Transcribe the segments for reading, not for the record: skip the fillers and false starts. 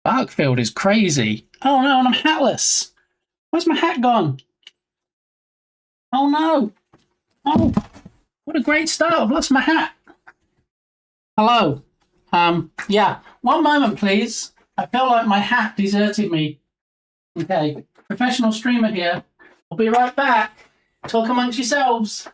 Barkfield is crazy. Oh no, and I'm hatless. Where's my hat gone? Oh no. Oh, what a great start. I've lost my hat. Hello. Yeah, one moment, please. I feel like my hat deserted me. Okay, professional streamer here. I'll be right back. Talk amongst yourselves.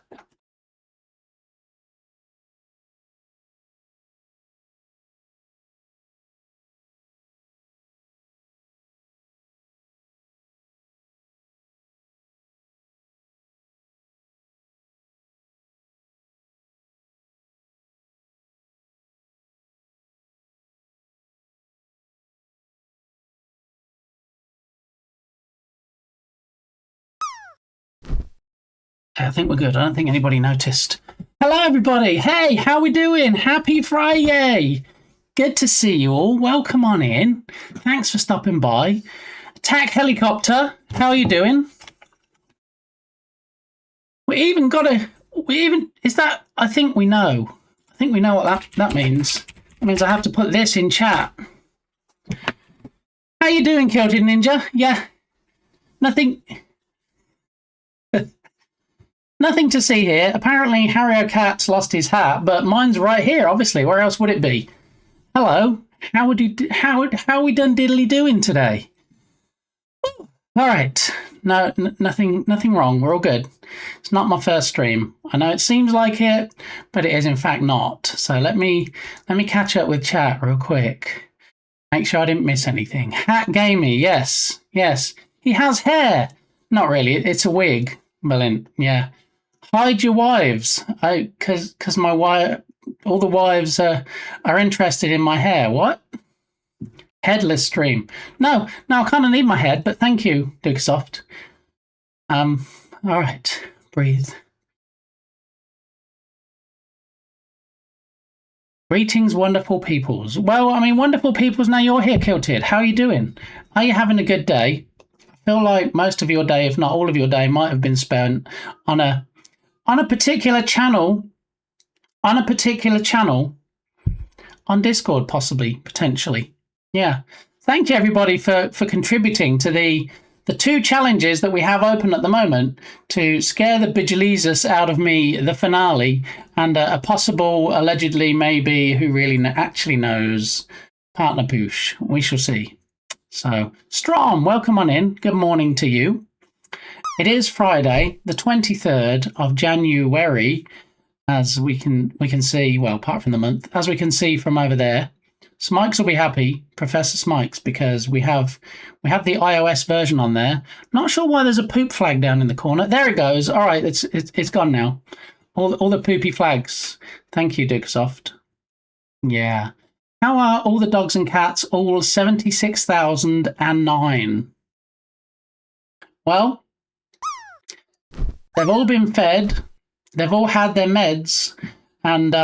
I think we're good. I don't think anybody noticed. Hello, everybody. Hey, how we doing? Happy Friday. Good to see you all. Welcome on in. Thanks for stopping by. Attack Helicopter, how are you doing? Is that, I think we know what that means. That means I have to put this in chat. How you doing, Kilted Ninja? Yeah, nothing to see here. Apparently, Harry O'Cat's lost his hat, but mine's right here, obviously. Where else would it be? Hello. How are we done diddly doing today? All right. No, nothing wrong. We're all good. It's not my first stream. I know it seems like it, but it is in fact not. So let me catch up with chat real quick. Make sure I didn't miss anything. Hat Gamey, yes. He has hair. Not really. It's a wig. Brilliant. Yeah. Hide your wives. Because all the wives are interested in my hair. What? Headless stream. No, I kind of need my head, but thank you, Dukesoft. All right, breathe. Greetings, wonderful peoples. Well, I mean, wonderful peoples, now you're here, Kilted. How are you doing? Are you having a good day? I feel like most of your day, if not all of your day, might have been spent on a particular channel, on Discord, possibly, potentially. Yeah. Thank you, everybody, for contributing to the two challenges that we have open at the moment to scare the bejesus out of me, the finale, and a possible, allegedly, maybe, who really actually knows, partner Poosh. We shall see. So, Strom, welcome on in. Good morning to you. It is Friday, the 23rd of January, as we can see, well, apart from the month, as we can see from over there. Smikes will be happy, Professor Smikes, because we have the iOS version on there. Not sure why there's a poop flag down in the corner. There it goes. All right, it's gone now. All the poopy flags. Thank you, Dukesoft. Yeah. How are all the dogs and cats? All 76,009. Well, they've all been fed. They've all had their meds, and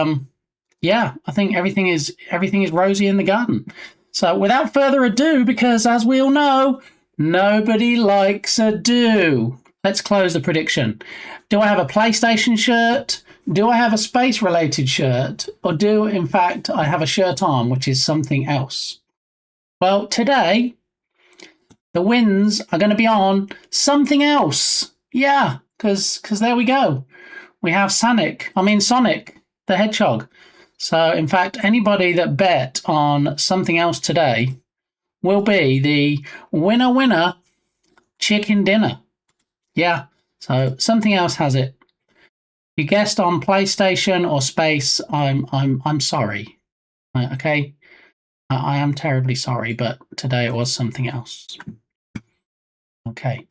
yeah, I think everything is rosy in the garden. So without further ado, because as we all know, nobody likes a do. Let's close the prediction. Do I have a PlayStation shirt? Do I have a space-related shirt? Or do, in fact, I have a shirt on, which is something else? Well, today, the winds are going to be on something else. Yeah, because there we go. We have Sonic the Hedgehog. So, in fact, anybody that bet on something else today will be the winner chicken dinner. Yeah, so something else has it. If you guessed on PlayStation or space, I'm sorry. Okay, I am terribly sorry, but today it was something else. Okay.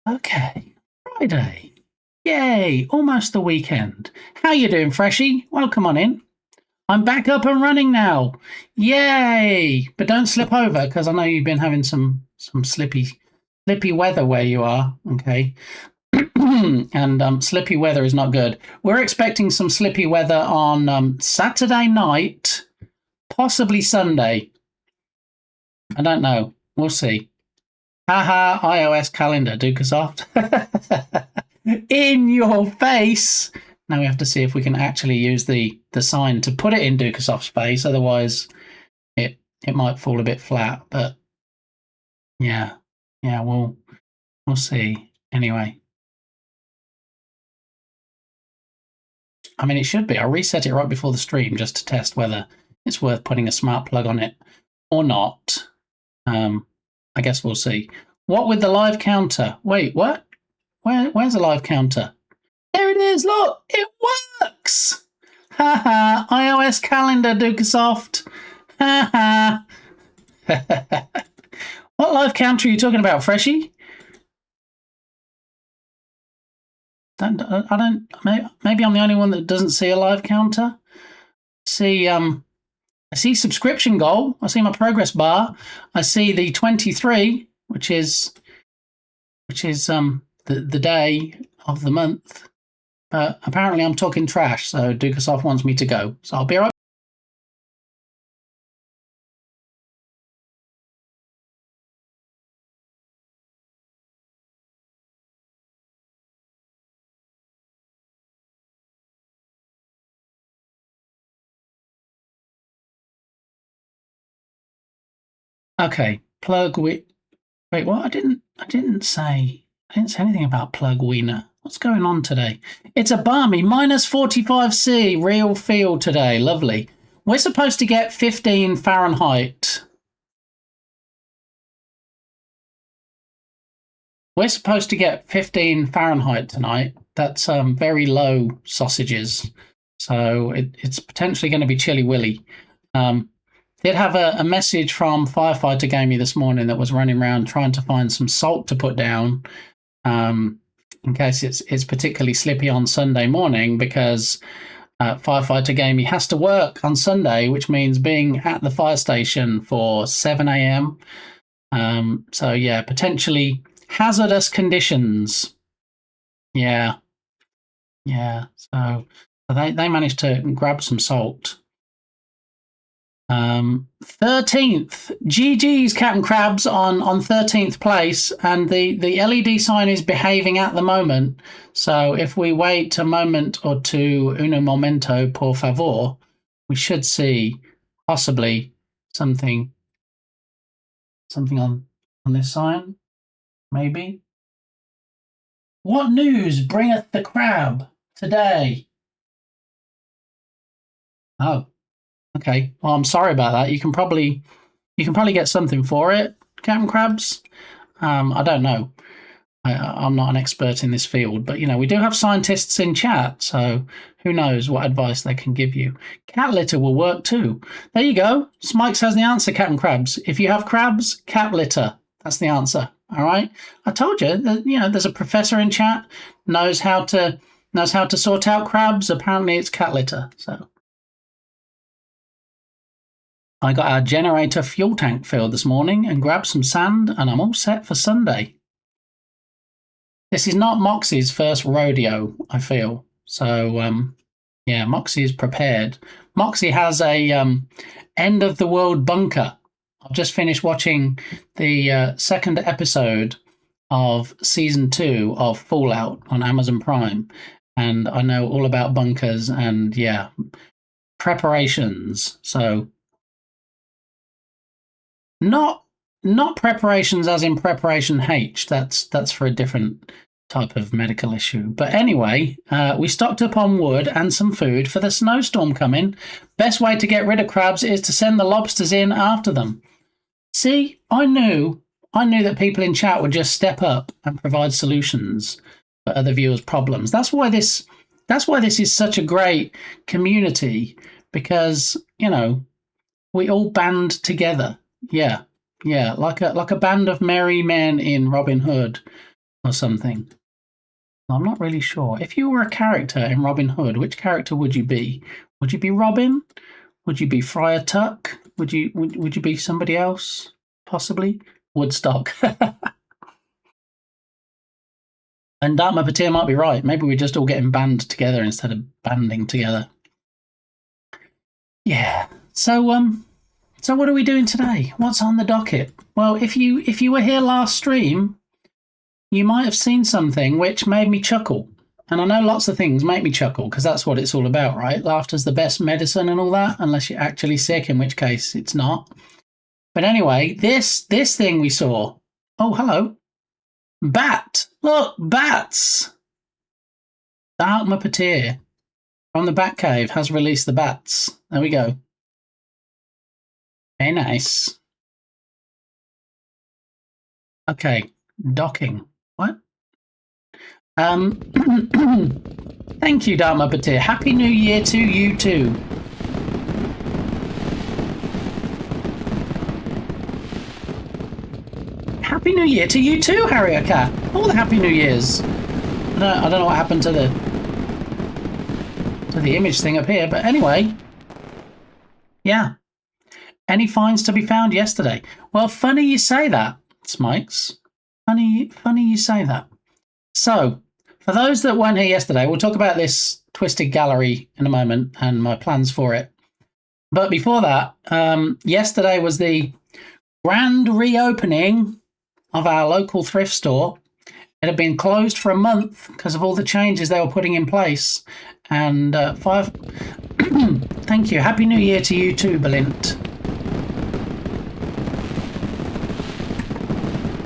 Okay, Friday. Yay, almost the weekend. How you doing, Freshie? Welcome on in. I'm back up and running now. Yay! But don't slip over, because I know you've been having some slippy weather where you are. Okay. And slippy weather is not good. We're expecting some slippy weather on Saturday night, possibly Sunday. I don't know. We'll see. Haha, iOS calendar, Dukesoft. In your face. Now we have to see if we can actually use the sign to put it in Dukasoft's face. Otherwise, it might fall a bit flat. But yeah, we'll see. Anyway, I mean, it should be. I'll reset it right before the stream just to test whether it's worth putting a smart plug on it or not. I guess we'll see. What with the live counter? Wait, what? Where's the live counter? There it is. Look, it works. Ha ha. iOS calendar, Dukasoft. Ha ha. What live counter are you talking about, Freshie? I don't. Maybe I'm the only one that doesn't see a live counter. I see subscription goal. I see my progress bar. I see the 23, which is the day of the month. But apparently I'm talking trash, so Dukasoft wants me to go. So I'll be right. Okay, plug Wait, what? I didn't say anything about plug wiener. What's going on today? It's a balmy minus 45C real feel today. Lovely. We're supposed to get 15 Fahrenheit. We're supposed to get 15 Fahrenheit tonight. That's very low sausages. So it's potentially going to be chilly willy. Did have a message from Firefighter gave me this morning that was running around trying to find some salt to put down in case it's particularly slippy on Sunday morning, because Firefighter gave me has to work on Sunday, which means being at the fire station for 7 a.m. So yeah, potentially hazardous conditions. Yeah. So they managed to grab some salt. 13th, GG's Captain Crabs on 13th place, and the LED sign is behaving at the moment. So if we wait a moment or two, uno momento, por favor, we should see possibly something on this sign, maybe. What news bringeth the crab today? Oh. Okay, well, I'm sorry about that. You can probably get something for it, Captain Crabs. I don't know. I'm not an expert in this field, but we do have scientists in chat, so who knows what advice they can give you. Cat litter will work too. There you go. Smikes has the answer, Captain Crabs. If you have crabs, cat litter. That's the answer. All right. I told you. There's a professor in chat knows how to sort out crabs. Apparently, it's cat litter. So. I got our generator fuel tank filled this morning and grabbed some sand, and I'm all set for Sunday. This is not Moxie's first rodeo, I feel. So, yeah, Moxie is prepared. Moxie has a end of the world bunker. I've just finished watching the second episode of season 2 of Fallout on Amazon Prime, and I know all about bunkers and preparations. So. Not preparations as in preparation H. That's for a different type of medical issue. But anyway, we stocked up on wood and some food for the snowstorm coming. Best way to get rid of crabs is to send the lobsters in after them. See, I knew that people in chat would just step up and provide solutions for other viewers' problems. That's why this is such a great community, because we all band together. Yeah, like a band of merry men in Robin Hood or something. I'm not really sure. If you were a character in Robin Hood, which character would you be? Would you be Robin? Would you be Friar Tuck? Would you be somebody else? Possibly Woodstock. And Dark Muppeteer might be right. Maybe we're just all getting band together instead of banding together. Yeah. So what are we doing today? What's on the docket? Well, if you were here last stream, you might have seen something which made me chuckle. And I know lots of things make me chuckle because that's what it's all about, right? Laughter's the best medicine and all that, unless you're actually sick, in which case it's not. But anyway, this thing we saw. Oh, hello. Bat. Look, bats. Dark Muppeteer from the Batcave has released the bats. There we go. Very nice. Okay, docking. What? Thank you, Dark Muppeteer. Happy New Year to you too. Happy New Year to you too, Harrier Cat. All the Happy New Years. I don't know what happened to the image thing up here, but anyway. Yeah. Any finds to be found yesterday? Well, funny you say that, Smikes. Funny you say that. So, for those that weren't here yesterday, we'll talk about this Twisted Gallery in a moment and my plans for it. But before that, yesterday was the grand reopening of our local thrift store. It had been closed for a month because of all the changes they were putting in place. And thank you. Happy New Year to you too, Belint.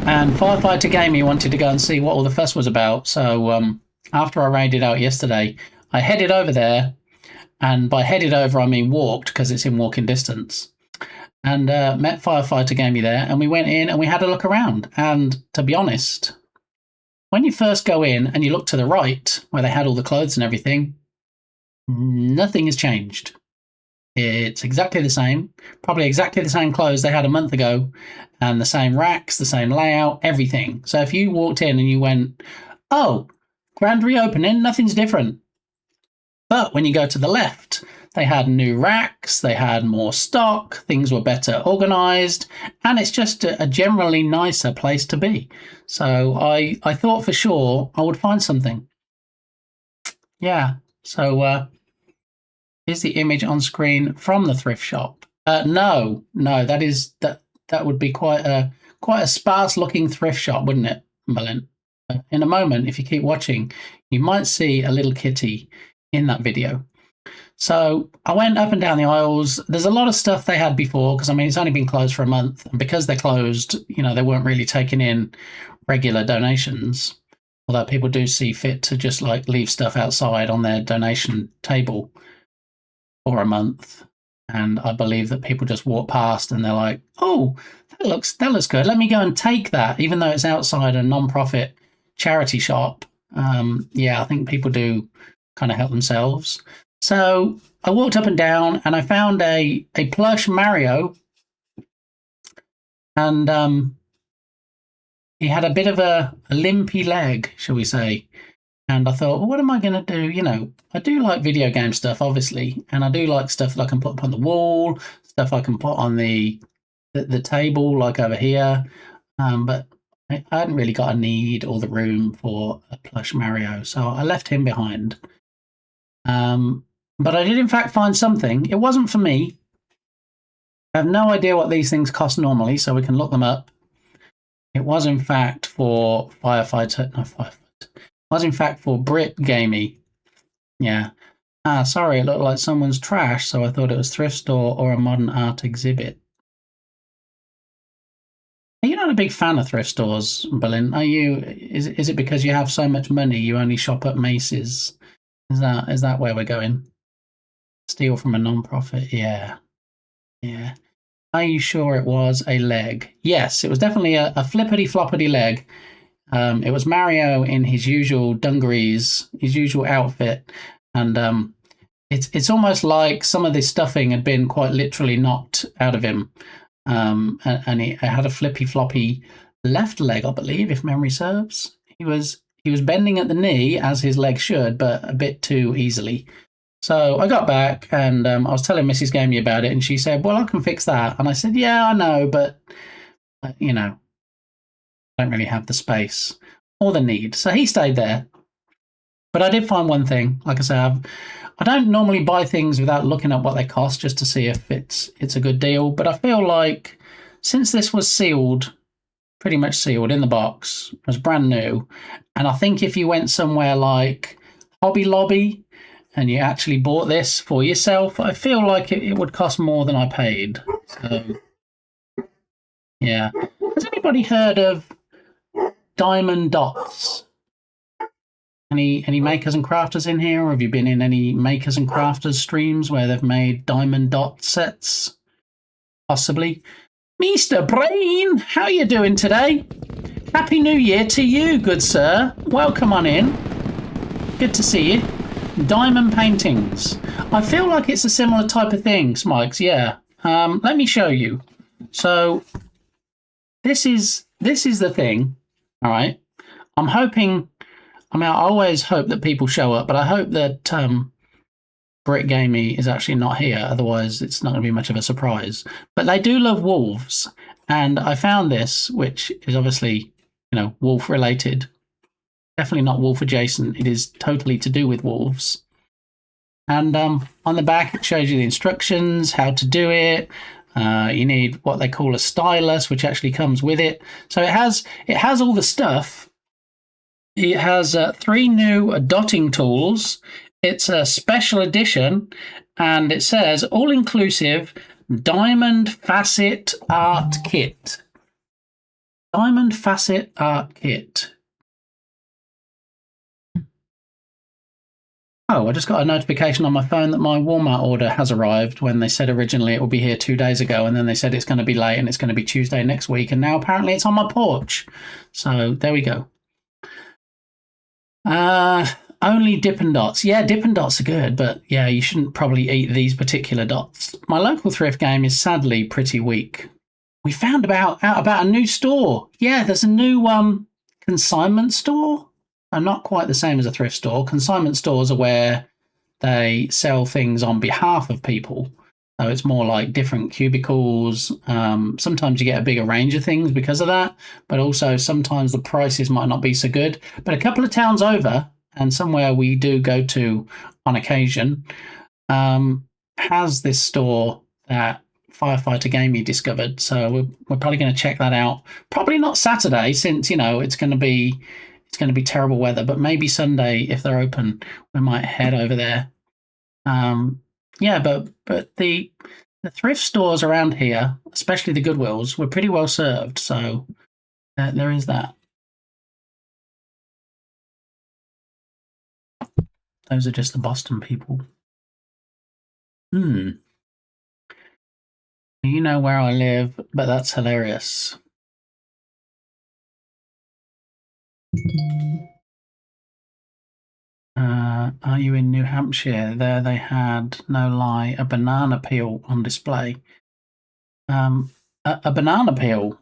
And Firefighter Gamey wanted to go and see what all the fuss was about. So after I raided out yesterday, I headed over there. And by headed over, I mean walked, because it's in walking distance. And met Firefighter Gamey there. And we went in and we had a look around. And to be honest, when you first go in and you look to the right, where they had all the clothes and everything, nothing has changed. It's exactly the same, probably exactly the same clothes they had a month ago, and the same racks, the same layout, everything. So if you walked in and you went, oh, grand reopening, nothing's different. But when you go to the left, they had new racks, they had more stock, things were better organised, and it's just a generally nicer place to be. So I thought for sure I would find something. Yeah, so is the image on screen from the thrift shop? No, that would be quite a sparse-looking thrift shop, wouldn't it, Melin? In a moment, if you keep watching, you might see a little kitty in that video. So I went up and down the aisles. There's a lot of stuff they had before, because I mean it's only been closed for a month, and because they're closed, you know, they weren't really taking in regular donations. Although people do see fit to just like leave stuff outside on their donation table for a month, and I believe that people just walk past and they're like, "Oh, that looks good. Let me go and take that," even though it's outside a non-profit charity shop. Yeah, I think people do kind of help themselves. So I walked up and down and I found a plush Mario, and he had a bit of a limpy leg, shall we say. And I thought, well, what am I going to do? You know, I do like video game stuff, obviously, and I do like stuff that I can put up on the wall, stuff I can put on the table, like over here. But I hadn't really got a need or the room for a plush Mario, so I left him behind. But I did, in fact, find something. It wasn't for me. I have no idea what these things cost normally, so we can look them up. It was, in fact, for It was, in fact, for Brit Gamey. Yeah. Sorry, it looked like someone's trash, so I thought it was thrift store or a modern art exhibit. Are you not a big fan of thrift stores, Berlin? Are you? Is it because you have so much money you only shop at Macy's? Is that where we're going? Steal from a non-profit? Yeah. Yeah. Are you sure it was a leg? Yes, it was definitely a flippity-floppity leg. It was Mario in his usual dungarees, his usual outfit, and it's almost like some of this stuffing had been quite literally knocked out of him, and he had a flippy-floppy left leg, I believe, if memory serves. He was bending at the knee, as his leg should, but a bit too easily. So I got back and I was telling Mrs. Gamey about it, and she said, well, I can fix that. And I said, yeah, I know, but, you know, I don't really have the space or the need. So he stayed there. But I did find one thing. Like I said, I don't normally buy things without looking at what they cost just to see if it's a good deal. But I feel like since this was sealed, pretty much sealed in the box, it was brand new. And I think if you went somewhere like Hobby Lobby and you actually bought this for yourself, I feel like it would cost more than I paid. So, yeah. Has anybody heard of Diamond Dots? Any makers and crafters in here, or have you been in any makers and crafters streams where they've made diamond dot sets? Possibly. Mr. Brain, how you doing today? Happy New Year to you, good sir. Welcome on in. Good to see you. Diamond paintings. I feel like it's a similar type of thing, Smikes. Yeah. Let me show you. So this is the thing. All right. I'm hoping. I mean, I always hope that people show up, but I hope that Brit Gamey is actually not here. Otherwise, it's not going to be much of a surprise. But they do love wolves, and I found this, which is obviously, wolf related. Definitely not wolf adjacent. It is totally to do with wolves. And on the back, it shows you the instructions, how to do it. You need what they call a stylus, which actually comes with it. So it has all the stuff. It has 3 new dotting tools. It's a special edition, and it says all-inclusive Diamond Facet Art Kit. Diamond Facet Art Kit. Oh, I just got a notification on my phone that my Walmart order has arrived when they said originally it will be here 2 days ago, and then they said it's going to be late and it's going to be Tuesday next week, and now apparently it's on my porch. So there we go. Only Dippin' Dots. Yeah, Dippin' Dots are good, but yeah, you shouldn't probably eat these particular dots. My local thrift game is sadly pretty weak. We found out about a new store. Yeah, there's a new consignment store. Not quite the same as a thrift store. Consignment stores are where they sell things on behalf of people. So it's more like different cubicles. Sometimes you get a bigger range of things because of that, but also sometimes the prices might not be so good. But a couple of towns over, and somewhere we do go to on occasion, has this store that Firefighter Gamey discovered. So we're probably going to check that out. Probably not Saturday, since it's going to be terrible weather, but maybe Sunday if they're open, we might head over there. Yeah, but the thrift stores around here, especially the Goodwills, were pretty well served. So there is that. Those are just the Boston people. You know where I live, but that's hilarious. Are you in New Hampshire? There they had, no lie, a banana peel on display. A banana peel.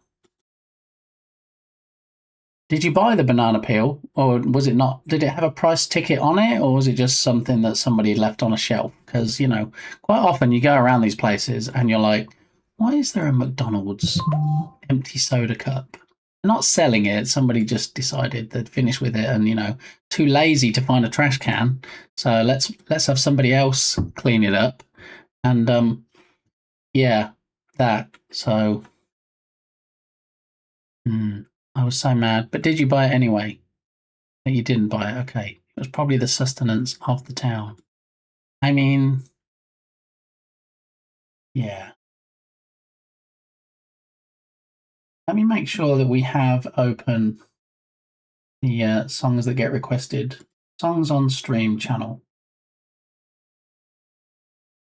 Did you buy the banana peel, or was it not? Did it have a price ticket on it, or was it just something that somebody had left on a shelf? Because, quite often you go around these places and you're like, why is there a McDonald's empty soda cup? They're not selling it. Somebody just decided they'd finish with it and, too lazy to find a trash can. So let's have somebody else clean it up. And, yeah, that. So, I was so mad. But did you buy it anyway? No, you didn't buy it. Okay. It was probably the sustenance of the town. I mean, yeah. Let me make sure that we have open the songs that get requested. Songs on stream channel.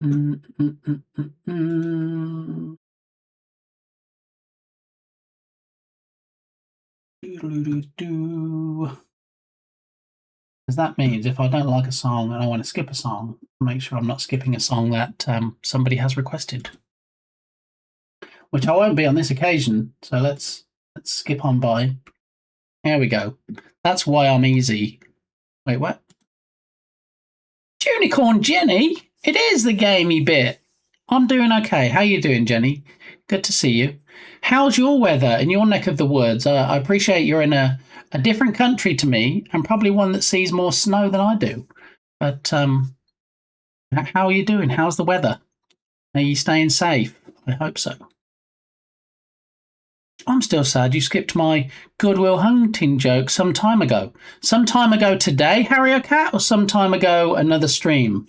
Because that means if I don't like a song and I want to skip a song, make sure I'm not skipping a song that somebody has requested, which I won't be on this occasion. So let's skip on by. Here we go. That's why I'm easy. Wait, what? Unicorn Jenny? It is the gamey bit. I'm doing okay. How you doing, Jenny? Good to see you. How's your weather in your neck of the woods? I appreciate you're in a different country to me, and probably one that sees more snow than I do. But how are you doing? How's the weather? Are you staying safe? I hope so. I'm still sad you skipped my Goodwill Hunting joke some time ago. Some time ago today, Harrier Cat, or some time ago another stream?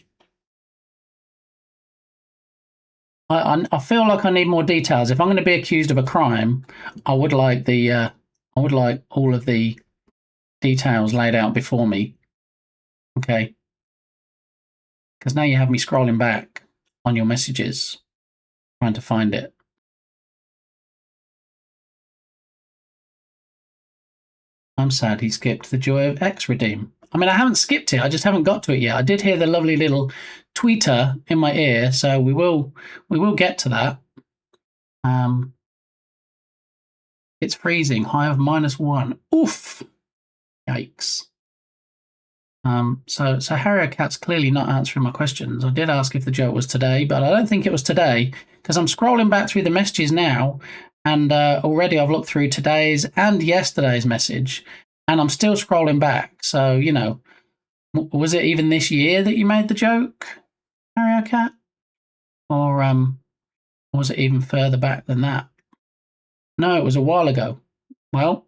I feel like I need more details. If I'm going to be accused of a crime, I would like all of the details laid out before me. Okay. Because now you have me scrolling back on your messages, trying to find it. I'm sad he skipped the Joy of X Redeem. I mean, I haven't skipped it. I just haven't got to it yet. I did hear the lovely little tweeter in my ear, so we will get to that. It's freezing. High of -1. Oof. Yikes. So Harrier Cat's clearly not answering my questions. I did ask if the joke was today, but I don't think it was today because I'm scrolling back through the messages now, and already I've looked through today's and yesterday's message, and I'm still scrolling back. So, you know, was it even this year that you made the joke, Harrier Cat? Or was it even further back than that? No, it was a while ago. Well,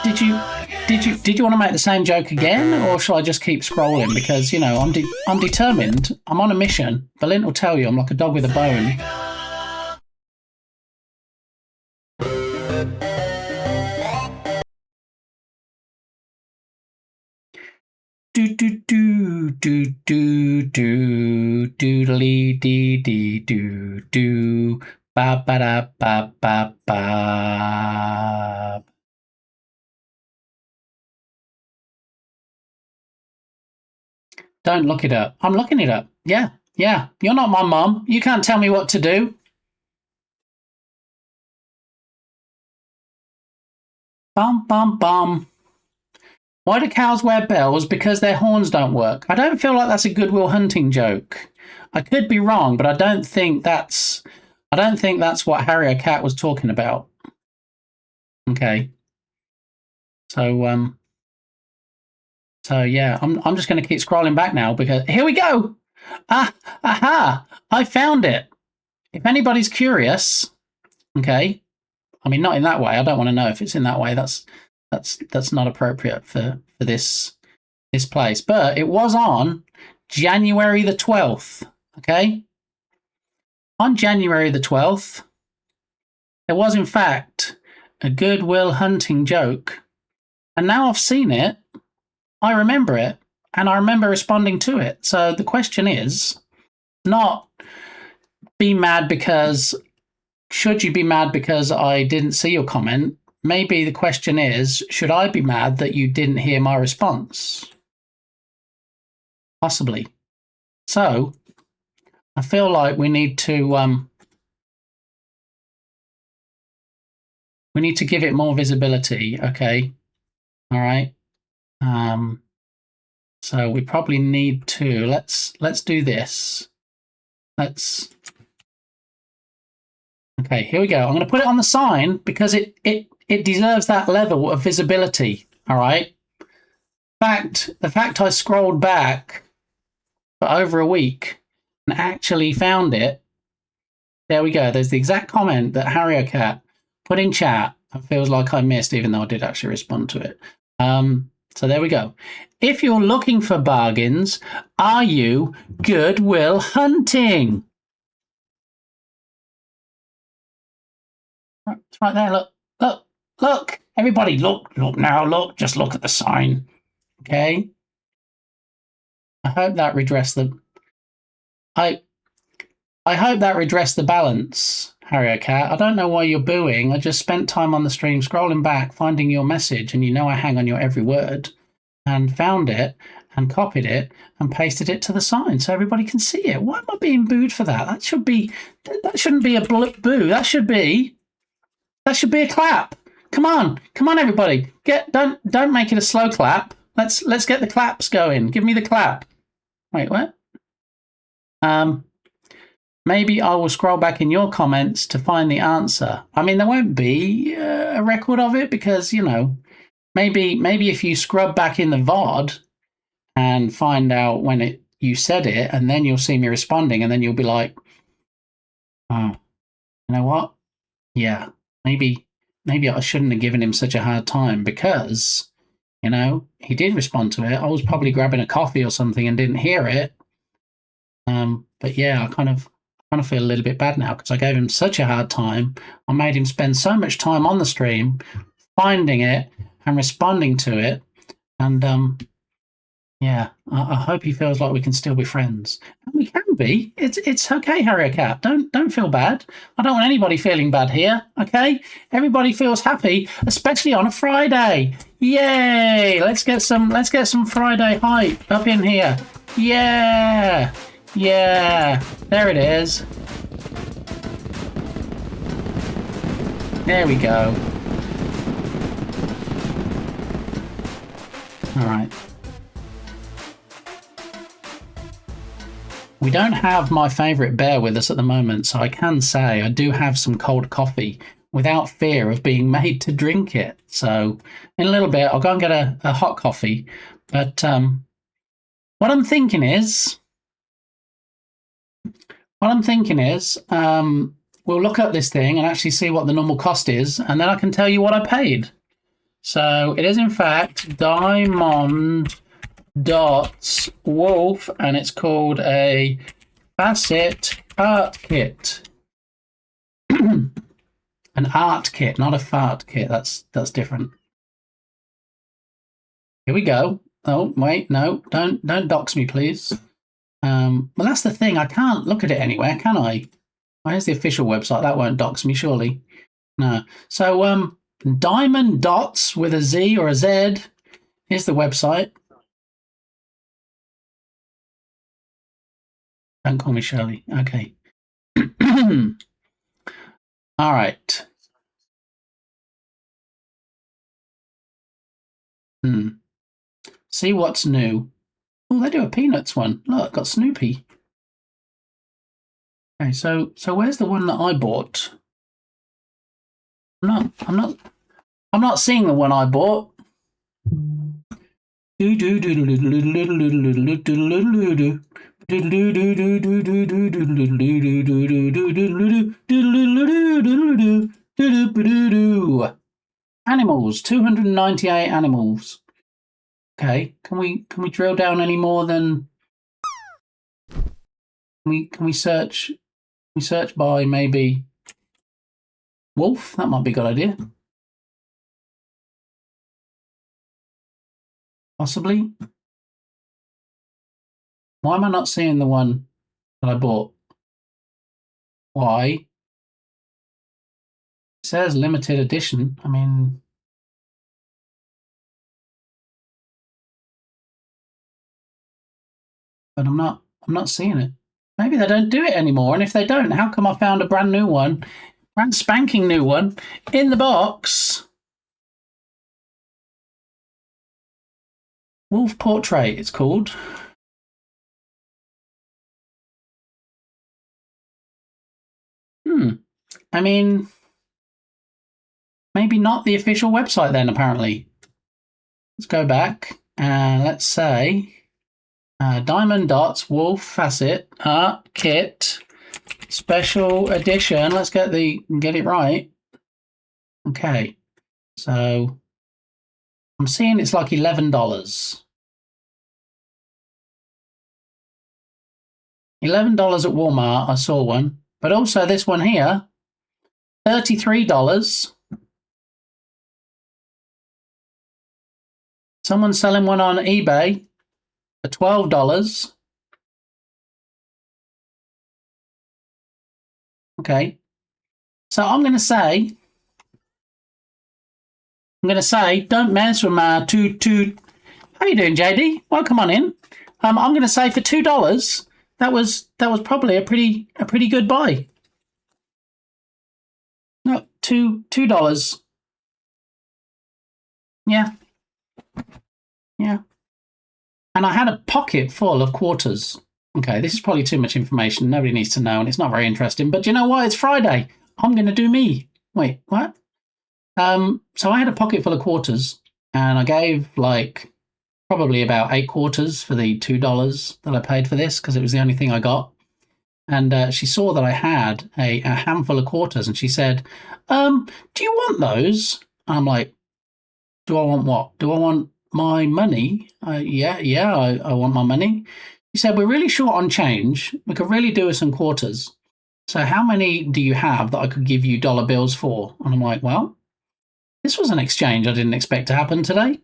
did you want to make the same joke again, or shall I just keep scrolling? Because, you know, I'm determined. I'm on a mission. Berlin will tell you I'm like a dog with a bone. Do do do do do do doodly dee dee do do ba ba da ba ba ba. Don't look it up. I'm looking it up. Yeah. You're not my mum. You can't tell me what to do. Bum bum bum. Why do cows wear bells? Because their horns don't work. I don't feel like that's a Goodwill Hunting joke. I could be wrong, but I don't think that's what Harrier Cat was talking about. Okay. So yeah, I'm just going to keep scrolling back now because here we go. Aha! I found it. If anybody's curious, okay. I mean, not in that way. I don't want to know if it's in that way. That's not appropriate for this place. But it was on January the 12th. Okay. On January the 12th, there was in fact a Goodwill Hunting joke, and now I've seen it. I remember it, and I remember responding to it. So the question is not be mad because, should you be mad because I didn't see your comment? Maybe the question is, should I be mad that you didn't hear my response? Possibly. So I feel like we need to give it more visibility, okay? All right. So we probably need to let's do this. Okay, here we go. I'm going to put it on the sign because it deserves that level of visibility. All right. The fact I scrolled back for over a week and actually found it. There we go. There's the exact comment that Harrier Cat put in chat. It feels like I missed, even though I did actually respond to it. So there we go. If you're looking for bargains, are you Goodwill Hunting? It's right there. Look. Everybody, look now. Look. Just look at the sign. Okay. I hope that redressed the. I hope that redressed the balance, Harrier Cat. I don't know why you're booing. I just spent time on the stream scrolling back, finding your message, and you know I hang on your every word, and found it, and copied it, and pasted it to the sign so everybody can see it. Why am I being booed for that? That shouldn't be a boo. That should be a clap. Come on, everybody. Don't make it a slow clap. Let's get the claps going. Give me the clap. Wait, what? Maybe I will scroll back in your comments to find the answer. I mean, there won't be a record of it because, you know, maybe if you scrub back in the VOD and find out when you said it, and then you'll see me responding, and then you'll be like, oh, you know what? yeah, maybe I shouldn't have given him such a hard time because, he did respond to it. I was probably grabbing a coffee or something and didn't hear it. But yeah, I kind of feel a little bit bad now because I gave him such a hard time. I made him spend so much time on the stream finding it and responding to it. And yeah, I hope he feels like we can still be friends. And we can be. It's okay, Harrier Cat. Don't feel bad. I don't want anybody feeling bad here. Okay, everybody feels happy, especially on a Friday. Yay! Let's get some Friday hype up in here. Yeah, yeah. There it is. There we go. All right. We don't have my favourite bear with us at the moment, so I can say I do have some cold coffee without fear of being made to drink it. So in a little bit, I'll go and get a hot coffee. But what I'm thinking is, we'll look up this thing and actually see what the normal cost is, and then I can tell you what I paid. So it is in fact Diamond Dots Wolf, and it's called a facet art kit. An art kit, not a fart kit. That's different. Here we go. Oh wait, no, don't dox me, please. Well, that's the thing. I can't look at it anywhere, can I? Where's the official website? That won't dox me, surely. No. So Diamond Dots with a Z or a Z is the website. Don't call me Shirley. Okay. All right. See what's new. Oh, they do a Peanuts one. Look, got Snoopy. Okay, so where's the one that I bought? I'm not seeing the one I bought. Animals, 298 animals. Okay, can we drill down any more than can we search by maybe wolf? That might be a good idea. Possibly. Why am I not seeing the one that I bought? Why? It says limited edition. I mean, but I'm not seeing it. Maybe they don't do it anymore. And if they don't, how come I found a brand new one, brand spanking new one in the box? Wolf Portrait, it's called. I mean, maybe not the official website then, apparently. Let's go back and let's say Diamond Dots Wolf Facet Art Kit Special Edition. Let's get it right. Okay, so I'm seeing it's like $11. $11 at Walmart. I saw one, but also this one here, $33. Someone's selling one on eBay for $12. Okay, so I'm going to say, don't mess with my two. How you doing, JD? Welcome on in. I'm going to say for $2, that was probably a pretty good buy. No, $2. Yeah. And I had a pocket full of quarters. Okay, this is probably too much information. Nobody needs to know, and it's not very interesting. But you know what? It's Friday. I'm going to do me. Wait, what? So I had a pocket full of quarters, and I gave probably about 8 quarters for the $2 that I paid for this because it was the only thing I got. and she saw that I had a handful of quarters, and she said, "Do you want those?" I'm like, "Do I want what? Do I want my money?" Yeah, I want my money. She said, "We're really short on change. We could really do with some quarters. So how many do you have that I could give you dollar bills for?" And I'm like, "Well, this was an exchange I didn't expect to happen today."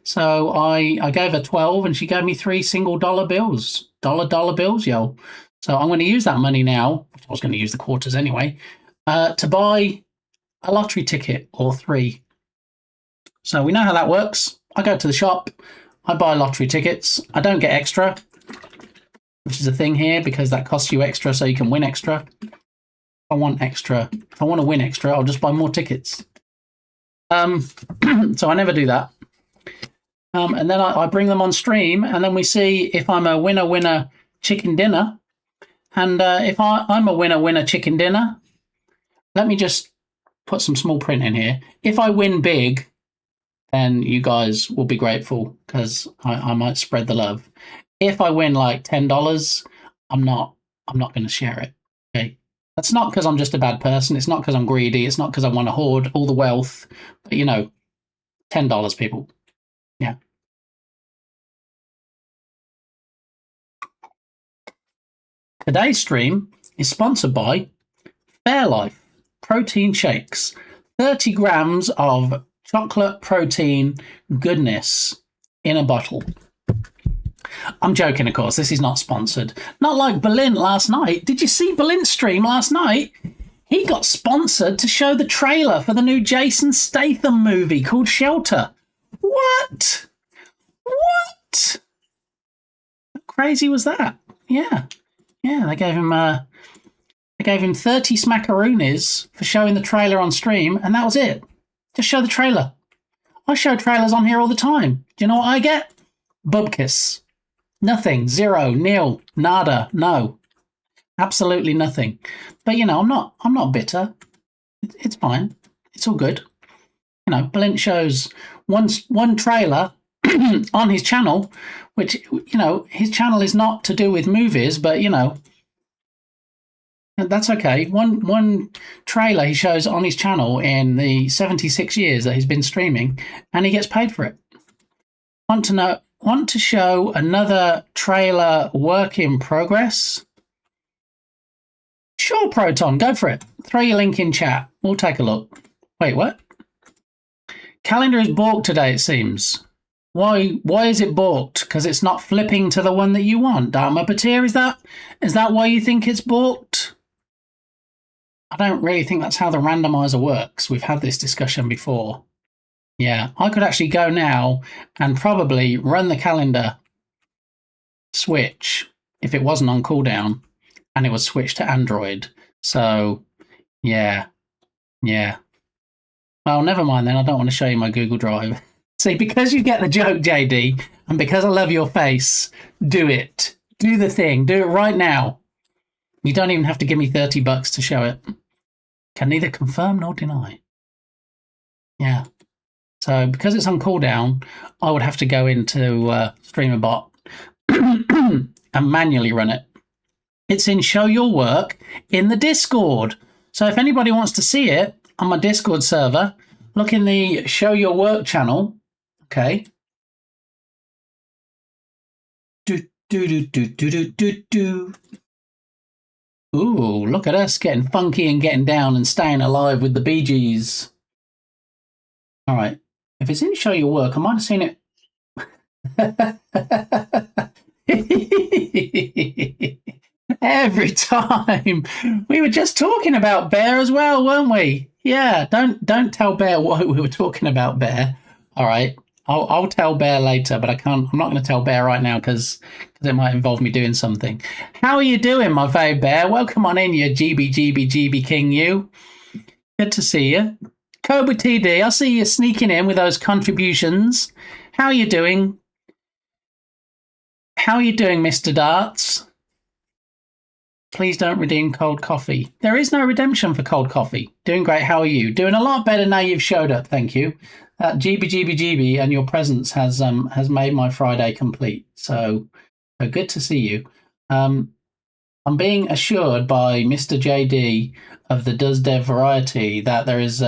So I gave her 12 and she gave me 3 single dollar bills. Dollar bills, yo. So I'm going to use that money now. I was going to use the quarters anyway, to buy a lottery ticket or 3. So we know how that works. I go to the shop, I buy lottery tickets. I don't get extra, which is a thing here because that costs you extra so you can win extra. If I want to win extra, I'll just buy more tickets. So I never do that. And then I bring them on stream, and then we see if I'm a winner chicken dinner. And if I'm a winner chicken dinner, let me just put some small print in here. If I win big, then you guys will be grateful because I might spread the love. If I win like $10, I'm not going to share it. Okay, that's not because I'm just a bad person. It's not because I'm greedy. It's not because I want to hoard all the wealth. But $10, people. Yeah. Today's stream is sponsored by Fairlife Protein Shakes. 30 grams of chocolate protein goodness in a bottle. I'm joking, of course. This is not sponsored. Not like Berlin last night. Did you see Berlin's stream last night? He got sponsored to show the trailer for the new Jason Statham movie called Shelter. What? What? How crazy was that? Yeah. They gave him 30 smackaroonies for showing the trailer on stream, and that was it. Just show the trailer. I show trailers on here all the time. Do you know what I get? Bubkiss. Nothing. 0. Nil. Nada. No. Absolutely nothing. But I'm not bitter. It's fine. It's all good. Blint shows one trailer on his channel, which his channel is not to do with movies, but that's okay. One trailer he shows on his channel in the 76 years that he's been streaming, and he gets paid for it. Want to show another trailer work in progress? Sure, Proton, go for it. Throw your link in chat. We'll take a look. Wait, what? Calendar is balked today, it seems. Why is it balked? Because it's not flipping to the one that you want. Dark Muppeteer, is that why you think it's balked? I don't really think that's how the randomizer works. We've had this discussion before. Yeah, I could actually go now and probably run the calendar switch if it wasn't on cooldown and it was switched to Android. So, yeah. Well, never mind then. I don't want to show you my Google Drive. See, because you get the joke, JD, and because I love your face, do it. Do the thing. Do it right now. You don't even have to give me $30 to show it. Can neither confirm nor deny. Yeah. So because it's on cooldown, I would have to go into StreamerBot and manually run it. It's in Show Your Work in the Discord. So if anybody wants to see it on my Discord server, look in the Show Your Work channel. Okay. Ooh, look at us getting funky and getting down and staying alive with the Bee Gees. All right. If it's in Show Your Work, I might have seen it. Every time. We were just talking about Bear as well, weren't we? Yeah, don't tell Bear what we were talking about, Bear. All right. I'll tell Bear later, but I'm not going to tell Bear right now because it might involve me doing something. How are you doing, my fave Bear? Welcome on in, you GB King, you. Good to see you. Cobra TD, I see you sneaking in with those contributions. How are you doing? How are you doing, Mr. Darts? Please don't redeem cold coffee. There is no redemption for cold coffee. Doing great. How are you? Doing a lot better now you've showed up. Thank you. GB and your presence has made my Friday complete. So good to see you. I I'm being assured by Mr. JD of the Does Dev variety that there is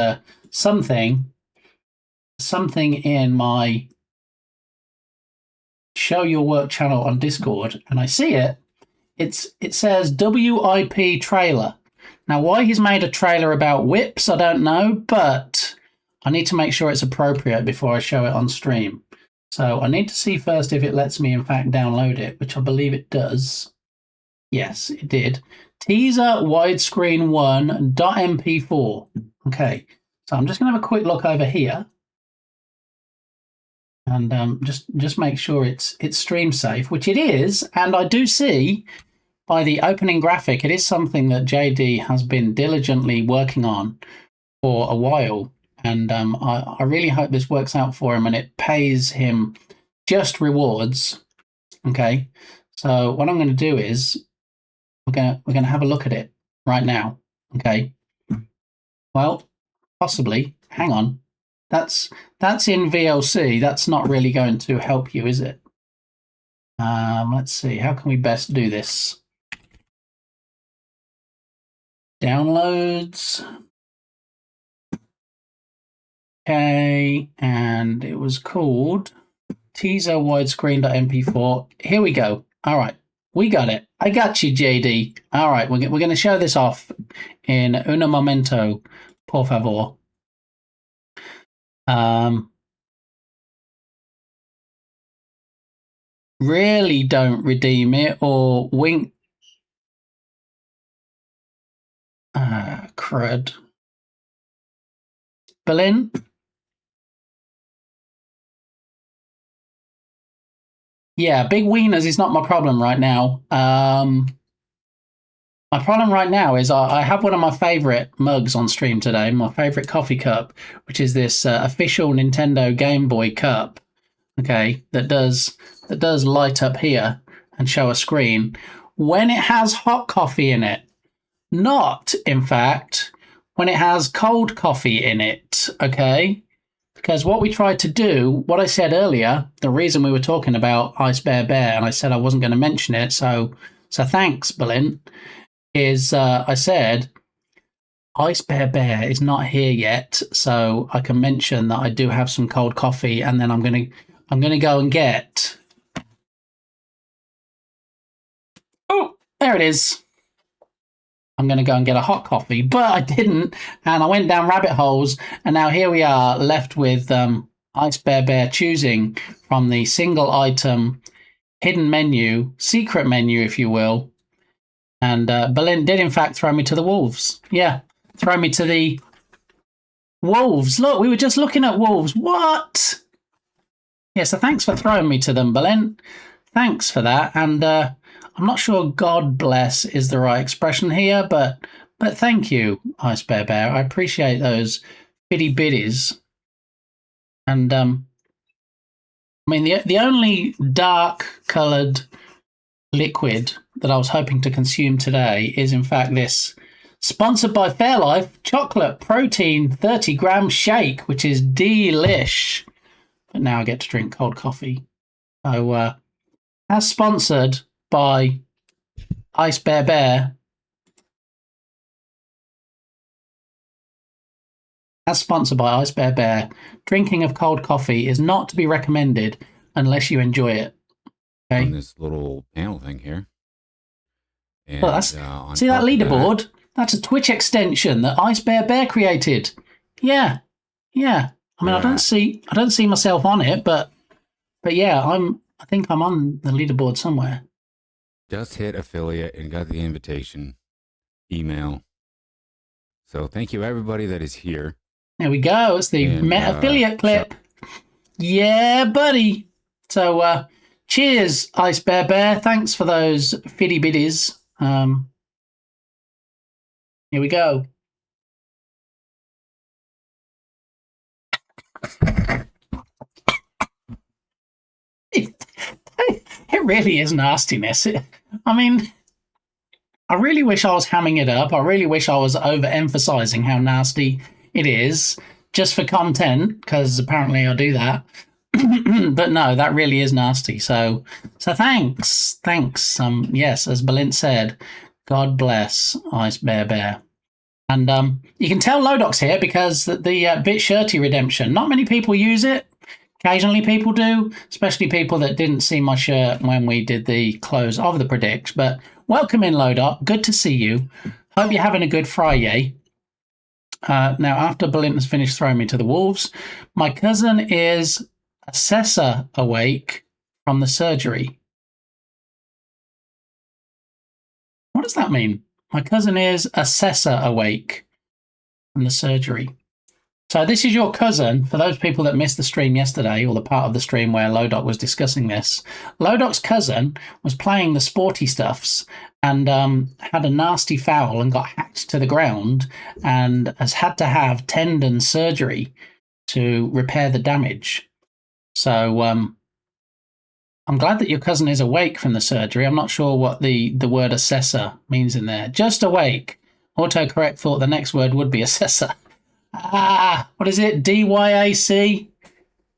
something in my Show Your Work channel on Discord, and I see it. It says WIP trailer. Now, why he's made a trailer about whips, I don't know, but I need to make sure it's appropriate before I show it on stream. So I need to see first if it lets me, in fact, download it, which I believe it does. Yes, it did. Teaser widescreen 1.mp4. Okay, so I'm just going to have a quick look over here. And just make sure it's stream safe, which it is. And I do see by the opening graphic, it is something that JD has been diligently working on for a while. And I really hope this works out for him and it pays him just rewards. Okay, so what I'm going to do is we're going to have a look at it right now. Okay, well, possibly. Hang on, that's in VLC. That's not really going to help you, is it? Let's see. How can we best do this? Downloads. Okay, and it was called teaser widescreen.mp4. Here we go. All right, we got it. I got you, JD. All right, we're going to show this off in un momento, por favor. Really don't redeem it or wink. Crud. Berlin? Yeah, big wieners is not my problem right now. My problem right now is I have one of my favorite mugs on stream today, my favorite coffee cup, which is this official Nintendo Game Boy cup. Okay, that does light up here and show a screen when it has hot coffee in it. Not, in fact, when it has cold coffee in it, okay? Because what we tried to do, what I said earlier, the reason we were talking about Ice Bear Bear, and I said I wasn't going to mention it, so thanks, Berlin, is I said Ice Bear Bear is not here yet, so I can mention that I do have some cold coffee, and then I'm gonna go and get. Oh, there it is. I'm going to go and get a hot coffee, but I didn't, and I went down rabbit holes, and now here we are left with Ice Bear Bear choosing from the single item hidden menu, secret menu, if you will. And Berlin did, in fact, throw me to the wolves. Yeah, throw me to the wolves. Look, we were just looking at wolves. What? Yeah, so thanks for throwing me to them, Berlin. Thanks for that, and I'm not sure God bless is the right expression here, but thank you, Ice Bear Bear. I appreciate those bitty bitties. And I mean, the only dark coloured liquid that I was hoping to consume today is, in fact, this sponsored by Fairlife chocolate protein 30-gram shake, which is delish. But now I get to drink cold coffee. So, as sponsored by Ice Bear Bear. As sponsored by Ice Bear Bear, drinking of cold coffee is not to be recommended unless you enjoy it. Okay. On this little panel thing here. And, well, see that leaderboard? That's a Twitch extension that Ice Bear Bear created. Yeah. I mean, I don't see myself on it, but yeah, I think I'm on the leaderboard somewhere. Just hit affiliate and got the invitation email. So thank you everybody that is here. There we go. It's the affiliate clip. Yeah, buddy. So cheers, Ice Bear Bear. Thanks for those fitty bitties. Here we go. It really is nastiness. I mean, I really wish I was hamming it up. I really wish I was overemphasizing how nasty it is just for content, because apparently I do that. But no, that really is nasty. So thanks. Yes, as Belint said, God bless Ice Bear Bear. And you can tell Lodoc's here because the Bit Shirty redemption. Not many people use it. Occasionally people do, especially people that didn't see my shirt when we did the close of the predicts. But welcome in, Lodoc. Good to see you. Hope you're having a good Friday. Now, after Balint has finished throwing me to the wolves, my cousin is Assessor awake from the surgery. What does that mean? My cousin is Assessor awake from the surgery. So this is your cousin, for those people that missed the stream yesterday, or the part of the stream where Lodoc was discussing this. Lodoc's cousin was playing the sporty stuffs and had a nasty foul and got hacked to the ground and has had to have tendon surgery to repair the damage. So I'm glad that your cousin is awake from the surgery. I'm not sure what the word assessor means in there. Just awake. Autocorrect thought the next word would be assessor. What is it? DYAC?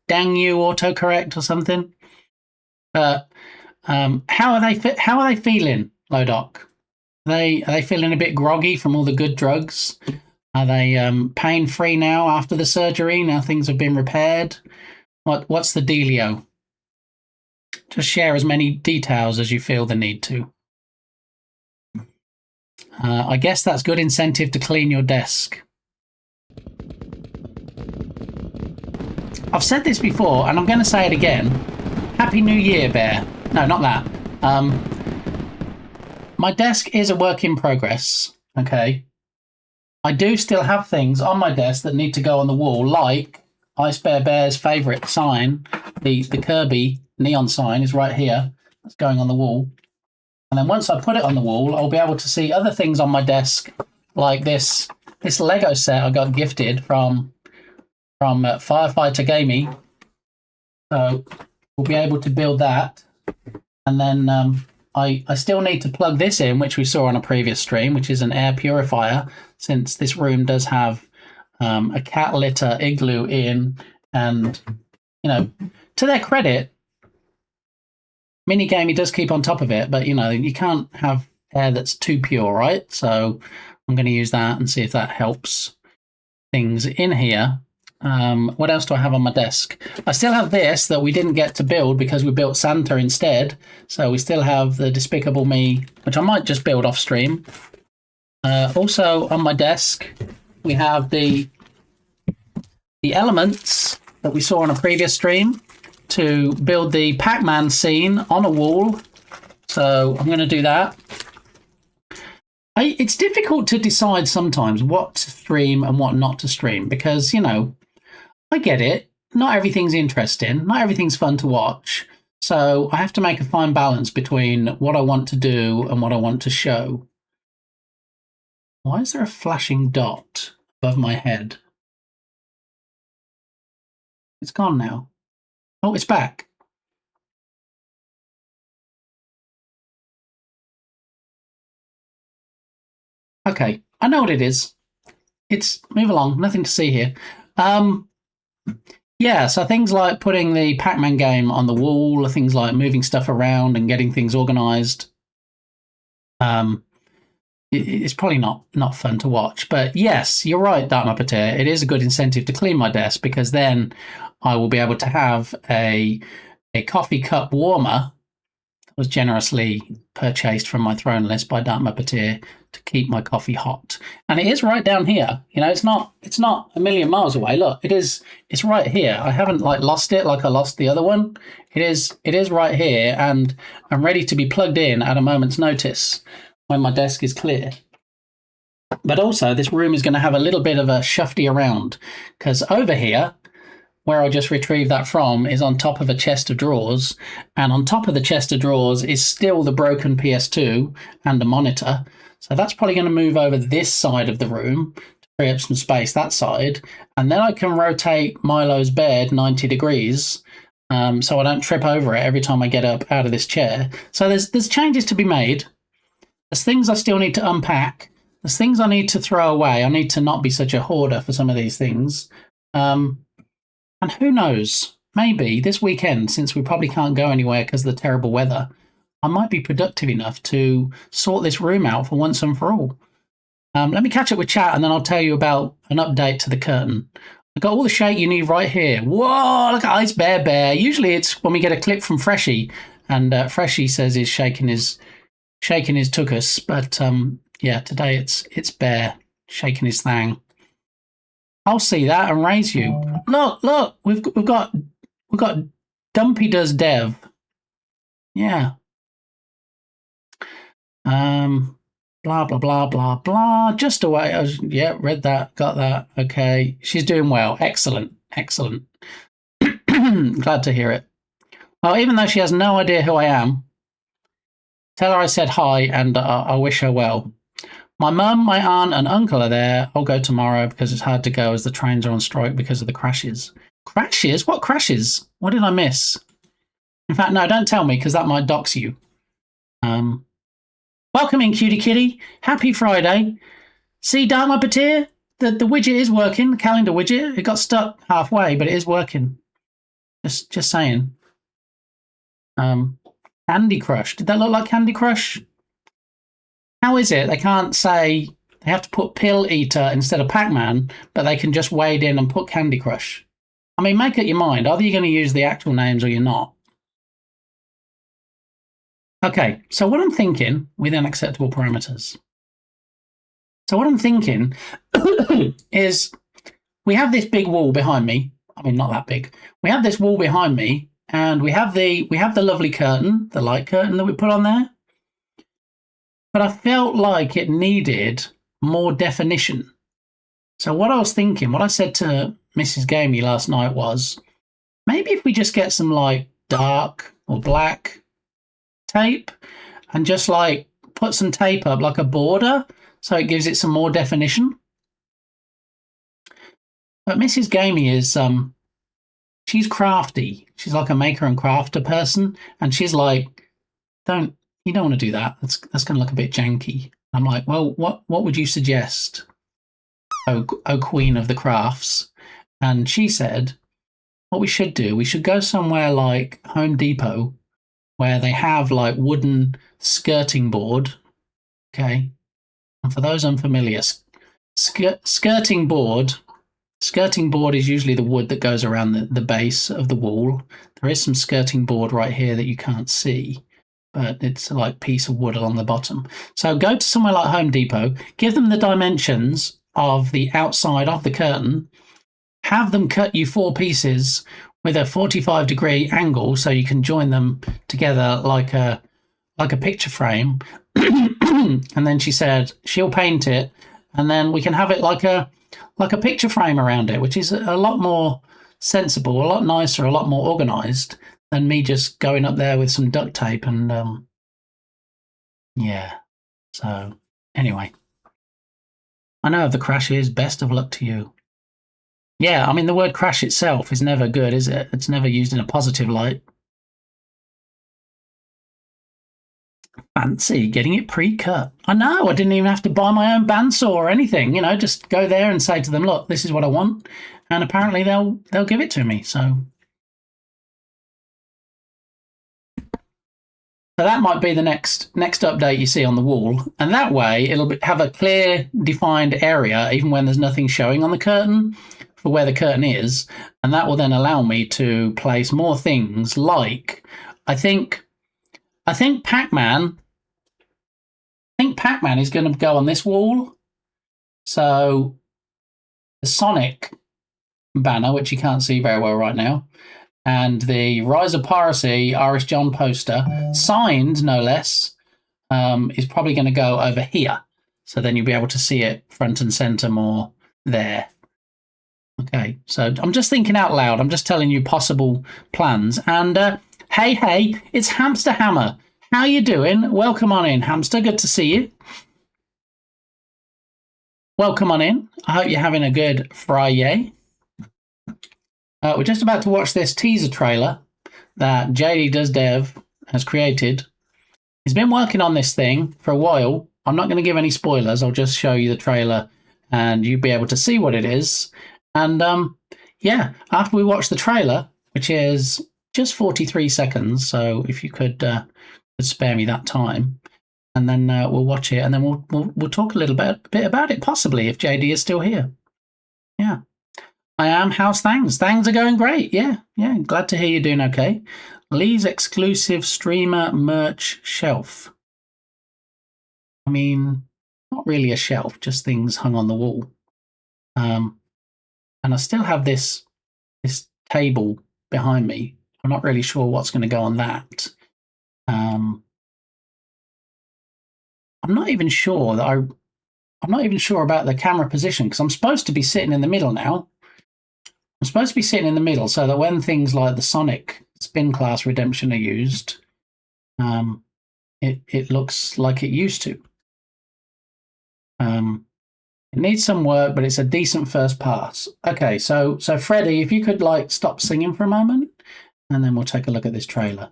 Dang you, autocorrect or something. How are they feeling, Lodoc? Are they feeling a bit groggy from all the good drugs? Are they pain free now after the surgery? Now things have been repaired. What's the dealio? Just share as many details as you feel the need to. I guess that's good incentive to clean your desk. I've said this before, and I'm going to say it again. Happy New Year, Bear. No, not that. My desk is a work in progress, okay? I do still have things on my desk that need to go on the wall, like Ice Bear Bear's favourite sign, the Kirby neon sign is right here. That's going on the wall. And then once I put it on the wall, I'll be able to see other things on my desk, like this Lego set I got gifted from Firefighter Gamey. So we'll be able to build that. And then I still need to plug this in, which we saw on a previous stream, which is an air purifier, since this room does have a cat litter igloo in. And, you know, to their credit, Minigamey does keep on top of it, but, you know, you can't have air that's too pure, right? So I'm going to use that and see if that helps things in here. What else do I have on my desk? I still have this that we didn't get to build because we built Santa instead. So we still have the Despicable Me, which I might just build off stream. Also on my desk, we have the elements that we saw on a previous stream to build the Pac-Man scene on a wall. So I'm going to do that. It's difficult to decide sometimes what to stream and what not to stream because, you know, I get it. Not everything's interesting. Not everything's fun to watch. So I have to make a fine balance between what I want to do and what I want to show. Why is there a flashing dot above my head? It's gone now. Oh, it's back. Okay, I know what it is. It's move along. Nothing to see here. Yeah, so things like putting the Pac-Man game on the wall, things like moving stuff around and getting things organized. It's probably not fun to watch. But yes, you're right, Dark Muppeteer. It is a good incentive to clean my desk because then I will be able to have a coffee cup warmer that was generously purchased from my throne list by Dark Muppeteer to keep my coffee hot. And it is right down here. You know, it's not a million miles away. Look, it's right here. I haven't lost it like I lost the other one. It is right here, and I'm ready to be plugged in at a moment's notice when my desk is clear. But also, this room is going to have a little bit of a shufty around because over here, where I just retrieved that from, is on top of a chest of drawers, and on top of the chest of drawers is still the broken PS2 and a monitor. So that's probably going to move over this side of the room to free up some space that side. And then I can rotate Milo's bed 90 degrees so I don't trip over it every time I get up out of this chair. So there's changes to be made. There's things I still need to unpack. There's things I need to throw away. I need to not be such a hoarder for some of these things. And who knows, maybe this weekend, since we probably can't go anywhere because of the terrible weather, I might be productive enough to sort this room out for once and for all. Let me catch up with chat, and then I'll tell you about an update to the curtain. I got all the shake you need right here. Whoa, look at Ice Bear. Usually it's when we get a clip from Freshie, and Freshie says he's shaking his tuchus, but yeah, today it's Bear shaking his thang. I'll see that and raise you. Look, we've got Dumpy Does Dev. Yeah. Blah blah blah blah blah. Just away. Yeah, read that, got that. Okay, she's doing well. Excellent. Glad to hear it. Well, even though she has no idea who I am, tell her I said hi and I wish her well. My mum, my aunt, and uncle are there. I'll go tomorrow because it's hard to go as the trains are on strike because of the crashes. Crashes? What crashes? What did I miss? In fact, no, don't tell me because that might dox you. Welcome in, cutie kitty. Happy Friday. See, Dark Muppeteer? The widget is working, the calendar widget. It got stuck halfway, but it is working. Just saying. Candy Crush. Did that look like Candy Crush? How is it? They can't say they have to put Pill Eater instead of Pac-Man, but they can just wade in and put Candy Crush. I mean, make up your mind. Either you're going to use the actual names or you're not. Okay, so what I'm thinking within acceptable parameters. So what I'm thinking is we have this big wall behind me. I mean, not that big. We have this wall behind me, and we have the lovely curtain, the light curtain that we put on there. But I felt like it needed more definition. So what I was thinking, what I said to Mrs. Gamey last night was, maybe if we just get some like dark or black tape and just like put some tape up like a border so it gives it some more definition. But Mrs. Gamey is, she's crafty. She's like a maker and crafter person. And she's like, you don't want to do that. That's going to look a bit janky. I'm like, well, what would you suggest? Oh, queen of the crafts. And she said, what we should do, we should go somewhere like Home Depot where they have like wooden skirting board. Okay. And for those unfamiliar, skirting board is usually the wood that goes around the base of the wall. There is some skirting board right here that you can't see, but it's like a piece of wood along the bottom. So go to somewhere like Home Depot, give them the dimensions of the outside of the curtain, have them cut you 4 pieces with a 45-degree angle so you can join them together like a picture frame. And then she said she'll paint it, and then we can have it like a picture frame around it, which is a lot more sensible, a lot nicer, a lot more organized than me just going up there with some duct tape and yeah. So anyway, I know of the crashes. Best of luck to you. Yeah, I mean, the word crash itself is never good, is it? It's never used in a positive light. Fancy getting it pre-cut. I know, I didn't even have to buy my own bandsaw or anything, just go there and say to them, look, this is what I want. And apparently they'll give it to me. So that might be the next update you see on the wall. And that way it'll have a clear, defined area, even when there's nothing showing on the curtain, for where the curtain is. And that will then allow me to place more things like, I think Pac-Man is going to go on this wall. So the Sonic banner, which you can't see very well right now, and the Rise of Piracy Irish John poster, signed no less, is probably going to go over here. So then you'll be able to see it front and center more there. Okay, so I'm just thinking out loud. I'm just telling you possible plans. And hey, it's Hamster Hammer. How you doing? Welcome on in, Hamster. Good to see you. Welcome on in. I hope you're having a good Friday. We're just about to watch this teaser trailer that JD Does Dev has created. He's been working on this thing for a while. I'm not going to give any spoilers. I'll just show you the trailer and you'll be able to see what it is. And yeah, after we watch the trailer, which is just 43 seconds, so if you could could spare me that time, and then we'll watch it, and then we'll talk a little bit about it, possibly if JD is still here. Yeah, I am. How's things? Things are going great. Yeah, glad to hear you're doing okay. Lee's exclusive streamer merch shelf. I mean, not really a shelf, just things hung on the wall. And I still have this table behind me. I'm not really sure what's going to go on that. I'm not even sure that I'm not even sure about the camera position because I'm supposed to be sitting in the middle now. I'm supposed to be sitting in the middle so that when things like the Sonic Spin Class Redemption are used, it looks like it used to. It needs some work, but it's a decent first pass. Okay, so Freddie, if you could stop singing for a moment, and then we'll take a look at this trailer.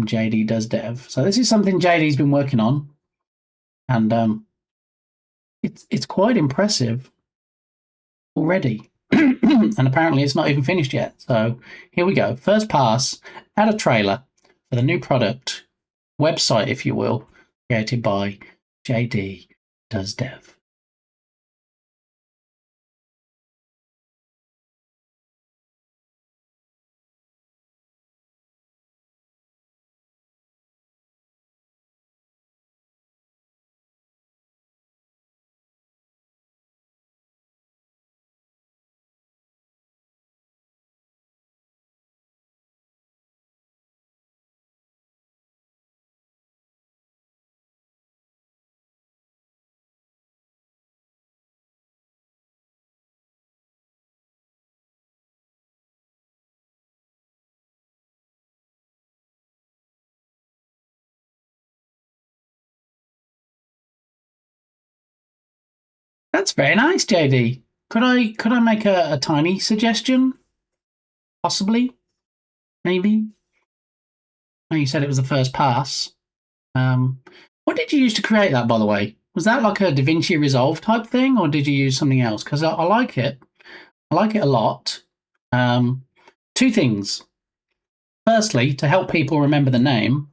JD Does Dev. So this is something JD's been working on, and it's quite impressive already. And apparently it's not even finished yet. So here we go. First pass at a trailer for the new product website, if you will, created by JD Does Dev. That's very nice, JD. Could I make a tiny suggestion? Possibly, maybe. No, you said it was the first pass. What did you use to create that, by the way? Was that like a DaVinci Resolve type thing, or did you use something else? Because I like it. I like it a lot. Two things. Firstly, to help people remember the name,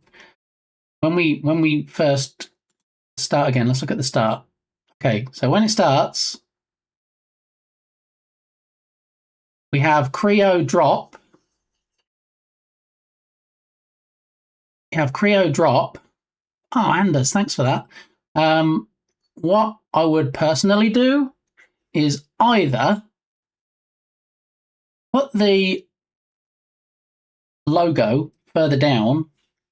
when we first start again, let's look at the start. Okay, so when it starts, we have Creo Drop. We have Creo Drop. Oh, Anders, thanks for that. What I would personally do is either put the logo further down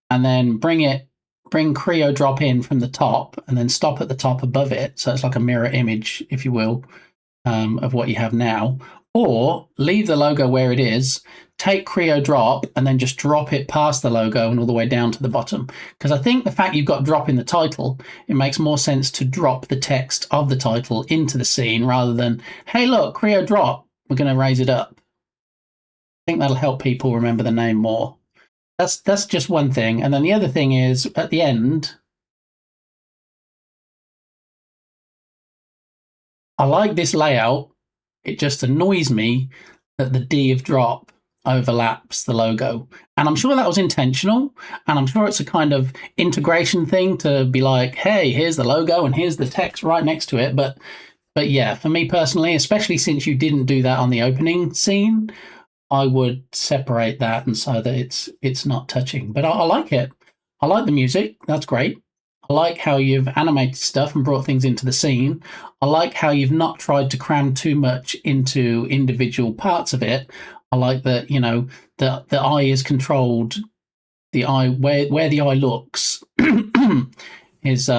and then bring Creo Drop in from the top and then stop at the top above it. So it's like a mirror image, if you will, of what you have now. Or leave the logo where it is, take Creo Drop and then just drop it past the logo and all the way down to the bottom. Because I think the fact you've got drop in the title, it makes more sense to drop the text of the title into the scene rather than, hey, look, Creo Drop, we're going to raise it up. I think that'll help people remember the name more. That's just one thing. And then the other thing is at the end, I like this layout. It just annoys me that the D of drop overlaps the logo. And I'm sure that was intentional. And I'm sure it's a kind of integration thing to be like, hey, here's the logo and here's the text right next to it. But yeah, for me personally, especially since you didn't do that on the opening scene, I would separate that and so that it's not touching. But I like it. I like the music. That's great. I like how you've animated stuff and brought things into the scene. I like how you've not tried to cram too much into individual parts of it. I like that, the eye is controlled. The eye, where the eye looks is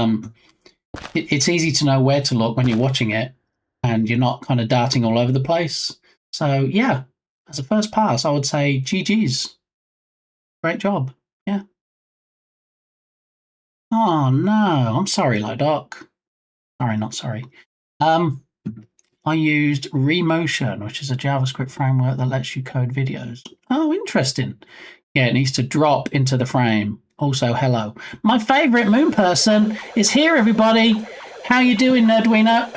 it's easy to know where to look when you're watching it and you're not kind of darting all over the place. So yeah, as a first pass, I would say GG's. Great job. Yeah. Oh no, I'm sorry, Lodoc. Sorry, not sorry. I used Remotion, which is a JavaScript framework that lets you code videos. Oh, interesting. Yeah, it needs to drop into the frame. Also, hello. My favorite moon person is here, everybody. How you doing, Nerdwino?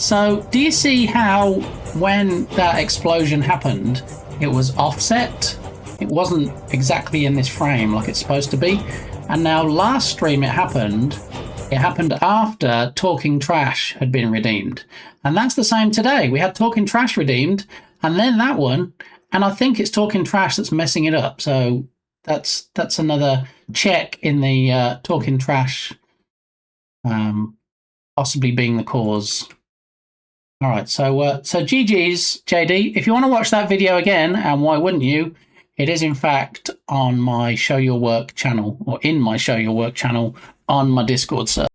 So do you see how when that explosion happened, it was offset? It wasn't exactly in this frame like it's supposed to be. And now last stream it happened after Talking Trash had been redeemed. And that's the same today. We had Talking Trash redeemed and then that one. And I think it's Talking Trash that's messing it up. So that's another check in the Talking Trash possibly being the cause. All right, so GG's, JD. If you want to watch that video again, and why wouldn't you? It is in fact on my Show Your Work channel, or in my Show Your Work channel on my Discord server.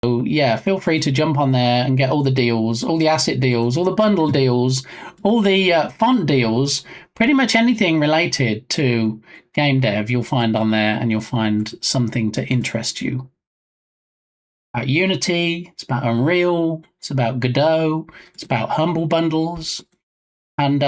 So yeah, feel free to jump on there and get all the deals, all the asset deals, all the bundle deals, all the font deals, pretty much anything related to game dev you'll find on there, and you'll find something to interest you. About Unity, it's about Unreal, it's about Godot, it's about Humble Bundles. And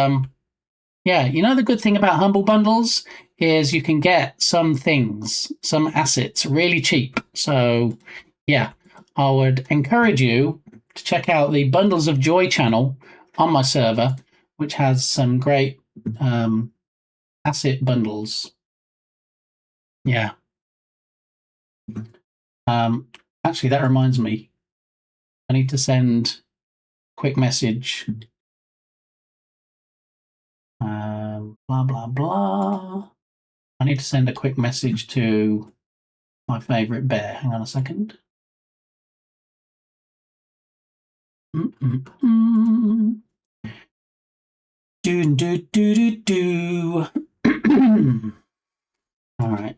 yeah, you know the good thing about Humble Bundles is you can get some things, some assets really cheap. So yeah, I would encourage you to check out the Bundles of Joy channel on my server, which has some great asset bundles. Yeah. Actually, that reminds me. I need to send a quick message. Blah, blah, blah. I need to send a quick message to my favorite bear. Hang on a second. Do. All right.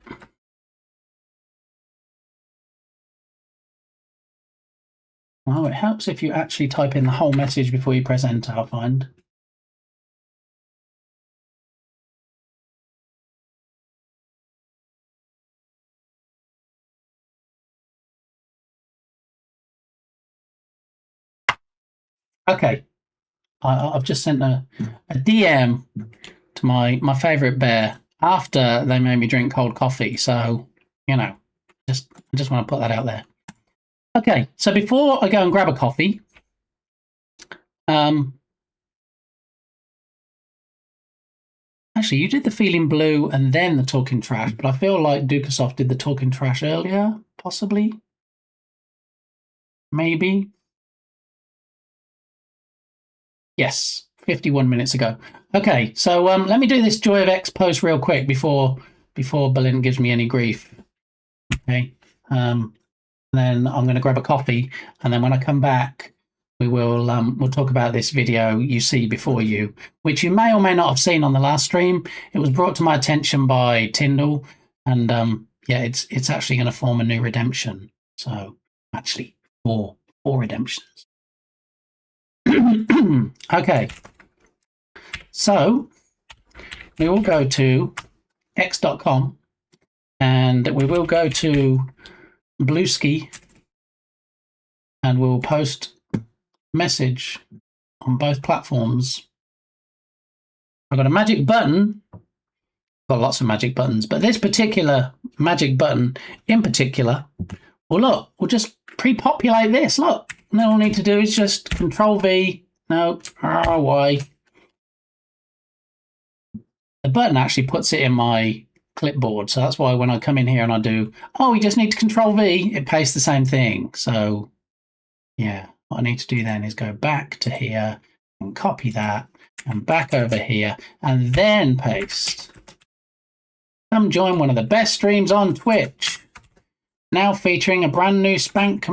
Well, it helps if you actually type in the whole message before you press enter, I find. Okay. I've just sent a DM to my favorite bear after they made me drink cold coffee. So, you know, I just want to put that out there. Okay, so before I go and grab a coffee, actually, you did the Feeling Blue and then the Talking Trash, but I feel like Dukasoft did the Talking Trash earlier, possibly. Maybe. Yes, 51 minutes ago. Okay, so let me do this Joy of X post real quick before Berlin gives me any grief. Okay, then I'm going to grab a coffee, and then when I come back, we'll talk about this video you see before you, which you may or may not have seen on the last stream. It was brought to my attention by Tyndall, and yeah, it's actually going to form a new redemption. So actually, four redemptions. Okay, so we will go to x.com and we will go to Bluesky and we'll post message on both platforms. I've got a magic button. I've got lots of magic buttons, but this particular magic button in particular, well, look, we'll just pre-populate this. Look, and all I need to do is just Control V. No, Y. The button actually puts it in my clipboard, so that's why when I come in here and I do, oh, we just need to Control V, it pastes the same thing. So yeah, what I need to do then is go back to here and copy that and back over here and then paste. Come join one of the best streams on Twitch. Now featuring a brand new spank.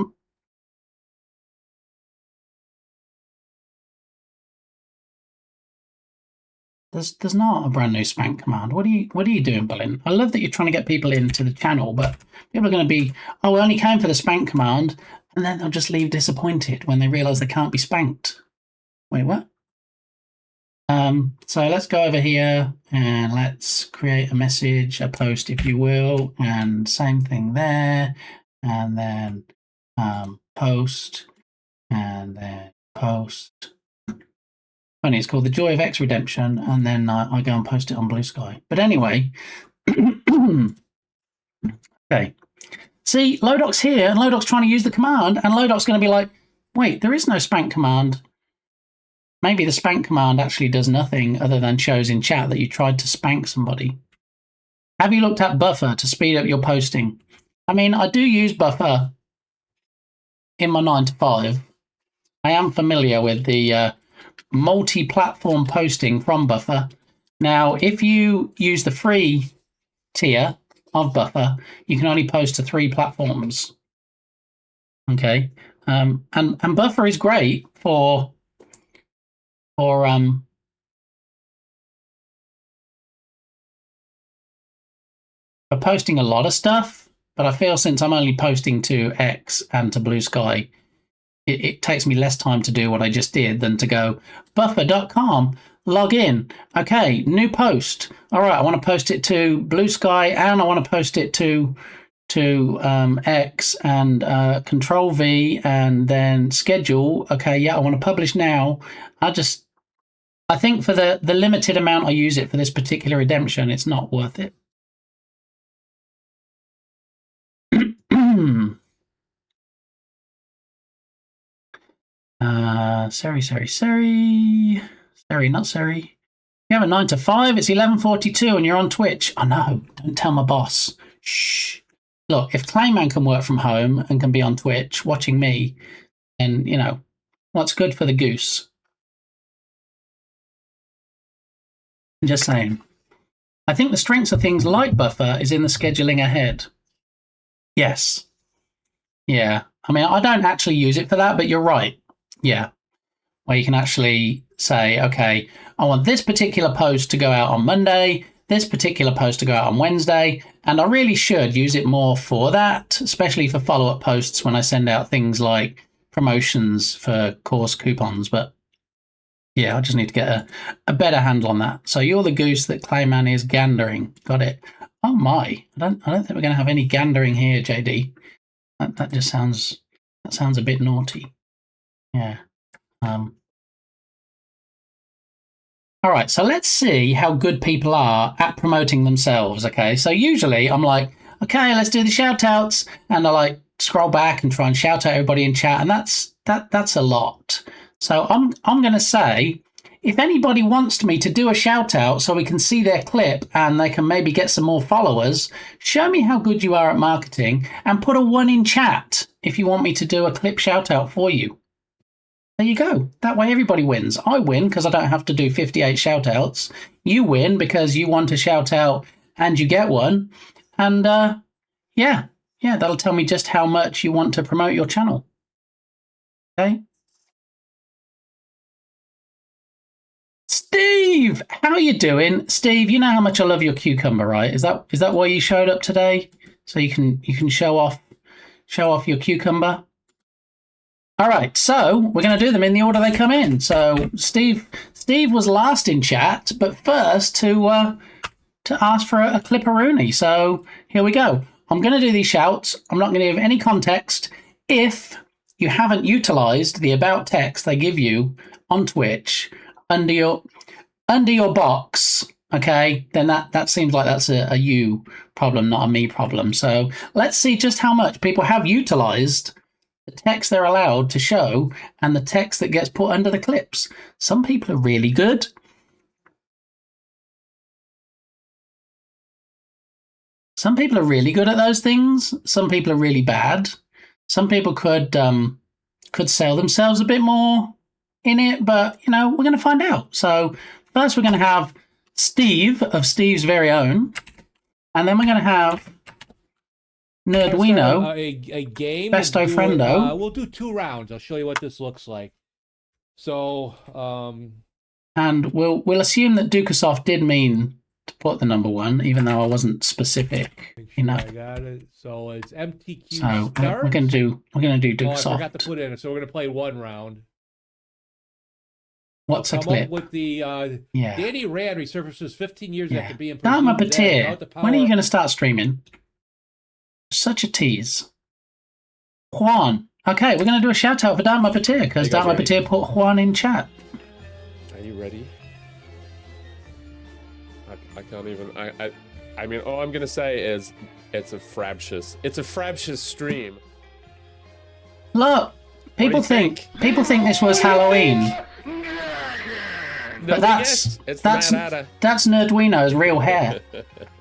There's not a brand new spank command. What are you doing, Berlin? I love that you're trying to get people into the channel, but people are going to be, oh, we only came for the spank command, and then they'll just leave disappointed when they realise they can't be spanked. Wait, what? So let's go over here and let's create a message, a post, if you will, and same thing there, and then post, and then post. funny. It's called The Joy of X Redemption, and then I go and post it on Blue Sky. But anyway, okay. See, Lodoc's here, and Lodoc's trying to use the command, and Lodoc's going to be like, wait, there is no spank command. Maybe the spank command actually does nothing other than shows in chat that you tried to spank somebody. Have you looked at Buffer to speed up your posting? I mean, I do use Buffer in my 9 to 5. I am familiar with the multi-platform posting from Buffer. Now, if you use the free tier of Buffer, you can only post to 3 platforms. Okay, and Buffer is great for posting a lot of stuff, but I feel since I'm only posting to X and to Blue Sky, it takes me less time to do what I just did than to go buffer.com, log in. Okay, new post. All right, I want to post it to Blue Sky and I want to post it to X and Control V and then schedule. Okay, yeah, I want to publish now. I think for the limited amount I use it for this particular redemption, it's not worth it. Sorry, not sorry. You have a 9 to 5, it's 11:42 and you're on Twitch. Oh no, don't tell my boss. Shh. Look, if Clayman can work from home and can be on Twitch watching me, then, you know, what's good for the goose? I'm just saying. I think the strengths of things like Buffer is in the scheduling ahead. Yes. Yeah. I mean, I don't actually use it for that, but you're right. Yeah. Where you can actually say, okay, I want this particular post to go out on Monday, this particular post to go out on Wednesday, and I really should use it more for that, especially for follow-up posts when I send out things like promotions for course coupons. But yeah, I just need to get a better handle on that. So you're the goose that Clayman is gandering. Got it. Oh my, I don't think we're going to have any gandering here, JD. That just sounds a bit naughty. Yeah. All right, so let's see how good people are at promoting themselves, okay? So usually I'm like, okay, let's do the shout outs, and I like scroll back and try and shout out everybody in chat, and that's a lot. So I'm going to say, if anybody wants me to do a shout out so we can see their clip and they can maybe get some more followers, show me how good you are at marketing and put a 1 in chat if you want me to do a clip shout out for you. There you go. That way everybody wins. I win because I don't have to do 58 shout outs. You win because you want a shout out and you get one. And yeah, that'll tell me just how much you want to promote your channel. Okay. Steve, how are you doing? Steve, you know how much I love your cucumber, right? Is that why you showed up today? So you can show off your cucumber? All right, so we're going to do them in the order they come in. So Steve was last in chat, but first to ask for a clipperoonie. So here we go. I'm going to do these shouts. I'm not going to give any context. If you haven't utilized the about text they give you on Twitch under your box, okay, then that seems like that's a you problem, not a me problem. So let's see just how much people have utilized the text they're allowed to show and the text that gets put under the clips. Some people are really good. Some people are really good at those things. Some people are really bad. Some people could sell themselves a bit more in it, but you know, we're going to find out. So first we're going to have Steve of Steve's Very Own, and then we're going to have Nerdwino, a game. Besto Friendo. We'll do 2 rounds. I'll show you what this looks like. So, and we'll assume that Dukasoft did mean to put the number 1, even though I wasn't specific enough. I got it. So it's MTQ. So we're gonna do Dukasoft. I forgot to put in. So we're gonna play 1 round. What's a clip? Up with the Danny Rand resurfaces 15 years after being Dharma Patir. When are you going to start streaming? Such a tease. Juan. Okay, we're going to do a shout out for Dharma Patir because Dharma Patir put Juan in chat. Are you ready? I can't even. I mean, all I'm gonna say is it's a frabtious stream. Look, people think this was Halloween. But that's Nerdwino's real hair.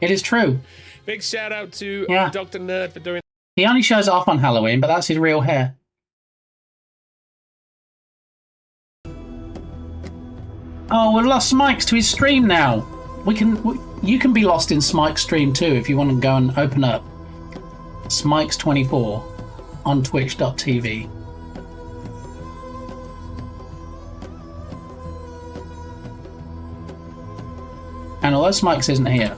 It is true. Big shout out to Dr. Nerd for doing. He only shows it off on Halloween, but that's his real hair. Oh, we've lost Smikes to his stream now. You can be lost in Smike's stream too if you want to go and open up Smikes24 on twitch.tv. And although Smikes isn't here,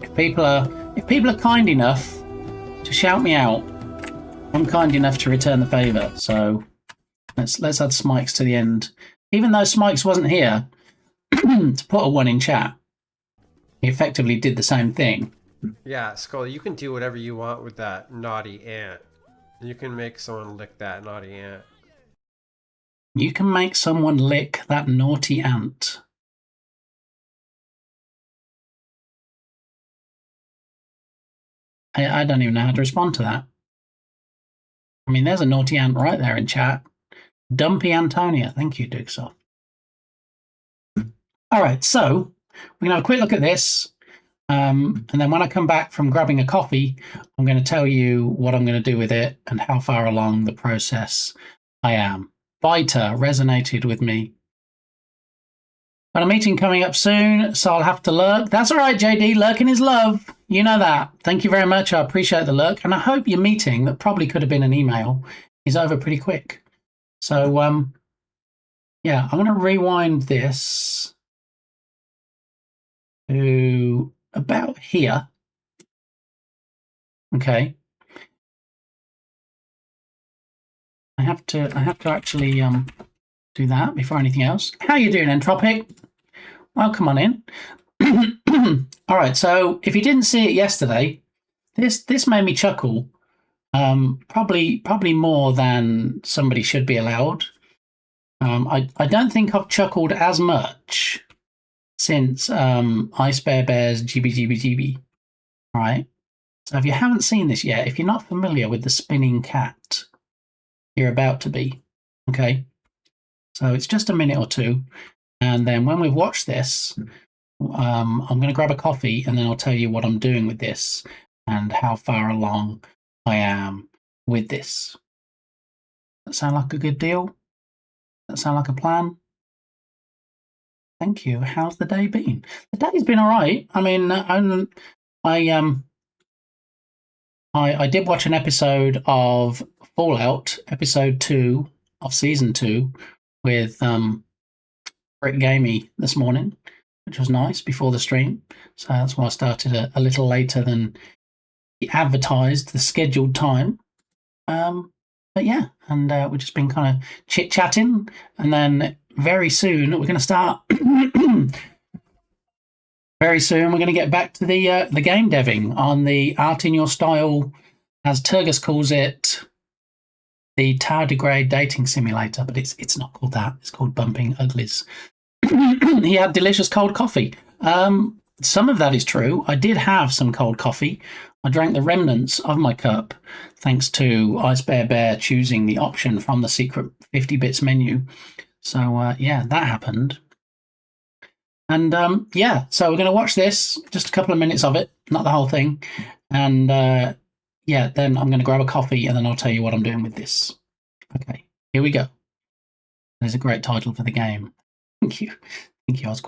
if people are kind enough to shout me out, I'm kind enough to return the favour. So let's add Smikes to the end. Even though Smikes wasn't here to put a 1 in chat, he effectively did the same thing. Yeah, Skull, you can do whatever you want with that naughty ant. You can make someone lick that naughty ant. You can make someone lick that naughty ant. I don't even know how to respond to that. I mean, there's a naughty ant right there in chat. Dumpy Antonia. Thank you, Dukesoft. All right, so we're going to have a quick look at this. And then when I come back from grabbing a coffee, I'm going to tell you what I'm going to do with it and how far along the process I am. Vita resonated with me. Got a meeting coming up soon, so I'll have to lurk. That's all right, JD. Lurking is love. You know that. Thank you very much. I appreciate the lurk. And I hope your meeting, that probably could have been an email, is over pretty quick. So, yeah, I'm going to rewind this to about here. Okay. I have to actually do that before anything else. How you doing, Entropic? Welcome on in. All right, so if you didn't see it yesterday, this made me chuckle. Probably more than somebody should be allowed. I don't think I've chuckled as much since Ice Bear Bear's GB. All right. So if you haven't seen this yet, if you're not familiar with the spinning cat, you're about to be. Okay. So it's just a minute or two. And then when we've watched this, I'm going to grab a coffee and then I'll tell you what I'm doing with this and how far along I am with this. That sound like a good deal? That sound like a plan? Thank you. How's the day been? The day's been all right. I mean, I did watch an episode of Fallout, episode 2 of season 2, with Rick Gamey this morning, which was nice before the stream. So that's why I started a little later than the advertised, the scheduled time. But yeah, and we've just been kind of chit-chatting, and then very soon we're going to start. Very soon we're going to get back to the game deving on the Art in Your Style, as Turgus calls it, the tardigrade dating simulator, but it's not called that. It's called Bumping Uglies. He had delicious cold coffee. Some of that is true. I did have some cold coffee. I drank the remnants of my cup, thanks to Ice Bear Bear choosing the option from the secret 50 bits menu. So, yeah, that happened. And, yeah, so we're going to watch this, just a couple of minutes of it, not the whole thing. And, yeah, then I'm going to grab a coffee and then I'll tell you what I'm doing with this. Okay, here we go. There's a great title for the game. Thank you. Thank you. I was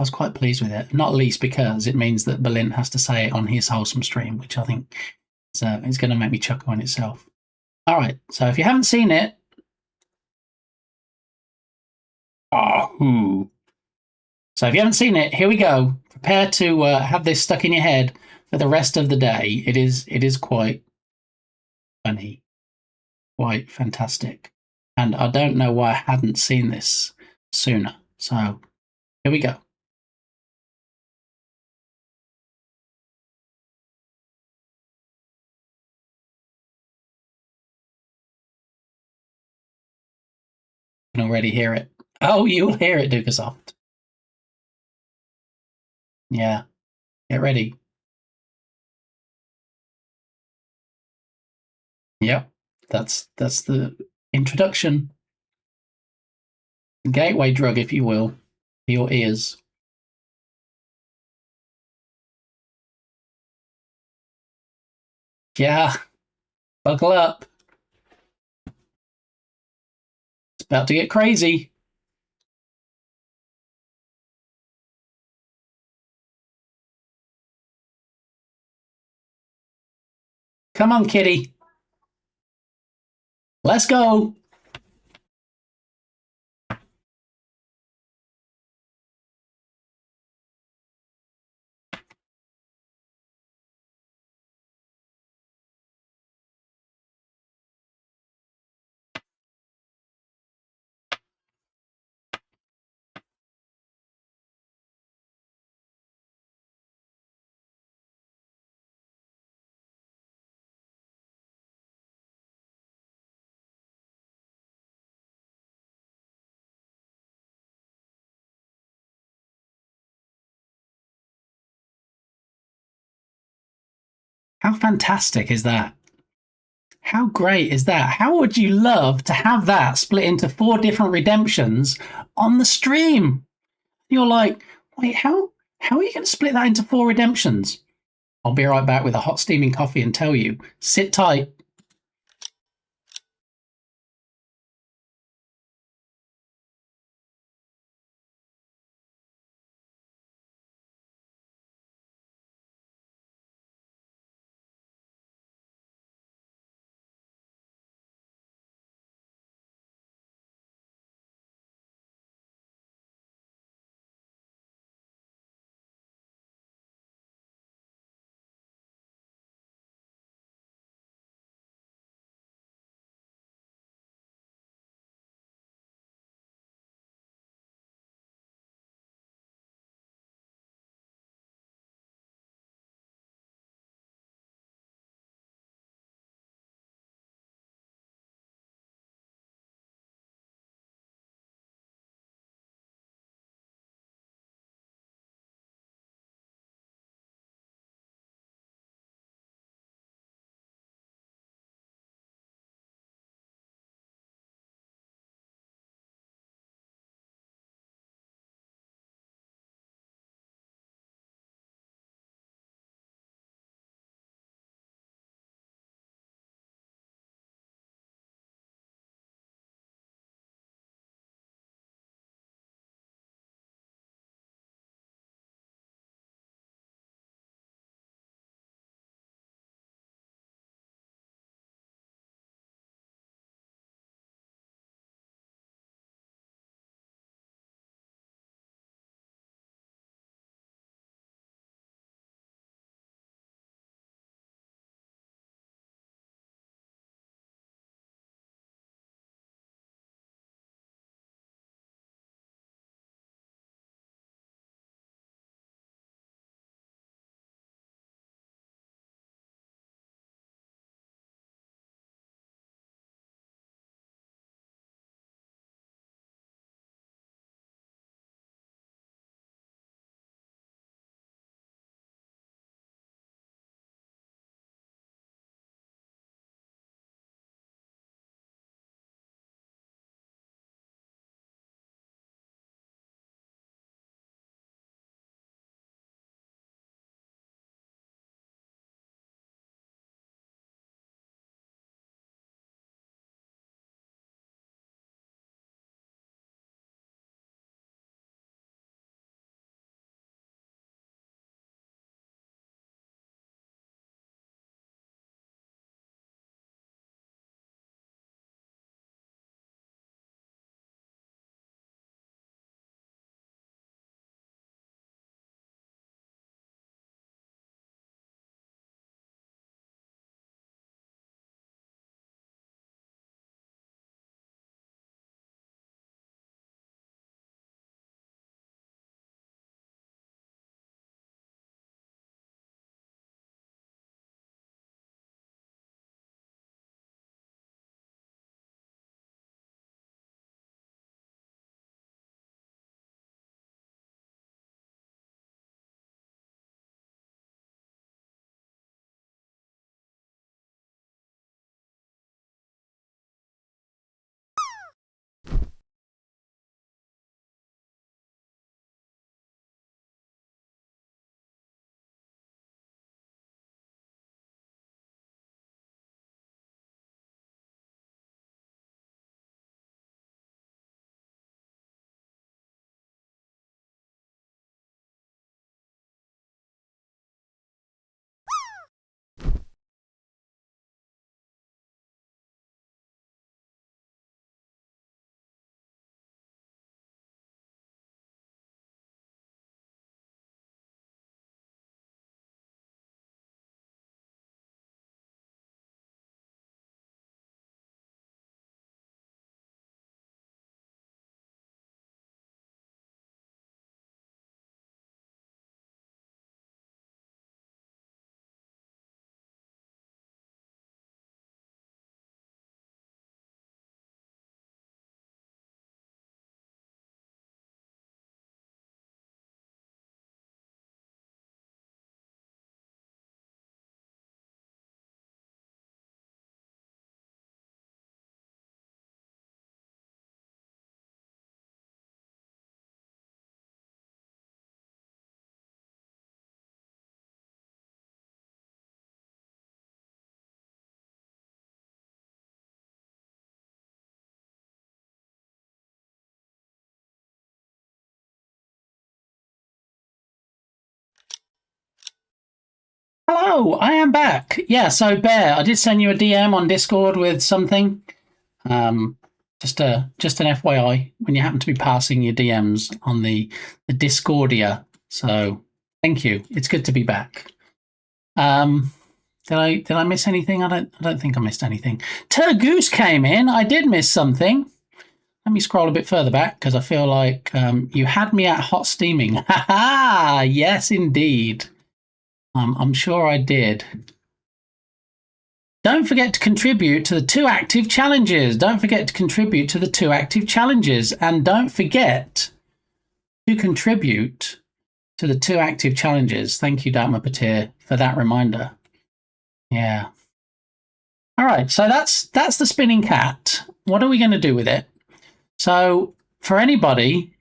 quite pleased with it. Not least because it means that Berlin has to say it on his wholesome stream, which I think is going to make me chuckle in itself. All right. So if you haven't seen it, So if you haven't seen it, here we go. Prepare to have this stuck in your head for the rest of the day. It is quite funny, quite fantastic, and I don't know why I hadn't seen this sooner. So here we go. You can already hear it. Oh, you'll hear it, Dukasoft. Yeah. Get ready. Yep. That's the introduction. Gateway drug, if you will, for your ears. Yeah. Buckle up. It's about to get crazy. Come on, kitty. Let's go. How fantastic is that? How great is that? How would you love to have that split into 4 different redemptions on the stream? You're like, wait, how are you going to split that into 4 redemptions? I'll be right back with a hot steaming coffee and tell you. Sit tight. Hello, I am back. Yeah, so Bear, I did send you a DM on Discord with something. Just an FYI when you happen to be passing your DMs on the Discordia. So thank you. It's good to be back. Did I miss anything? I don't think I missed anything. Turgoose came in. I did miss something. Let me scroll a bit further back because I feel like you had me at hot steaming. Ha ha! Yes, indeed. I'm sure I did. Don't forget to contribute to the 2 active challenges. Don't forget to contribute to the 2 active challenges. And don't forget to contribute to the 2 active challenges. Thank you, Dharma Patir, for that reminder. Yeah. All right, so that's the spinning cat. What are we going to do with it? So for anybody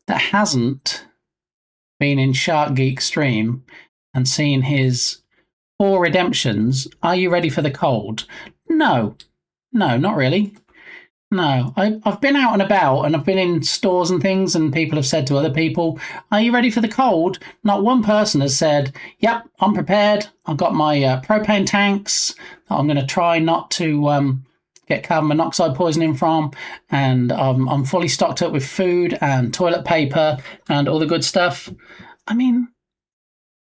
that hasn't been in Shark Geek stream and seen his 4 redemptions, are you ready for the cold? No, not really. No, I've been out and about and I've been in stores and things and people have said to other people, are you ready for the cold? Not one person has said, yep, I'm prepared. I've got my propane tanks that I'm going to try not to get carbon monoxide poisoning from, and I'm fully stocked up with food and toilet paper and all the good stuff. I mean,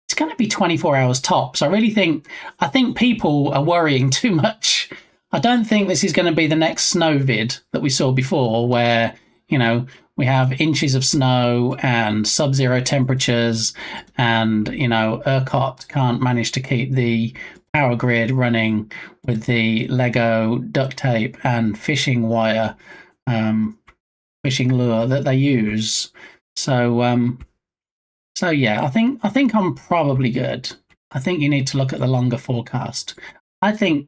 it's going to be 24 hours tops. I think people are worrying too much. I don't think this is going to be the next snow vid that we saw before where, we have inches of snow and sub-zero temperatures and, ERCOT can't manage to keep the power grid running with the Lego duct tape and fishing wire, fishing lure that they use. So yeah, I think I'm probably good. I think you need to look at the longer forecast. I think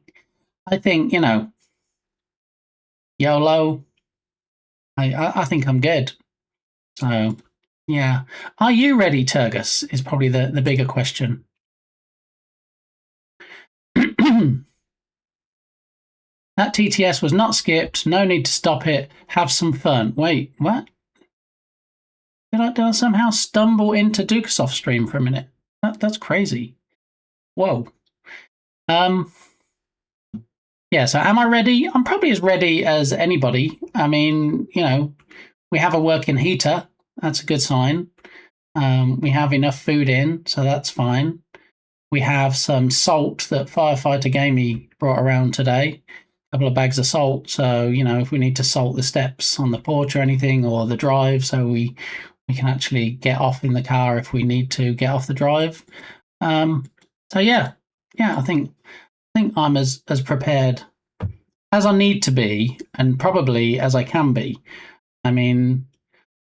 YOLO. I think I'm good. So yeah, are you ready, Turgus? Is probably the bigger question. That TTS was not skipped. No need to stop it. Have some fun. Wait, what? Did I somehow stumble into Dukasoft's stream for a minute? That's crazy. Whoa. Yeah, so am I ready? I'm probably as ready as anybody. I mean, we have a working heater. That's a good sign. We have enough food in, so that's fine. We have some salt that Firefighter Gamey brought around today. A couple of bags of salt. So, if we need to salt the steps on the porch or anything, or the drive, so we can actually get off in the car if we need to get off the drive. So yeah, I think I'm as prepared as I need to be, and probably as I can be. I mean,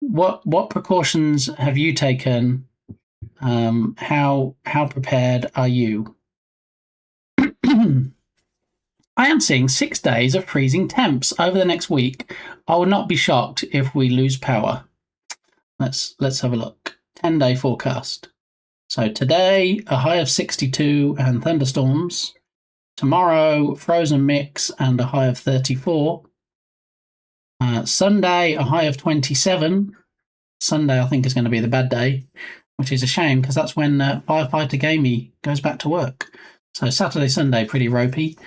what precautions have you taken? How prepared are you? I am seeing 6 days of freezing temps over the next week. I will not be shocked if we lose power. Let's have a look. 10-day forecast. So today, a high of 62 and thunderstorms. Tomorrow, frozen mix and a high of 34. Sunday, a high of 27. Sunday, I think, is going to be the bad day, which is a shame because that's when Firefighter Gamey goes back to work. So Saturday, Sunday, pretty ropey.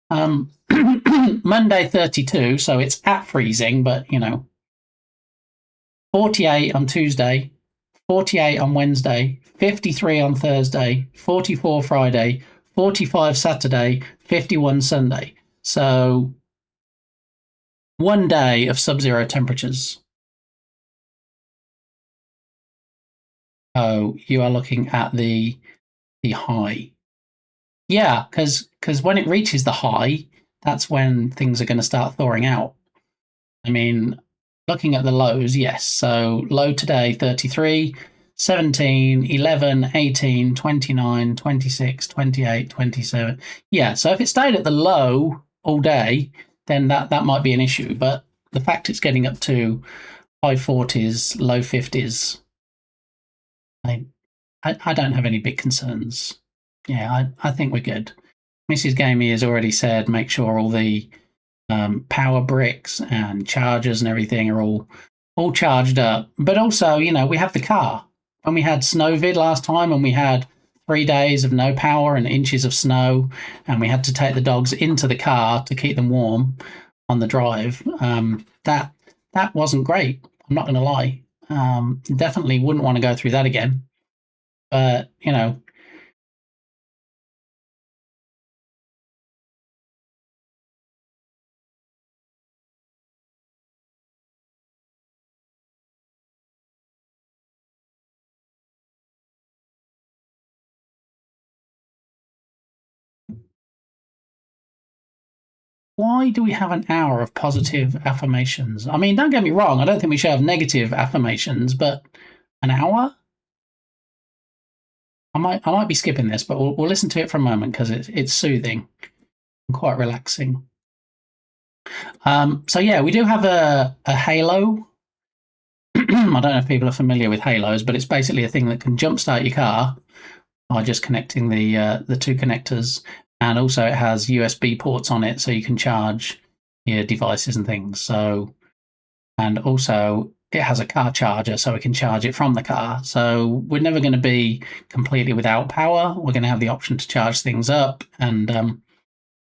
Monday, 32, so it's at freezing, but 48 on Tuesday, 48 on Wednesday, 53 on Thursday, 44 Friday, 45 Saturday, 51 Sunday. So 1 day of sub-zero temperatures. Oh, you are looking at the high. Yeah, because when it reaches the high, that's when things are going to start thawing out. I mean, looking at the lows, yes. So low today, 33, 17, 11, 18, 29, 26, 28, 27. Yeah, so if it stayed at the low all day, then that might be an issue. But the fact it's getting up to high 40s, low 50s, I don't have any big concerns. Yeah, I think we're good. Mrs. Gamey has already said make sure all the power bricks and chargers and everything are all charged up. But also, we have the car. When we had Snowvid last time and we had 3 days of no power and inches of snow, and we had to take the dogs into the car to keep them warm on the drive. That wasn't great. I'm not going to lie. Definitely wouldn't want to go through that again. But, you know. Why do we have an hour of positive affirmations? I mean, don't get me wrong. I don't think we should have negative affirmations, but an hour? I might be skipping this, but we'll listen to it for a moment because it's soothing and quite relaxing. So yeah, we do have a halo. I don't know if people are familiar with halos, but it's basically a thing that can jumpstart your car by just connecting the two connectors, and also it has USB ports on it, so you can charge your devices and things. So, and also it has a car charger, so we can charge it from the car. So we're never going to be completely without power. We're going to have the option to charge things up, and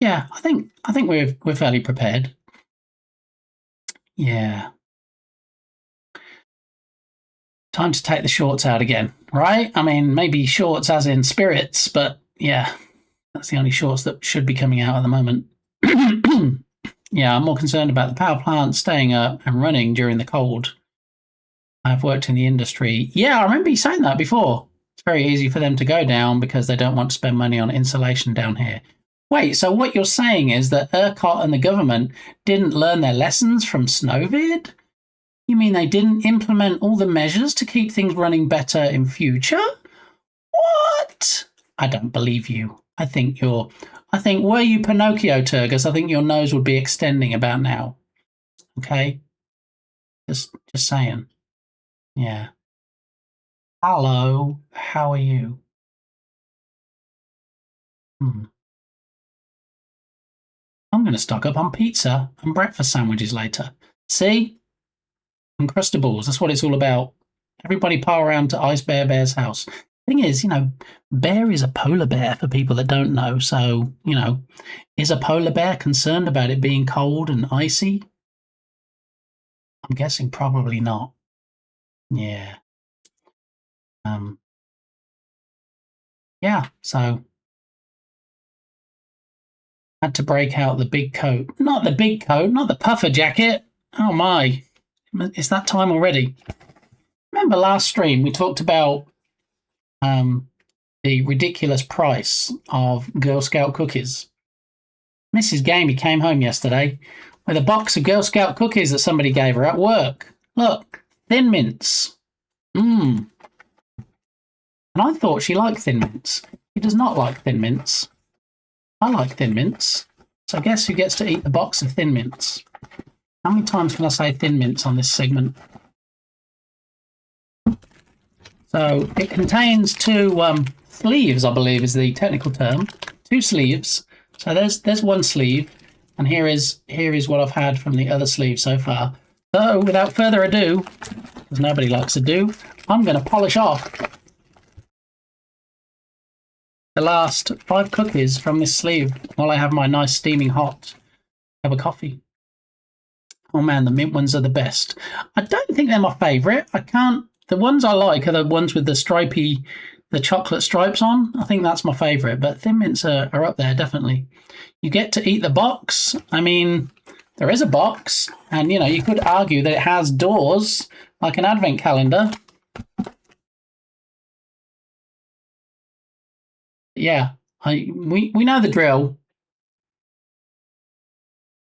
yeah, I think we're fairly prepared. Yeah. Time to take the shorts out again, right? I mean, maybe shorts as in spirits, but yeah, that's the only shorts that should be coming out at the moment. Yeah, I'm more concerned about the power plant staying up and running during the cold. I've worked in the industry. Yeah, I remember you saying that before. It's very easy for them to go down because they don't want to spend money on insulation down here. Wait, so what you're saying is that ERCOT and the government didn't learn their lessons from Snowvid? You mean they didn't implement all the measures to keep things running better in future? What? I don't believe you. I think were you Pinocchio, Turgus, I think your nose would be extending about now. Okay? Just saying. Yeah. Hello, how are you? I'm going to stock up on pizza and breakfast sandwiches later. See? Uncrustables, that's what it's all about. Everybody pile around to Ice Bear's house. Thing is, Bear is a polar bear for people that don't know. So, is a polar bear concerned about it being cold and icy? I'm guessing probably not. Yeah. Yeah, so had to break out the big coat. Not the big coat, not the puffer jacket. Oh my. It's that time already. Remember last stream we talked about the ridiculous price of Girl Scout cookies. Mrs. Gamey came home yesterday with a box of Girl Scout cookies that somebody gave her at work. Look, Thin Mints. And I thought she liked Thin Mints. She does not like Thin Mints. I like Thin Mints. So guess who gets to eat the box of Thin Mints? How many times can I say Thin Mints on this segment? So it contains two sleeves, I believe is the technical term. 2 sleeves. So there's one sleeve, and here is what I've had from the other sleeve so far. So without further ado, because nobody likes to do, I'm going to polish off the last 5 cookies from this sleeve while I have my nice steaming hot cup of coffee. Oh man, the mint ones are the best. I don't think they're my favourite. The ones I like are the ones with the chocolate stripes on. I think that's my favourite, but Thin Mints are up there, definitely. You get to eat the box. I mean, there is a box, and, you could argue that it has doors, like an advent calendar. Yeah, we know the drill.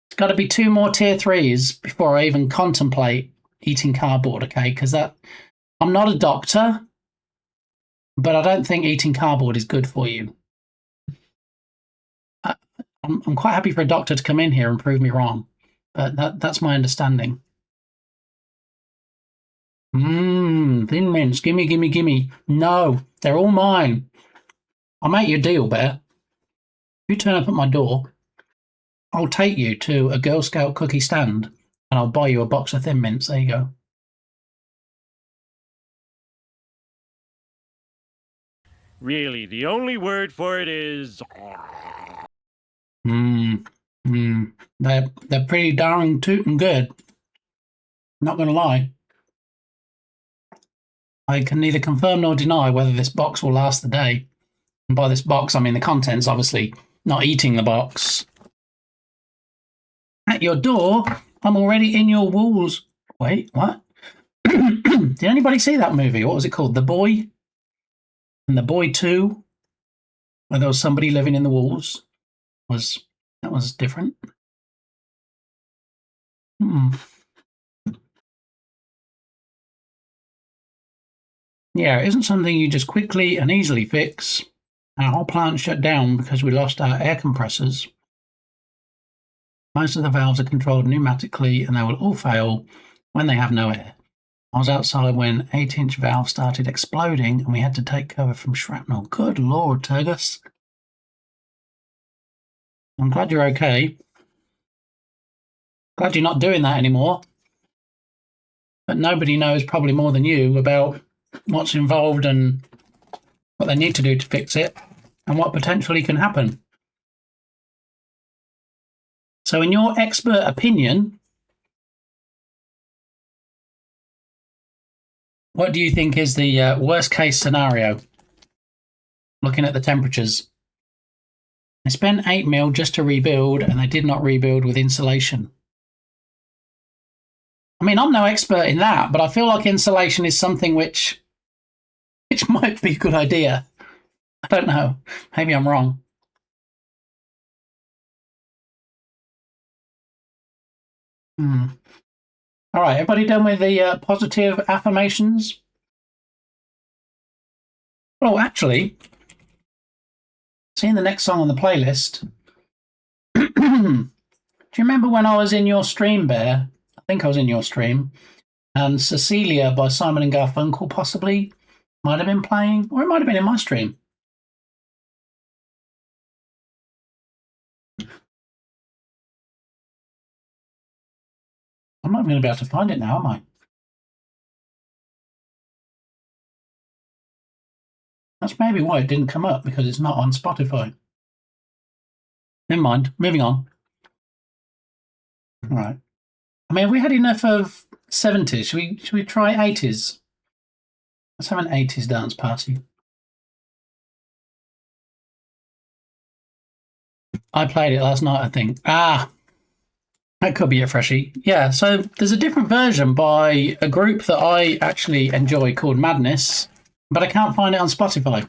It's got to be 2 more tier 3s before I even contemplate eating cardboard, okay? Because I'm not a doctor, but I don't think eating cardboard is good for you. I'm quite happy for a doctor to come in here and prove me wrong, but that's my understanding. Thin Mints, gimme. No, they're all mine. I'll make you a deal, Bear. If you turn up at my door, I'll take you to a Girl Scout cookie stand, and I'll buy you a box of Thin Mints. There you go. Really, the only word for it is... They're pretty darn tootin' good. Not gonna lie. I can neither confirm nor deny whether this box will last the day. And by this box, I mean the contents, obviously, not eating the box. At your door, I'm already in your walls. Wait, what? Did anybody see that movie? What was it called? The Boy? And The Boy 2? Where there was somebody living in the walls? That was different. Yeah, it isn't something you just quickly and easily fix. Our whole plant shut down because we lost our air compressors. Most of the valves are controlled pneumatically and they will all fail when they have no air. I was outside when 8-inch valve started exploding and we had to take cover from shrapnel. Good Lord, Turgus. I'm glad you're okay. Glad you're not doing that anymore. But nobody knows probably more than you about what's involved and what they need to do to fix it and what potentially can happen. So in your expert opinion, what do you think is the worst case scenario? Looking at the temperatures. They spent 8 mil just to rebuild and they did not rebuild with insulation. I mean, I'm no expert in that, but I feel like insulation is something which might be a good idea. I don't know. Maybe I'm wrong. All right, everybody done with the positive affirmations? Oh, actually, seeing the next song on the playlist. Do you remember when I was in your stream, Bear? I think I was in your stream. And Cecilia by Simon and Garfunkel possibly might have been playing, or it might have been in my stream. I'm not going to be able to find it now, am I? That's maybe why it didn't come up, because it's not on Spotify. Never mind. Moving on. All right. I mean, have we had enough of 70s? Should we try 80s? Let's have an 80s dance party. I played it last night, I think. That could be it, Freshie. Yeah, so there's a different version by a group that I actually enjoy called Madness, but I can't find it on Spotify.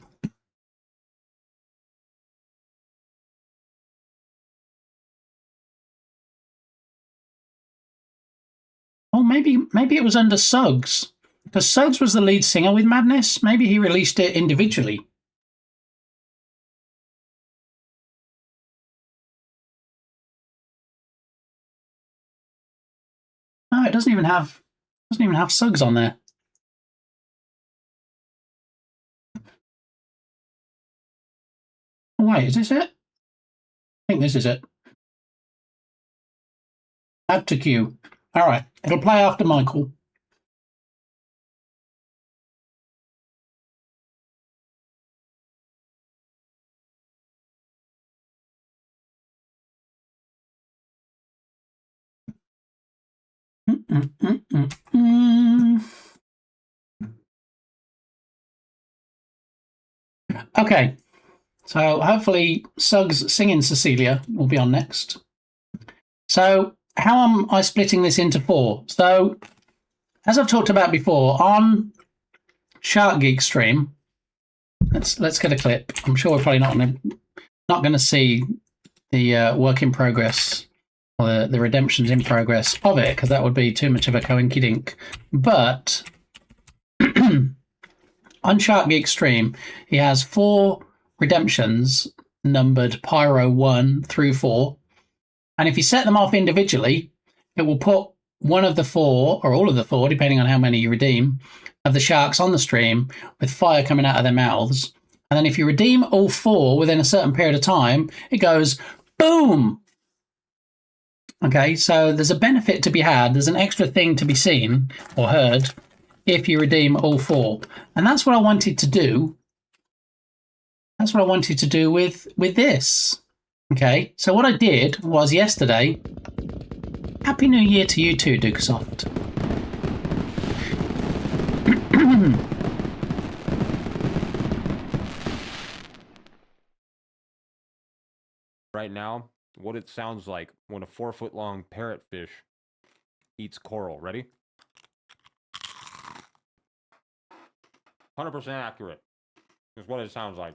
Oh, maybe it was under Suggs, because Suggs was the lead singer with Madness. Maybe he released it individually. No, it doesn't even have Suggs on there. Oh, wait, is this it? I think this is it. Add to queue. All right, it'll play after Michael. Okay, so hopefully Suggs singing Cecilia will be on next. So how am I splitting this into 4? So as I've talked about before, on Shark Geek stream, let's get a clip. I'm sure we're probably not going to see the work in progress or the redemptions in progress of it, because that would be too much of a coinky dink. But on Shark Geek stream, he has 4 redemptions numbered Pyro 1 through 4. And if you set them off individually, it will put one of the 4, or all of the 4, depending on how many you redeem, of the sharks on the stream with fire coming out of their mouths. And then if you redeem all 4 within a certain period of time, it goes boom. Okay, so there's a benefit to be had. There's an extra thing to be seen or heard if you redeem all 4. And that's what I wanted to do that's what I wanted to do with this. Okay, so what I did was yesterday. Happy New Year to you too, Dukesoft. Right now, what it sounds like when a 4-foot-long parrotfish eats coral. Ready? 100% accurate. Is what it sounds like.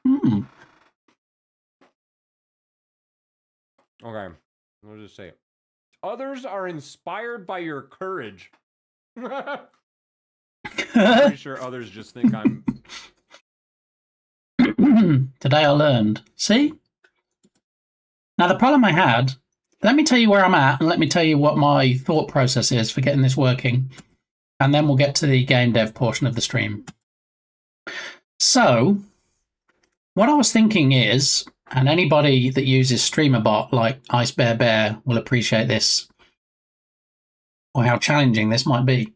Hmm. Okay, what does it say? Others are inspired by your courage. I'm pretty sure others just think I'm... Today I learned. See? Now the problem I had, let me tell you where I'm at and let me tell you what my thought process is for getting this working. And then we'll get to the game dev portion of the stream. So, what I was thinking is, and anybody that uses StreamerBot like Ice Bear Bear will appreciate this, or how challenging this might be.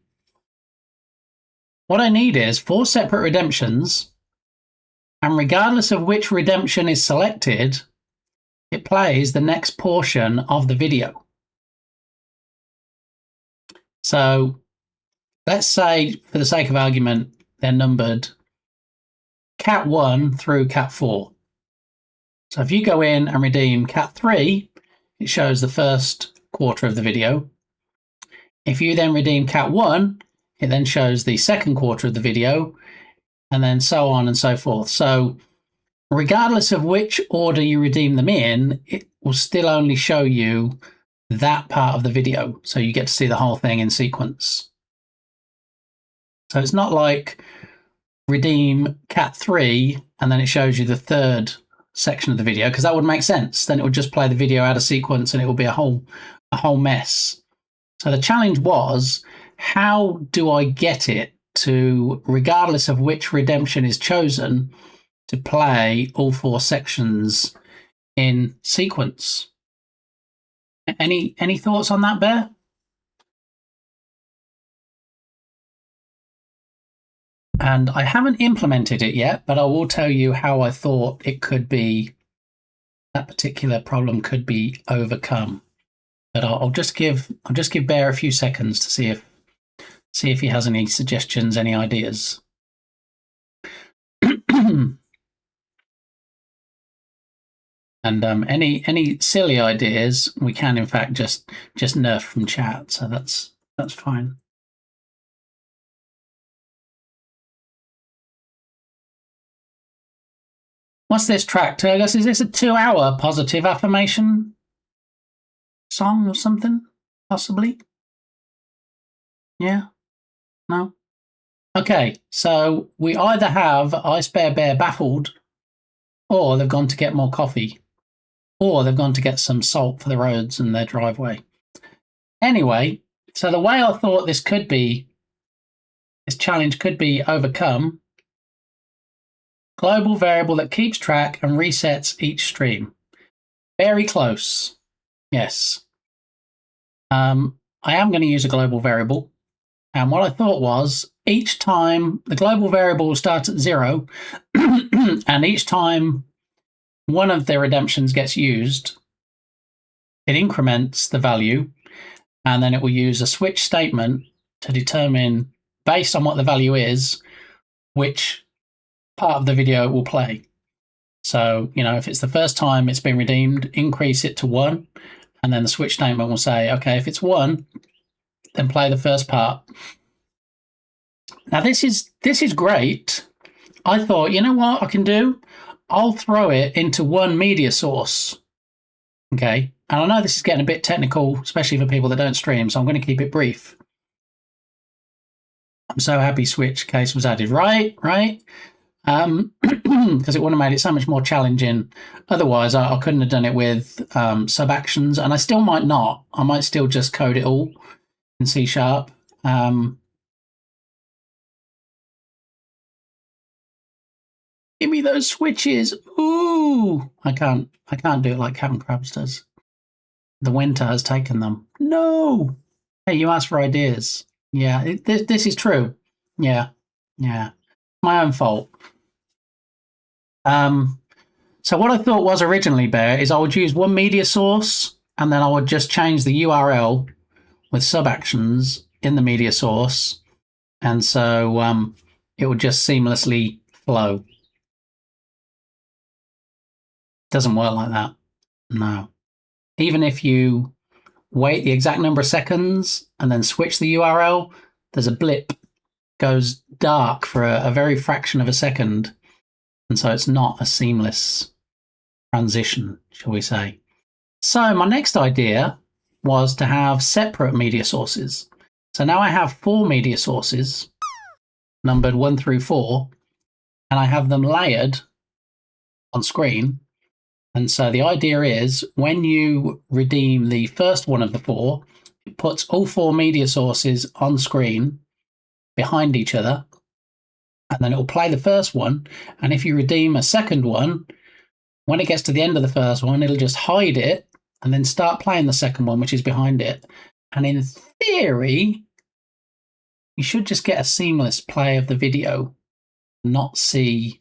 What I need is 4 separate redemptions, and regardless of which redemption is selected, it plays the next portion of the video. So let's say, for the sake of argument, they're numbered Cat 1 through Cat 4. So if you go in and redeem Cat 3, it shows the first quarter of the video. If you then redeem Cat 1, it then shows the second quarter of the video, and then so on and so forth. So regardless of which order you redeem them in, it will still only show you that part of the video. So you get to see the whole thing in sequence. So it's not like redeem Cat 3 and then it shows you the third section of the video, because that would make sense. Then it would just play the video out of sequence and it would be a whole mess. So the challenge was, how do I get it to, regardless of which redemption is chosen, to play all 4 sections in sequence? Any thoughts on that, Bear? And I haven't implemented it yet, but I will tell you how I thought it could be, that particular problem could be overcome. But I'll just give Bear a few seconds to see if he has any suggestions, any ideas. And any silly ideas we can in fact just nerf from chat, so that's fine. What's this track, Turgus? Is this a 2-hour positive affirmation song or something? Possibly? Yeah? No? Okay, so we either have Ice Bear Bear baffled, or they've gone to get more coffee, or they've gone to get some salt for the roads and their driveway. Anyway, so the way I thought this challenge could be overcome: global variable that keeps track and resets each stream. Very close. Yes. I am going to use a global variable. And what I thought was, each time the global variable starts at 0, and each time one of the redemptions gets used, it increments the value, and then it will use a switch statement to determine, based on what the value is, which part of the video it will play. So, if it's the first time it's been redeemed, increase it to 1, and then the switch statement will say, okay, if it's 1, then play the first part. Now this is great. I thought, you know what I can do? I'll throw it into one media source. Okay, and I know this is getting a bit technical, especially for people that don't stream, so I'm going to keep it brief. I'm so happy switch case was added. Right. Because it would have made it so much more challenging. Otherwise, I couldn't have done it with sub actions, and I still might not. I might still just code it all in C#. Give me those switches. Ooh, I can't do it like Captain Krabs does. The winter has taken them. No. Hey, you asked for ideas. Yeah, this is true. Yeah. My own fault. So what I thought was originally, Bear, is I would use one media source and then I would just change the URL with sub-actions in the media source. And so it would just seamlessly flow. Doesn't work like that. No. Even if you wait the exact number of seconds and then switch the URL, there's a blip, goes dark for a very fraction of a second. And so it's not a seamless transition, shall we say. So my next idea was to have separate media sources. So now I have 4 media sources, numbered 1 through 4, and I have them layered on screen. And so the idea is when you redeem the first one of the 4, it puts all 4 media sources on screen behind each other, and then it will play the first one. And if you redeem a second one, when it gets to the end of the first one, it'll just hide it and then start playing the second one, which is behind it. And in theory, you should just get a seamless play of the video, not see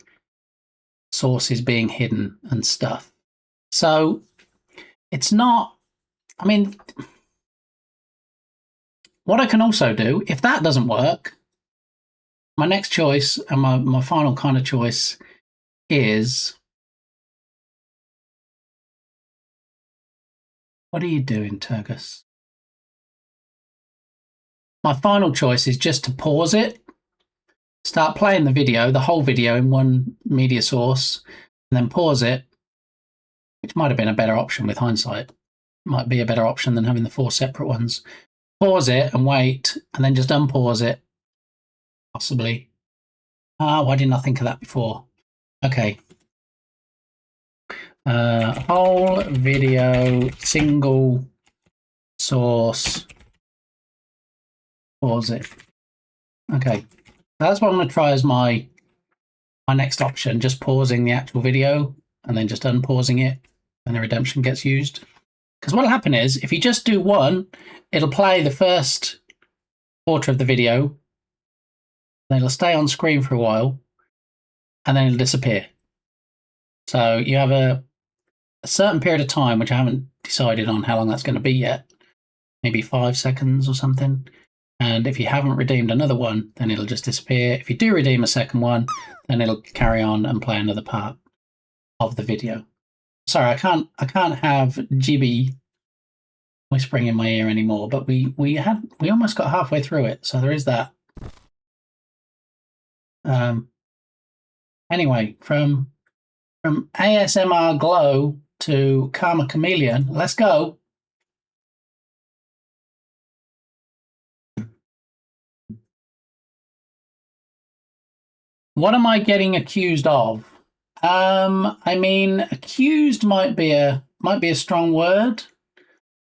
sources being hidden and stuff. So it's not, I mean, what I can also do, if that doesn't work, my next choice and my final kind of choice is, what are you doing, Turgus? My final choice is just to pause it, start playing the video, the whole video in one media source, and then pause it, which might have been a better option with hindsight. Might be a better option than having the 4 separate ones. Pause it and wait, and then just unpause it, possibly. Why didn't I think of that before? Okay. Whole video, single source, pause it. Okay, that's what I'm going to try as my next option, just pausing the actual video and then just unpausing it and the redemption gets used. Because what will happen is, if you just do one, it'll play the first quarter of the video, then it'll stay on screen for a while, and then it'll disappear. So you have a certain period of time, which I haven't decided on how long that's going to be yet, maybe 5 seconds or something. And if you haven't redeemed another one, then it'll just disappear. If you do redeem a second one, then it'll carry on and play another part of the video. Sorry, I can't have Gibby whispering in my ear anymore, but we almost got halfway through it, so there is that. Anyway, from ASMR Glow to Karma Chameleon, let's go. What am I getting accused of? I mean, accused might be a strong word.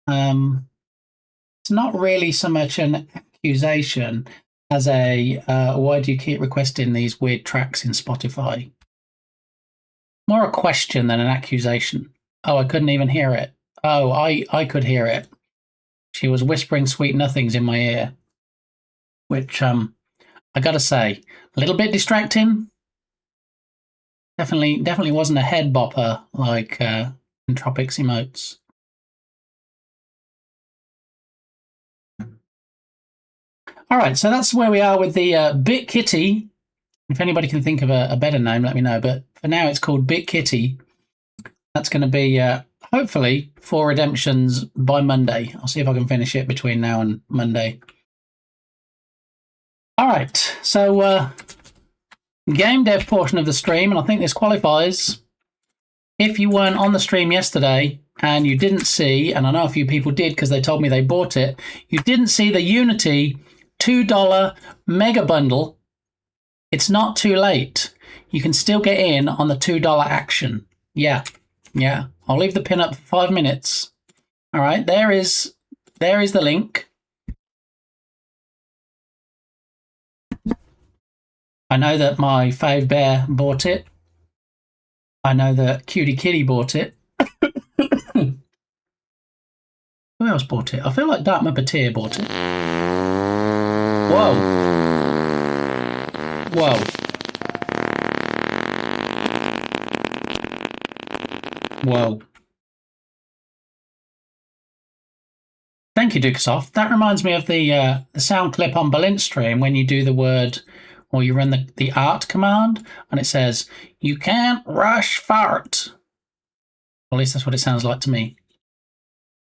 It's not really so much an accusation as a why do you keep requesting these weird tracks in Spotify? More a question than an accusation. Oh, I couldn't even hear it. Oh, I could hear it. She was whispering sweet nothings in my ear, which I gotta say, a little bit distracting. Definitely wasn't a head bopper like Entropics emotes. All right, so that's where we are with the Bit Kitty. If anybody can think of a better name, let me know. But for now, it's called Bit Kitty. That's going to be hopefully 4 redemptions by Monday. I'll see if I can finish it between now and Monday. All right, so game dev portion of the stream, and I think this qualifies. If you weren't on the stream yesterday and you didn't see, and I know a few people did because they told me they bought it, you didn't see the Unity $2 mega bundle. It's not too late. You can still get in on the $2 action. Yeah. I'll leave the pin up for 5 minutes. All right, there is the link. I know that my fave bear bought it. I know that Cutie Kitty bought it. Who else bought it? I feel like Dark Muppeteer bought it. Whoa. Whoa. Thank you, Dukesoft. That reminds me of the sound clip on Balint stream when you do the word or you run the art command and it says, "You can't rush fart." At least that's what it sounds like to me.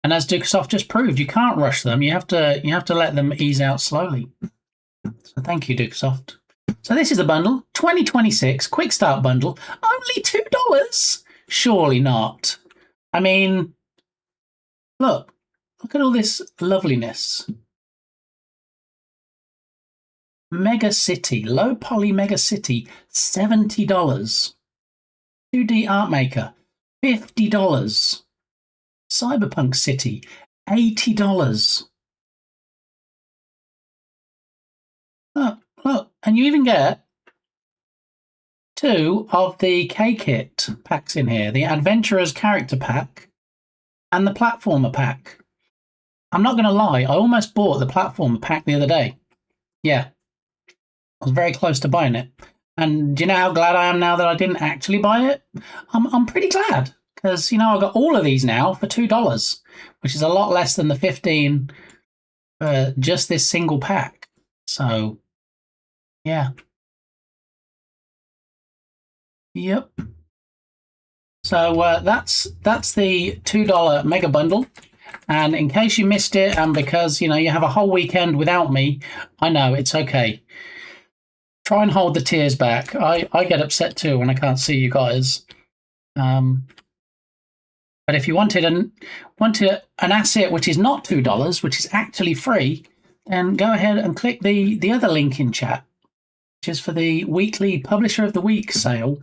And as Dukesoft just proved, you can't rush them. You have to let them ease out slowly. So thank you, Dukesoft. So this is a bundle, 2026 quick start bundle, only $2. Surely not. I mean, look at all this loveliness. Mega City, low poly Mega City, $70. 2D Art Maker, $50. Cyberpunk City, $80. Look, and you even get 2 of the K-Kit packs in here, the Adventurer's Character Pack and the Platformer Pack. I'm not going to lie, I almost bought the Platformer Pack the other day. Yeah, I was very close to buying it. And do you know how glad I am now that I didn't actually buy it? I'm pretty glad, because, you know, I got all of these now for $2, which is a lot less than the $15 for just this single pack. So, yeah. Yep. So that's the $2 mega bundle. And in case you missed it, and because, you know, you have a whole weekend without me, I know, it's okay. Try and hold the tears back. I get upset too when I can't see you guys. But if you wanted an asset which is not $2, which is actually free, then go ahead and click the other link in chat, which is for the weekly Publisher of the Week sale,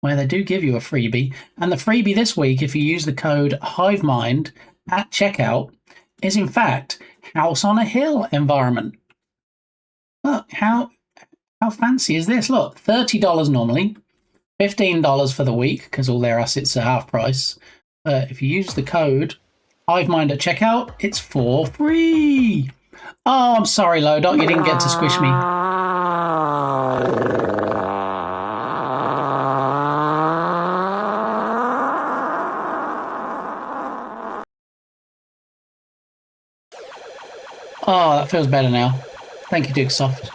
where they do give you a freebie. And the freebie this week, if you use the code HiveMind at checkout, is in fact House on a Hill environment. Look, how fancy is this? Look, $30 normally, $15 for the week, because all their assets are half price. If you use the code HiveMind at checkout, it's for free. Oh, I'm sorry, Lodot, you didn't get to squish me. Oh, that feels better now. Thank you, Dukesoft.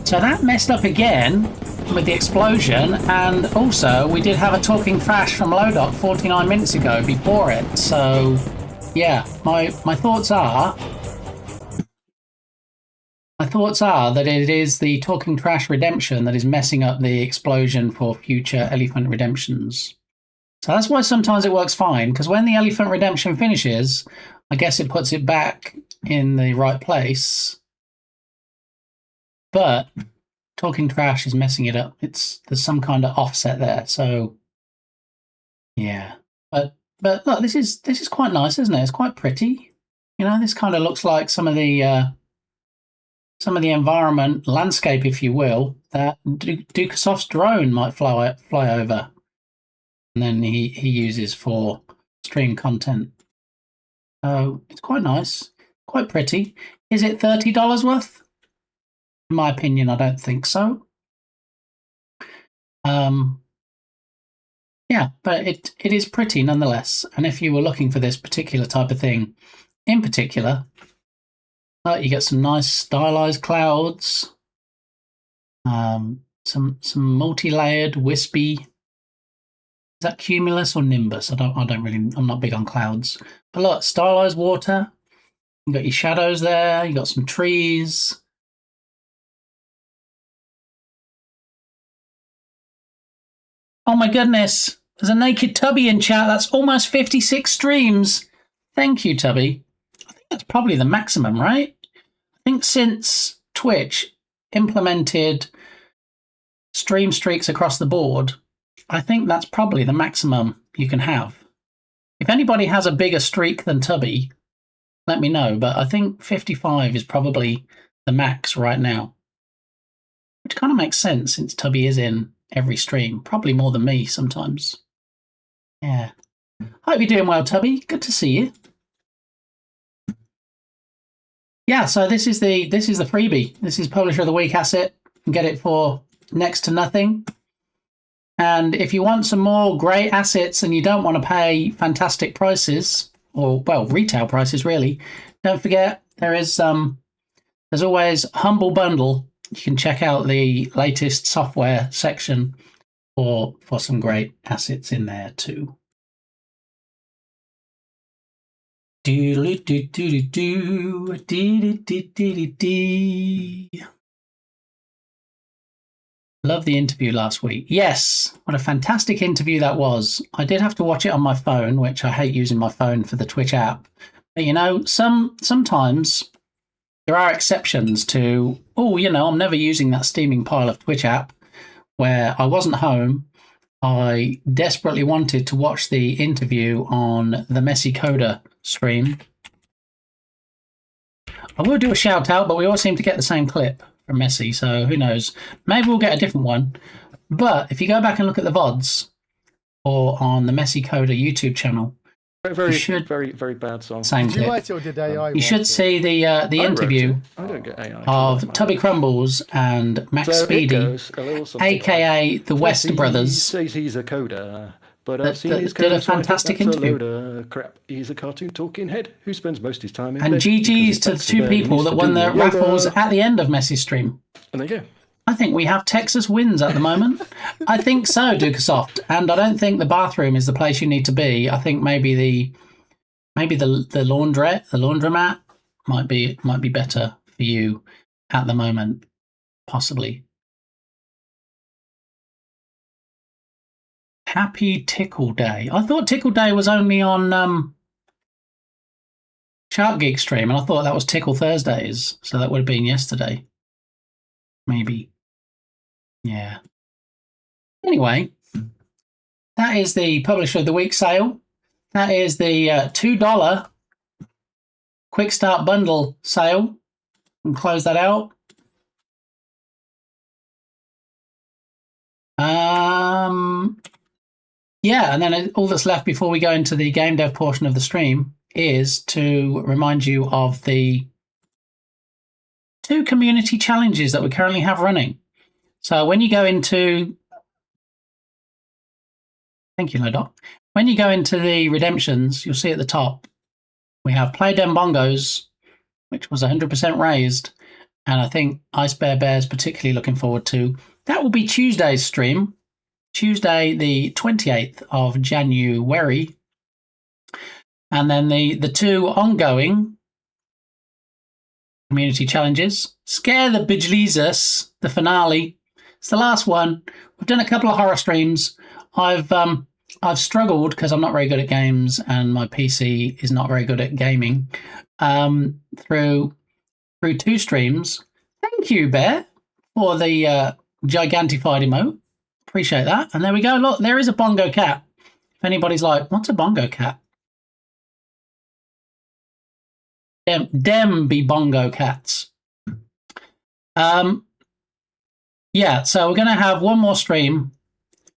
So that messed up again with the explosion, and also we did have a talking trash from Lodot 49 minutes ago before it. So yeah, my thoughts are that it is the talking trash redemption that is messing up the explosion for future elephant redemptions. So that's why sometimes it works fine, because when the elephant redemption finishes, I guess it puts it back in the right place. But talking trash is messing it up. There's some kind of offset there. So yeah, but look, this is quite nice, isn't it? It's quite pretty. You know, this kind of looks like some of the environment landscape, if you will, that Dukesoft's drone might fly over, and then he uses for stream content. So it's quite nice, quite pretty. Is it $30 worth? In my opinion, I don't think so. Yeah, but it is pretty nonetheless. And if you were looking for this particular type of thing, in particular, you get some nice stylized clouds, some multi-layered, wispy. Is that cumulus or nimbus? I'm not big on clouds. But look, stylized water. You got your shadows there. You got some trees. Oh my goodness, there's a naked Tubby in chat. That's almost 56 streams. Thank you, Tubby. I think that's probably the maximum, right? I think since Twitch implemented stream streaks across the board, I think that's probably the maximum you can have. If anybody has a bigger streak than Tubby, let me know. But I think 55 is probably the max right now. Which kind of makes sense since Tubby is in every stream, probably more than me sometimes. Yeah. Hope you're doing well, Tubby. Good to see you. Yeah, so this is the freebie. This is Publisher of the Week asset. You can get it for next to nothing. And if you want some more great assets and you don't want to pay fantastic prices, or well, retail prices really, don't forget there's always Humble Bundle. You can check out the latest software section for some great assets in there too. Love the interview last week. Yes, what a fantastic interview that was. I did have to watch it on my phone, which I hate using my phone for the Twitch app. But you know, sometimes there are exceptions to, I'm never using that steaming pile of Twitch app where I wasn't home. I desperately wanted to watch the interview on the Messy Coder stream. I will do a shout out, but we all seem to get the same clip from Messy, so who knows? Maybe we'll get a different one. But if you go back and look at the VODs or on the Messy Coder YouTube channel, very bad song. Same clip. Did you write it or did AI? You should see the interview of Tubby Crumbles and Max Speedy, aka the West Brothers. He says he's a coder, but I've seen his did a fantastic interview. Crap. He's a cartoon talking head who spends most of his time in and bed. GG's to the two people that won the raffles at the end of Messy's stream. And there you go. I think we have Texas wins at the moment. I think so, Dukesoft. And I don't think the bathroom is the place you need to be. I think maybe the laundromat might be better for you at the moment, possibly. Happy Tickle Day. I thought Tickle Day was only on Shark Geek stream, and I thought that was Tickle Thursdays, so that would have been yesterday. Maybe. Yeah. Anyway, that is the Publisher of the Week sale. That is the $2 Quick Start Bundle sale. And close that out. Yeah, and then all that's left before we go into the game dev portion of the stream is to remind you of the 2 community challenges that we currently have running. So when you go into... Thank you, Lodot. When you go into the redemptions, you'll see at the top, we have Play Dem Bongos, which was 100% raised, and I think Ice Bear Bear's particularly looking forward to. That will be Tuesday's stream, Tuesday the 28th of January. And then the 2 ongoing community challenges. Scare the Bijleezus, the finale. It's the last one. We've done a couple of horror streams. I've struggled because I'm not very good at games and my PC is not very good at gaming. Through 2 streams. Thank you, Bear, for the gigantified emote. Appreciate that. And there we go. Look, there is a bongo cat. If anybody's like, what's a bongo cat? Dem be bongo cats. Yeah, so we're going to have one more stream.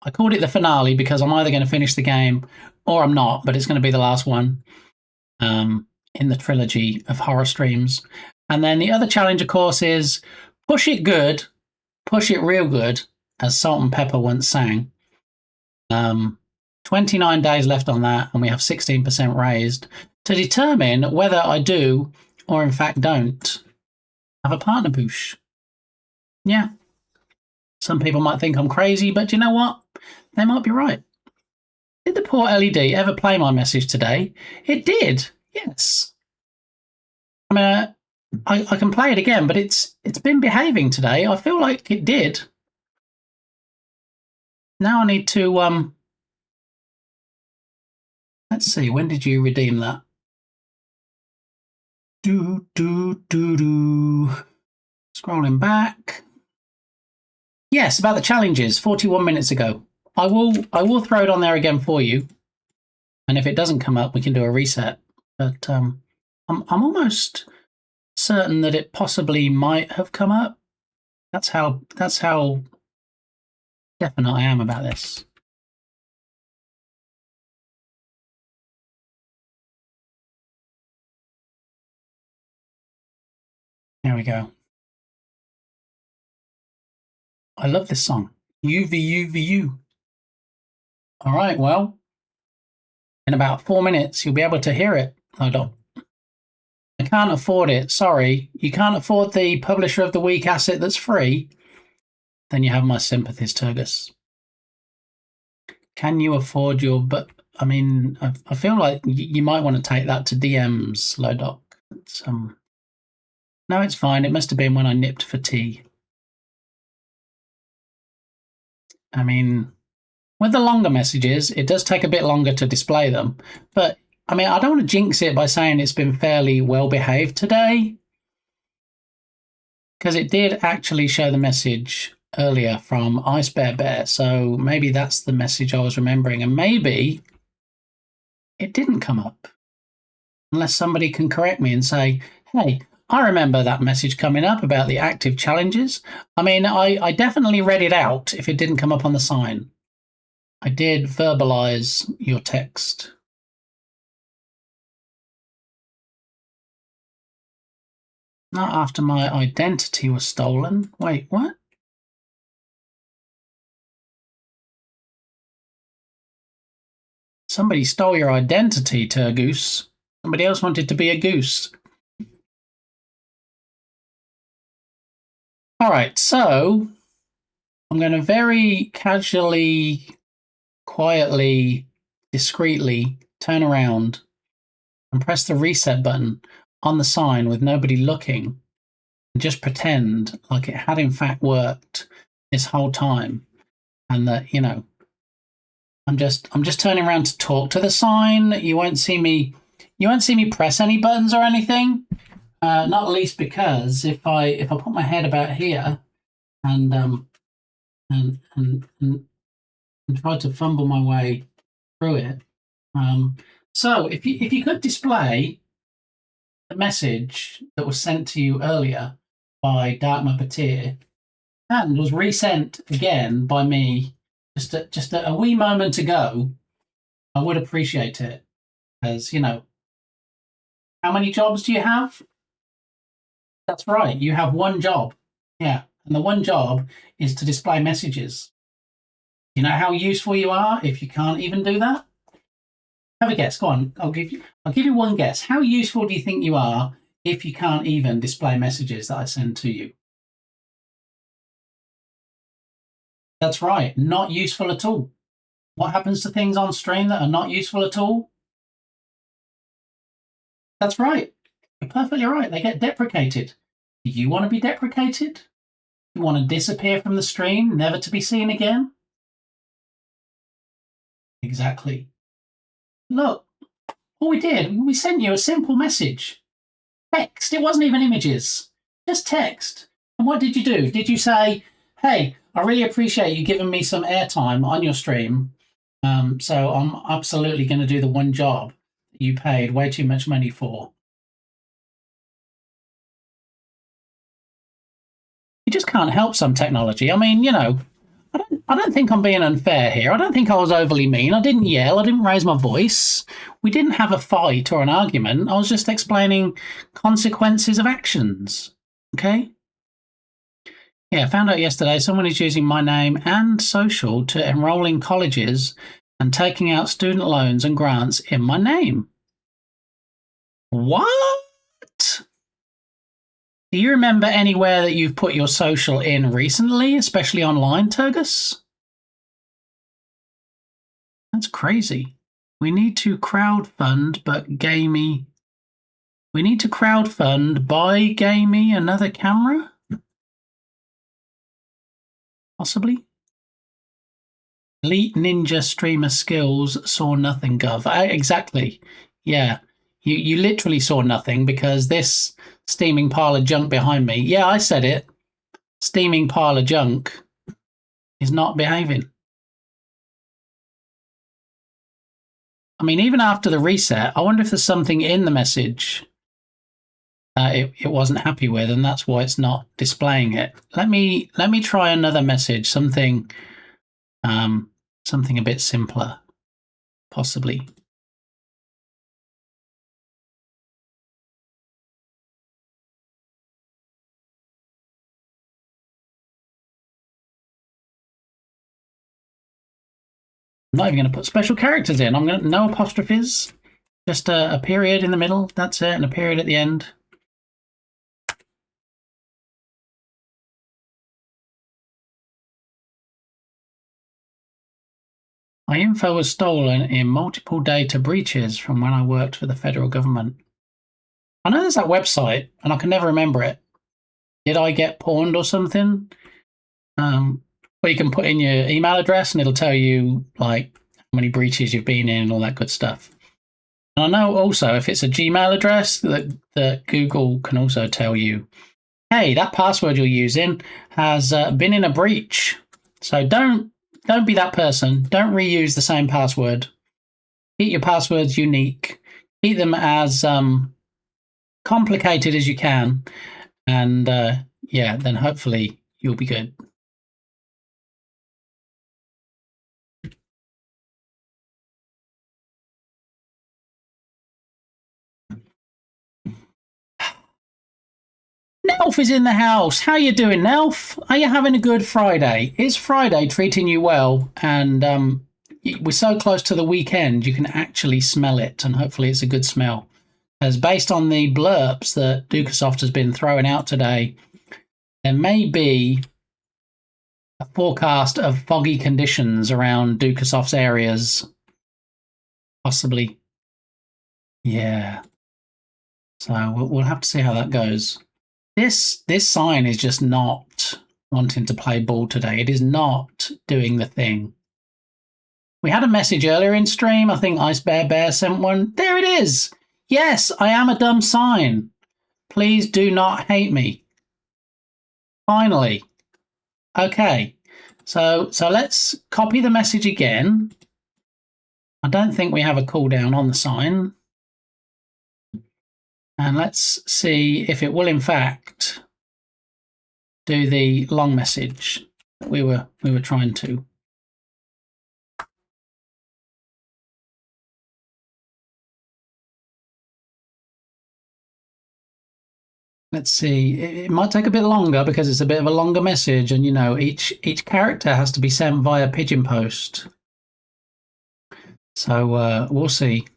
I called it the finale because I'm either going to finish the game or I'm not, but it's going to be the last one in the trilogy of horror streams. And then the other challenge, of course, is push it good, push it real good, as Salt and Pepper once sang. 29 days left on that, and we have 16% raised to determine whether I do or in fact don't have a partner boosh. Yeah. Some people might think I'm crazy, but you know what? They might be right. Did the poor LED ever play my message today? It did. Yes. I mean, I can play it again, but it's been behaving today. I feel like it did. Now I need to let's see, when did you redeem that? Scrolling back. Yes, about the challenges, 41 minutes ago. I will throw it on there again for you. And if it doesn't come up, we can do a reset. But I'm almost certain that it possibly might have come up. That's how definite I am about this. There we go. I love this song. UVUVU. All right, well, in about 4 minutes, you'll be able to hear it. I can't afford it. Sorry. You can't afford the Publisher of the Week asset that's free? Then you have my sympathies, Turgus. Can you afford your... But, I mean, I feel like you might want to take that to DMs, Lodoc. No, it's fine. It must have been when I nipped for tea. I mean, with the longer messages, it does take a bit longer to display them. But, I mean, I don't want to jinx it by saying it's been fairly well behaved today, because it did actually show the message earlier from Ice Bear Bear. So maybe that's the message I was remembering. And maybe it didn't come up. Unless somebody can correct me and say, hey, I remember that message coming up about the active challenges. I mean, I definitely read it out if it didn't come up on the sign. I did verbalize your text. Not after my identity was stolen. Wait, what? Somebody stole your identity, Turgoose. Somebody else wanted to be a goose. All right, so I'm going to very casually, quietly, discreetly turn around and press the reset button on the sign with nobody looking and just pretend like it had in fact worked this whole time, and that, you know, I'm just turning around to talk to the sign. You won't see me press any buttons or anything. Not least because if I put my head about here and try to fumble my way through it. So if you could display the message that was sent to you earlier by Dark Muppeteer and was resent again by me just a wee moment ago, I would appreciate it. As you know, how many jobs do you have? That's right, you have one job. Yeah, and the one job is to display messages. You know how useful you are if you can't even do that? Have a guess. Go on. I'll give you one guess. How useful do you think you are if you can't even display messages that I send to you? That's right, not useful at all. What happens to things on stream that are not useful at all? That's right. You're perfectly right. They get deprecated. Do you want to be deprecated? You want to disappear from the stream, never to be seen again? Exactly. Look, all we did, we sent you a simple message. Text. It wasn't even images. Just text. And what did you do? Did you say, hey, I really appreciate you giving me some airtime on your stream, so I'm absolutely going to do the one job that you paid way too much money for? You just can't help some technology. I mean, you know, I don't think I'm being unfair here. I don't think I was overly mean. I didn't yell. I didn't raise my voice. We didn't have a fight or an argument. I was just explaining consequences of actions. Okay? Yeah, I found out yesterday someone is using my name and social to enroll in colleges and taking out student loans and grants in my name. What? Do you remember anywhere that you've put your social in recently, especially online, Turgus? That's crazy. We need to crowdfund, but Gamey. We need to crowdfund, buy Gamey another camera? Possibly. Elite Ninja streamer skills saw nothing, Gov. Exactly. Yeah. You literally saw nothing because this steaming pile of junk behind me. Yeah, I said it. Steaming pile of junk is not behaving. I mean, even after the reset, I wonder if there's something in the message it wasn't happy with, and that's why it's not displaying it. Let me try another message, something Something a bit simpler, possibly. I'm not even going to put special characters in. I'm going to no apostrophes, just a period in the middle. That's it, and a period at the end. My info was stolen in multiple data breaches from when I worked for the federal government. I know there's that website, and I can never remember it. Did I get pawned or something? Where you can put in your email address and it'll tell you like how many breaches you've been in and all that good stuff. And I know also if it's a Gmail address that Google can also tell you, hey, that password you're using has been in a breach. So don't be that person. Don't reuse the same password. Keep your passwords unique. Keep them as complicated as you can. And yeah, then hopefully you'll be good. Nelf is in the house. How you doing, Nelf? Are you having a good Friday? Is Friday treating you well? And we're so close to the weekend, you can actually smell it, and hopefully it's a good smell. As based on the blurbs that Dukasoft has been throwing out today, there may be a forecast of foggy conditions around Dukasoft's areas. Possibly. Yeah. So we'll have to see how that goes. This sign is just not wanting to play ball today. It is not doing the thing. We had a message earlier in stream. I think Ice Bear sent one. There it is. Yes, I am a dumb sign. Please do not hate me. Finally. Okay. So let's copy the message again. I don't think we have a cooldown on the sign. And let's see if it will, in fact, do the long message that we were trying to. Let's see. It might take a bit longer because it's a bit of a longer message, and you know, each character has to be sent via pigeon post. So we'll see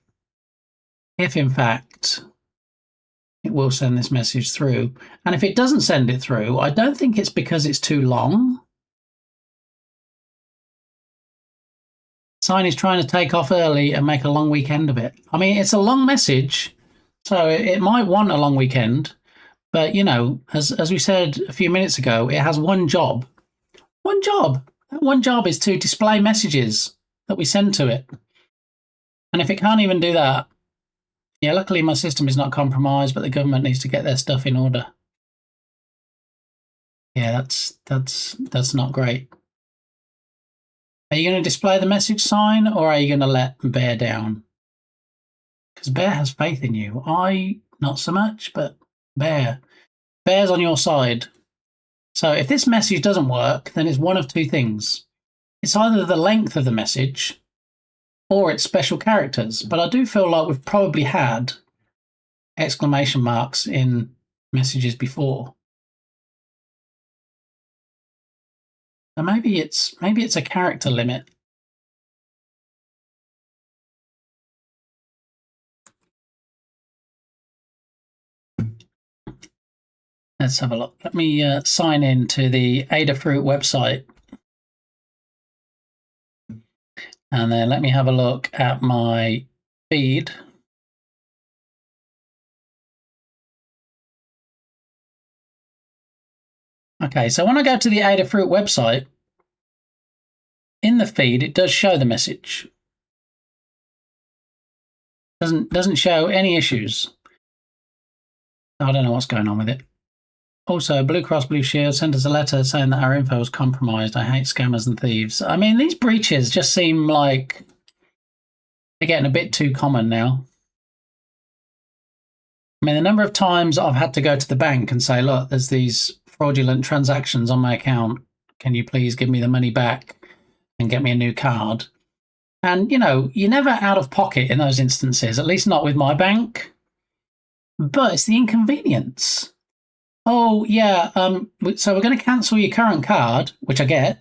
if, in fact, it will send this message through. And if it doesn't send it through, I don't think it's because it's too long. Sign is trying to take off early and make a long weekend of it. I mean, it's a long message, so it might want a long weekend. But, you know, as we said a few minutes ago, it has one job. One job. That one job is to display messages that we send to it. And if it can't even do that, yeah, luckily my system is not compromised, but the government needs to get their stuff in order. Yeah, that's not great. Are you going to display the message sign, or are you going to let Bear down? Because Bear has faith in you. I, not so much, but Bear's on your side. So if this message doesn't work, then it's one of two things. It's either the length of the message or it's special characters. But I do feel like we've probably had exclamation marks in messages before. So maybe it's a character limit. Let's have a look. Let me sign in to the Adafruit website. And then let me have a look at my feed. Okay, so when I go to the Adafruit website, in the feed, it does show the message. Doesn't show any issues. I don't know what's going on with it. Also, Blue Cross Blue Shield sent us a letter saying that our info was compromised. I hate scammers and thieves. I mean, these breaches just seem like they're getting a bit too common now. I mean, the number of times I've had to go to the bank and say, look, there's these fraudulent transactions on my account. Can you please give me the money back? and get me a new card. And, you're never out of pocket in those instances, at least not with my bank. But it's the inconvenience. Oh, yeah, so we're going to cancel your current card, which I get.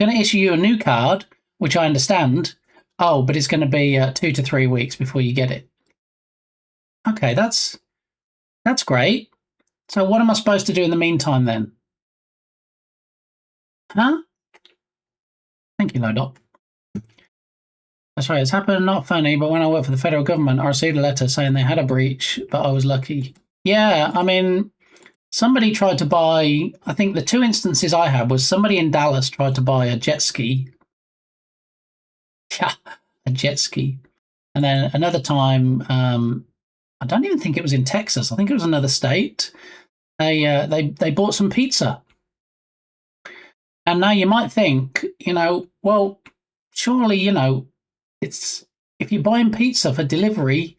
We're going to issue you a new card, which I understand. Oh, but it's going to be 2 to 3 weeks before you get it. Okay, that's great. So what am I supposed to do in the meantime then? Huh? Thank you, Lodot. That's right, it's happened, not funny, but when I worked for the federal government, I received a letter saying they had a breach, but I was lucky. Yeah, I mean, somebody tried to buy, I think the 2 instances I had was somebody in Dallas tried to buy a jet ski. Yeah, a jet ski. And then another time, I don't even think it was in Texas. I think it was another state. They bought some pizza. And now you might think, well, surely, it's if you're buying pizza for delivery,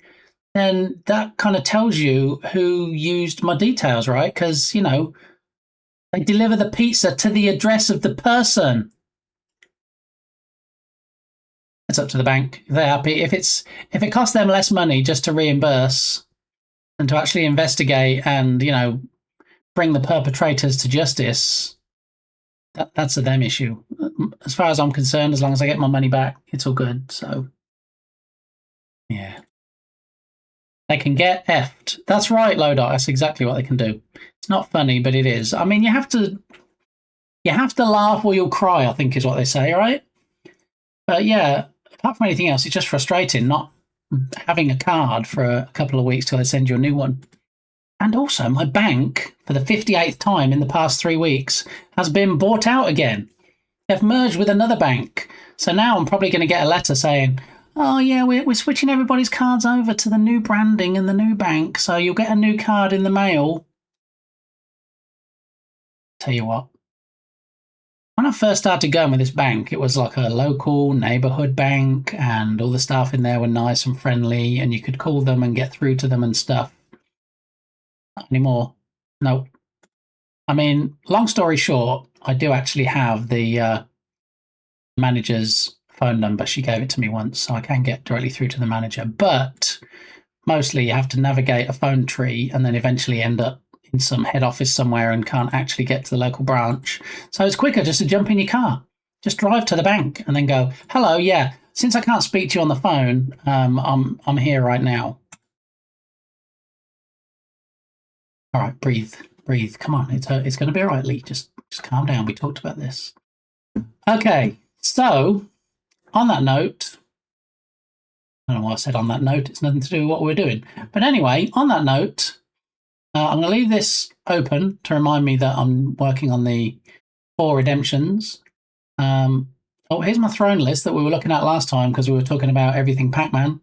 then that kind of tells you who used my details, right? Because, they deliver the pizza to the address of the person. It's up to the bank. If they're happy. If it costs them less money just to reimburse and to actually investigate and, bring the perpetrators to justice, that's a them issue. As far as I'm concerned, as long as I get my money back, it's all good. So, yeah. They can get effed. That's right, Lodot. That's exactly what they can do. It's not funny, but it is. I mean, you have to laugh or you'll cry, I think is what they say, right? But yeah, apart from anything else, it's just frustrating not having a card for a couple of weeks till they send you a new one. And also, my bank, for the 58th time in the past 3 weeks, has been bought out again. They've merged with another bank. So now I'm probably going to get a letter saying, oh, yeah, we're switching everybody's cards over to the new branding and the new bank, so you'll get a new card in the mail. Tell you what. When I first started going with this bank, it was like a local neighborhood bank, and all the staff in there were nice and friendly, and you could call them and get through to them and stuff. Not anymore. No. I mean, long story short, I do actually have the manager's phone number. She gave it to me once, so I can get directly through to the manager. But mostly you have to navigate a phone tree and then eventually end up in some head office somewhere and can't actually get to the local branch. So it's quicker just to jump in your car. Just drive to the bank and then go, hello, yeah, since I can't speak to you on the phone, I'm here right now. All right, breathe. Come on, it's going to be all right, Lee. Just calm down. We talked about this. Okay, so on that note, I don't know why I said on that note. It's nothing to do with what we're doing. But anyway, on that note, I'm going to leave this open to remind me that I'm working on the 4 redemptions. Here's my throne list that we were looking at last time because we were talking about everything Pac-Man.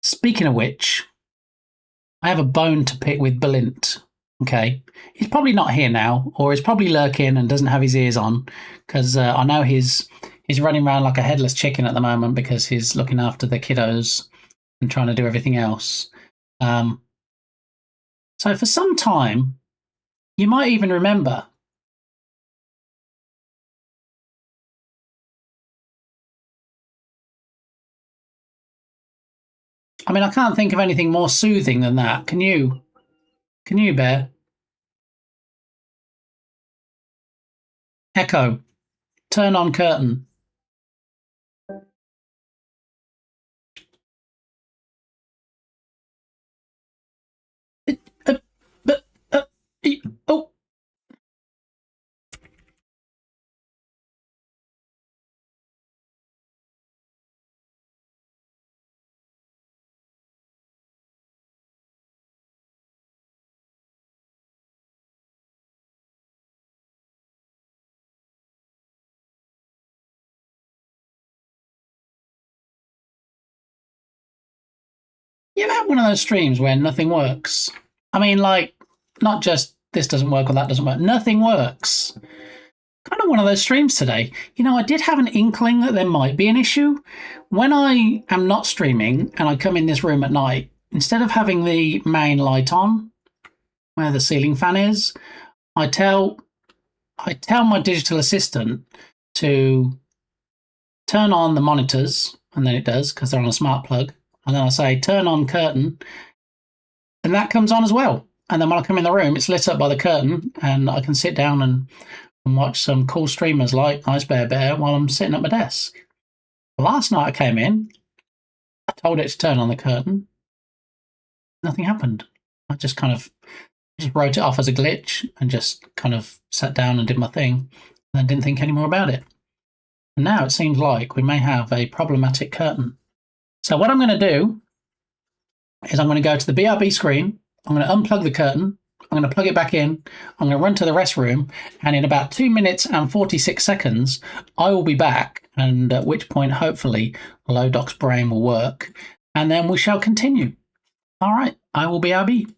Speaking of which, I have a bone to pick with Balint. Okay, he's probably not here now, or he's probably lurking and doesn't have his ears on, because I know he's running around like a headless chicken at the moment because he's looking after the kiddos and trying to do everything else. So for some time, you might even remember I mean, I can't think of anything more soothing than that. Can you? Can you, Bear? Echo, turn on curtain. Oh. You ever had one of those streams where nothing works? I mean, like, not just this doesn't work or that doesn't work. Nothing works. Kind of one of those streams today. You know, I did have an inkling that there might be an issue. When I am not streaming and I come in this room at night, instead of having the main light on, where the ceiling fan is, I I tell my digital assistant to turn on the monitors, and then it does because they're on a smart plug. And then I say, turn on curtain, and that comes on as well. And then when I come in the room, it's lit up by the curtain, and I can sit down and watch some cool streamers like Ice Bear Bear while I'm sitting at my desk. Last night I came in, I told it to turn on the curtain. Nothing happened. I just wrote it off as a glitch and just kind of sat down and did my thing and didn't think any more about it. And now it seems like we may have a problematic curtain. So what I'm going to do is I'm going to go to the BRB screen. I'm going to unplug the curtain. I'm going to plug it back in. I'm going to run to the restroom. And in about 2 minutes and 46 seconds, I will be back. And at which point, hopefully, Lodoc's brain will work. And then we shall continue. All right. I will BRB.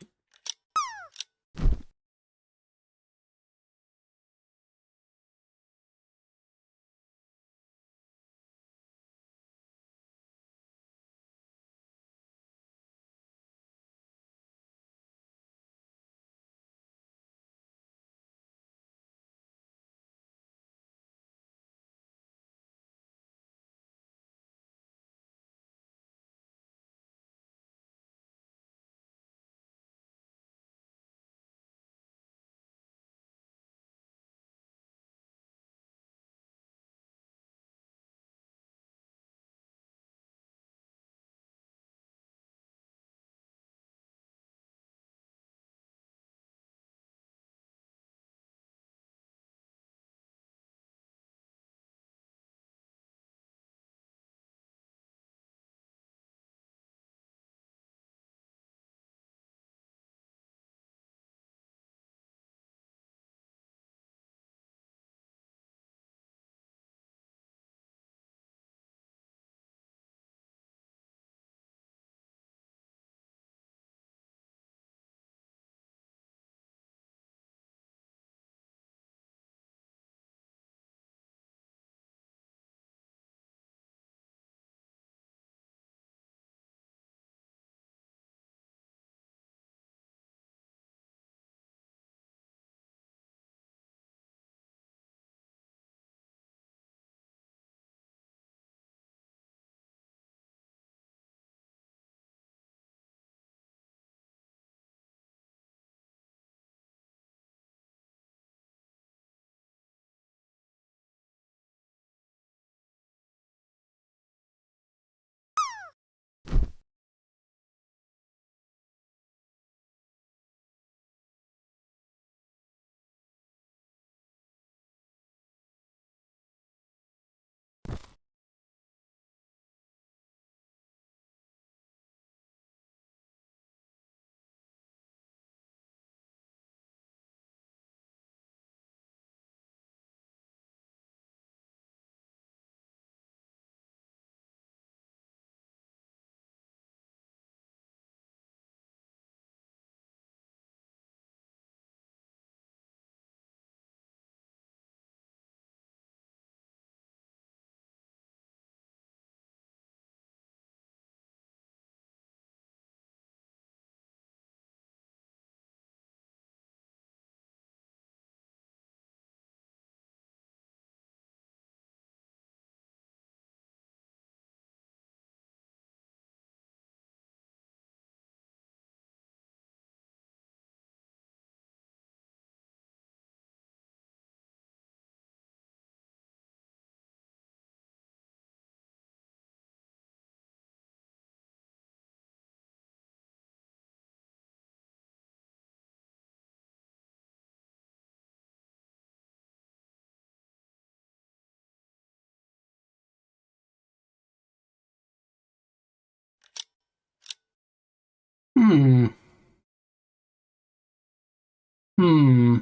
Hmm.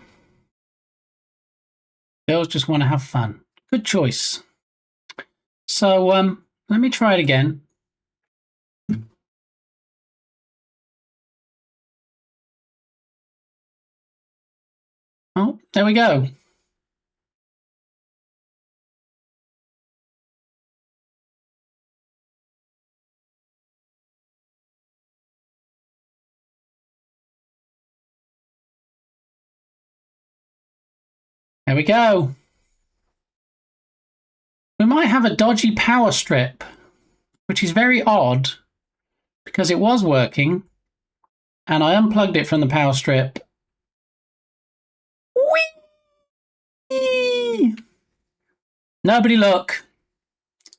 Girls just want to have fun. Good choice. So, let me try it again. Oh, there we go. There we go. We might have a dodgy power strip, which is very odd because it was working and I unplugged it from the power strip. Whee! Nobody look.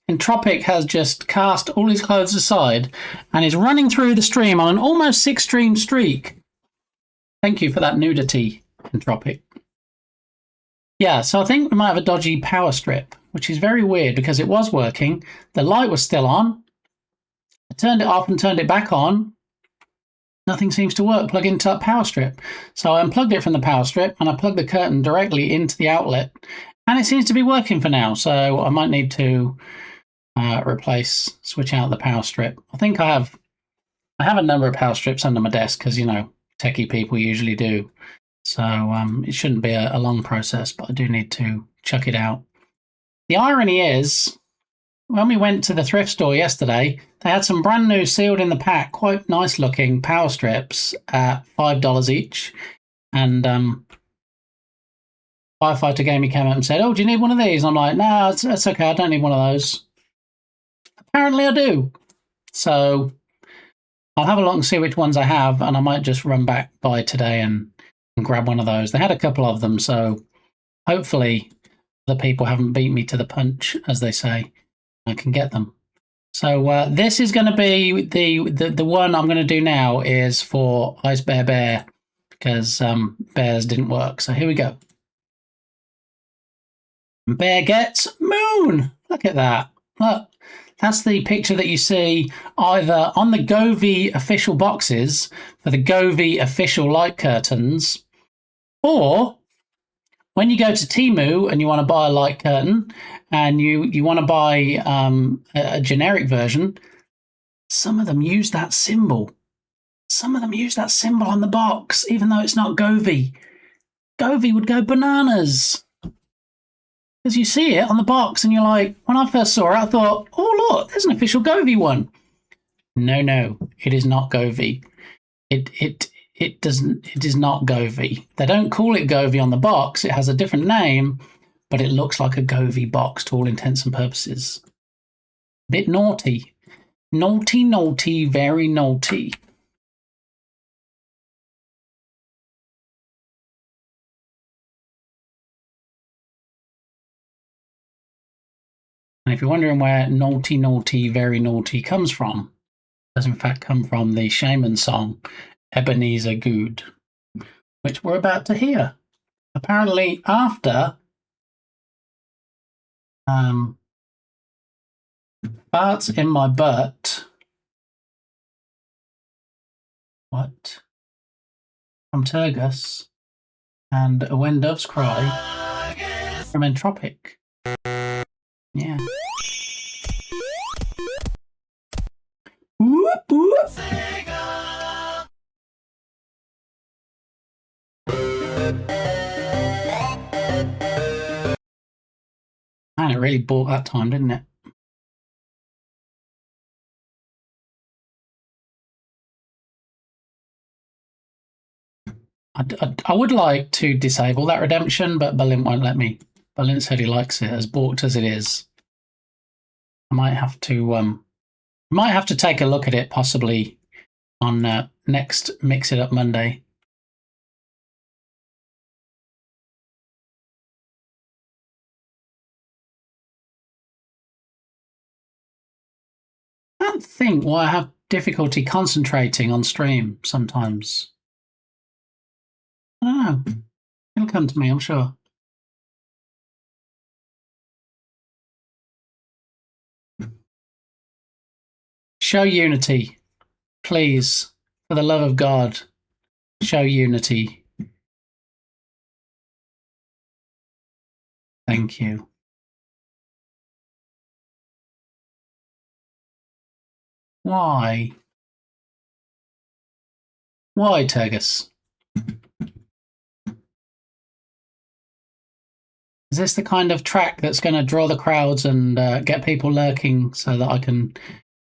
Entropic has just cast all his clothes aside and is running through the stream on an almost 6-stream streak. Thank you for that nudity, Entropic. Yeah, so I think we might have a dodgy power strip, which is very weird because it was working. The light was still on. I turned it off and turned it back on. Nothing seems to work. Plug into that power strip. So I unplugged it from the power strip and I plugged the curtain directly into the outlet. And it seems to be working for now. So I might need to switch out the power strip. I think I have a number of power strips under my desk because, you know, techie people usually do. So it shouldn't be a long process, but I do need to chuck it out. The irony is, when we went to the thrift store yesterday, they had some brand new sealed in the pack, quite nice looking power strips at $5 each. And Firefighter Gaming came up and said, "Oh, do you need one of these?" And I'm like, "No, it's okay. I don't need one of those." Apparently I do. So I'll have a look and see which ones I have, and I might just run back by today and grab one of those. They had a couple of them, so hopefully the people haven't beat me to the punch, as they say. I can get them. So this is going to be the one I'm going to do now is for Ice Bear because bears didn't work. So here we go. Bear gets moon. Look at that. Look, that's the picture that you see either on the Govee official boxes for the Govee official light curtains, or when you go to Temu and you want to buy a light curtain and you want to buy a generic version, some of them use that symbol. Some of them use that symbol on the box, even though it's not Govee. Govee would go bananas. Because you see it on the box and you're like, when I first saw it, I thought, oh, look, there's an official Govee one. No, it is not Govee. It is not Govee. They don't call it Govee on the box. It has a different name, but it looks like a Govee box to all intents and purposes. Bit naughty. Naughty, very naughty. And if you're wondering where naughty, very naughty comes from, it does in fact come from the Shaman song, Ebenezer Good, which we're about to hear. Apparently after farts in my butt. What? From Turgus and When Doves Cry from Entropic. Yeah. Whoop, whoop. Man, it really bought that time, didn't it? I would like to disable that redemption, but Berlin won't let me. Berlin said he likes it, as balked as it is. I might have to take a look at it, possibly on next Mix It Up Monday. I can't think why I have difficulty concentrating on stream sometimes. I don't know. It'll come to me, I'm sure. Show unity. Please, for the love of God, show unity. Thank you. Why? Why, Turgus? Is this the kind of track that's going to draw the crowds and get people lurking so that I can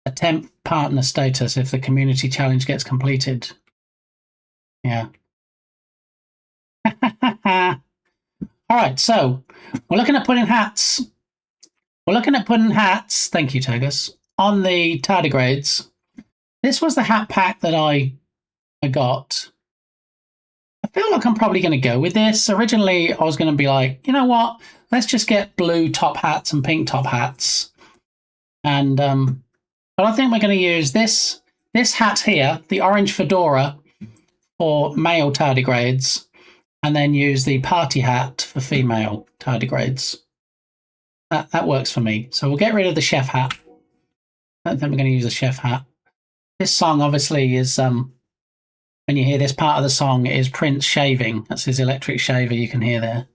attempt partner status if the community challenge gets completed? Yeah. All right, so we're looking at putting hats. We're looking at putting hats. Thank you, Tegus. On the tardigrades. This was the hat pack that I got. I feel like I'm probably going to go with this. Originally, I was going to be like, you know what? Let's just get blue top hats and pink top hats. And but I think we're going to use this hat here, the orange fedora, for male tardigrades, and then use the party hat for female tardigrades. That works for me. So we'll get rid of the chef hat. I don't think we're going to use the chef hat. This song obviously is when you hear this part of the song is Prince shaving. That's his electric shaver you can hear there.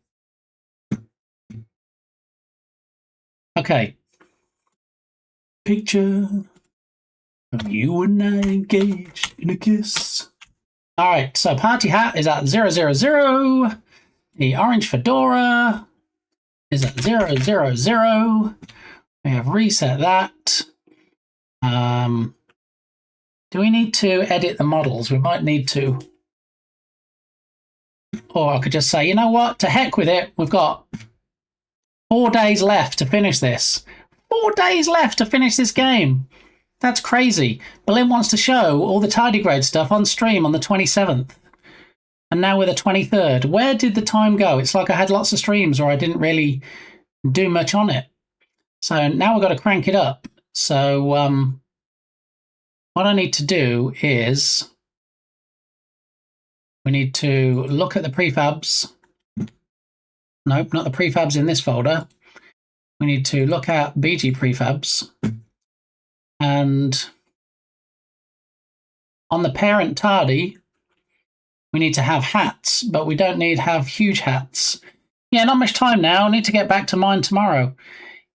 Okay. Picture of you and I engaged in a kiss. All right, so party hat is at 000. The orange fedora is at 000. We have reset that. Do we need to edit the models? We might need to. Or I could just say, you know what? To heck with it. We've got 4 days left to finish this. 4 days left to finish this game. That's crazy. Berlin wants to show all the tardigrade stuff on stream on the 27th. And now we're the 23rd. Where did the time go? It's like I had lots of streams where I didn't really do much on it. So now we've got to crank it up. So what I need to do is we need to look at the prefabs. Nope, not the prefabs in this folder. We need to look at BG prefabs. And on the parent tardy, we need to have hats, but we don't need to have huge hats. Yeah, not much time now. I need to get back to mine tomorrow.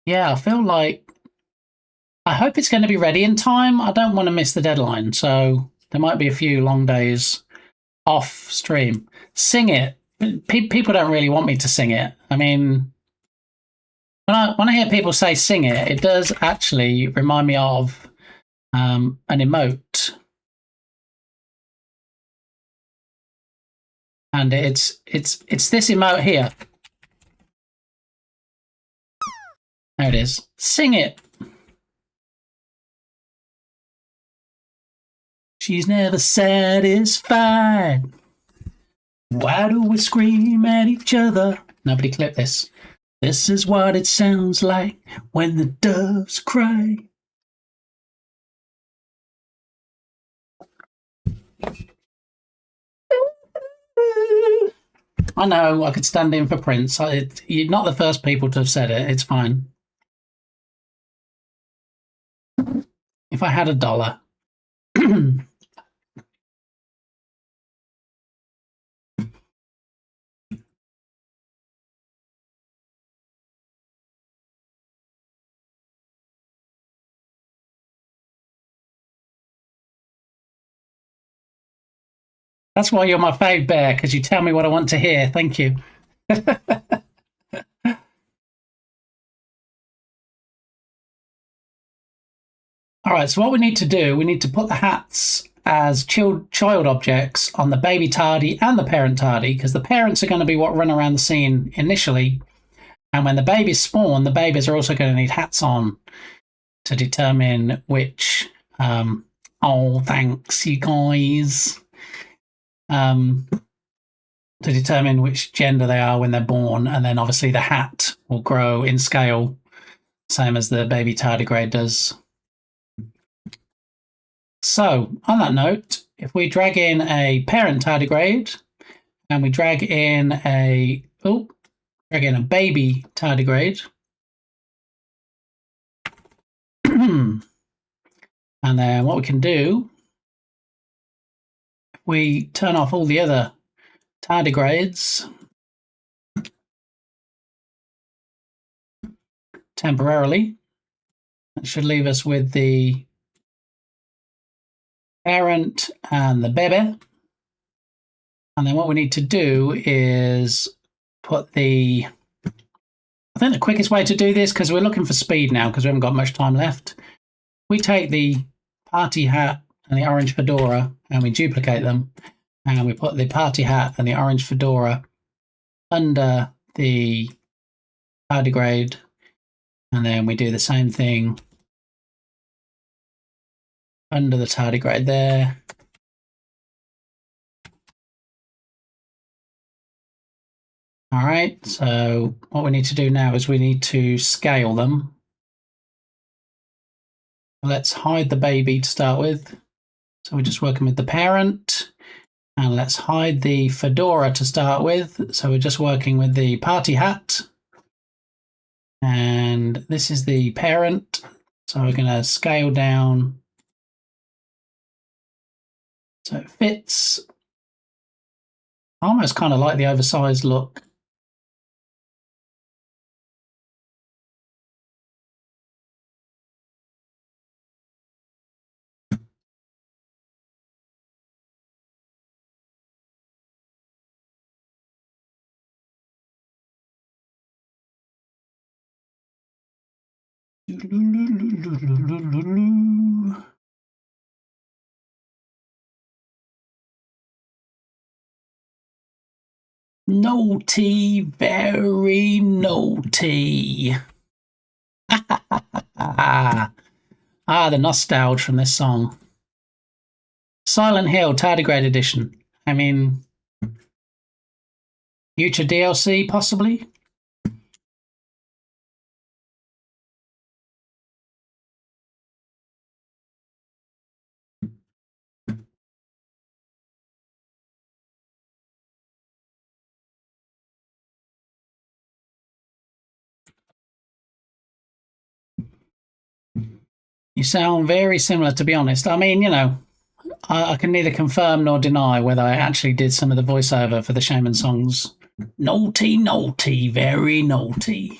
Yeah, I feel like I hope it's going to be ready in time. I don't want to miss the deadline, so there might be a few long days off stream. Sing it. People don't really want me to sing it. I mean, when I hear people say sing it, it does actually remind me of an emote. And it's this emote here. There it is. Sing it. She's never satisfied. Why do we scream at each other? Nobody clip this. This is what it sounds like when the doves cry. I know, I could stand in for Prince. You're not the first people to have said it. It's fine. If I had $1. That's why you're my fave bear, because you tell me what I want to hear. Thank you. All right, so what we need to do, we need to put the hats as child objects on the baby tardy and the parent tardy, because the parents are going to be what run around the scene initially. And when the babies spawn, the babies are also going to need hats on to determine which... oh, thanks, you guys. To determine which gender they are when they're born, and then obviously the hat will grow in scale, same as the baby tardigrade does. So, on that note, if we drag in a parent tardigrade and we drag in a baby tardigrade, and then what we can do, we turn off all the other tardigrades temporarily. That should leave us with the parent and the baby. And then what we need to do is put I think the quickest way to do this, because we're looking for speed now because we haven't got much time left, we take the party hat and the orange fedora and we duplicate them, and we put the party hat and the orange fedora under the tardigrade, and then we do the same thing under the tardigrade there. All right, so what we need to do now is we need to scale them. Let's hide the baby to start with. So we're just working with the parent. And let's hide the fedora to start with. So we're just working with the party hat. And this is the parent. So we're going to scale down so it fits. I almost kind of like the oversized look. Naughty, very naughty. The nostalgia from this song. Silent Hill Tardigrade Edition. I mean, future DLC, possibly? You sound very similar, to be honest. I mean, you know, I can neither confirm nor deny whether I actually did some of the voiceover for the Shaman songs. Naughty, naughty, very naughty.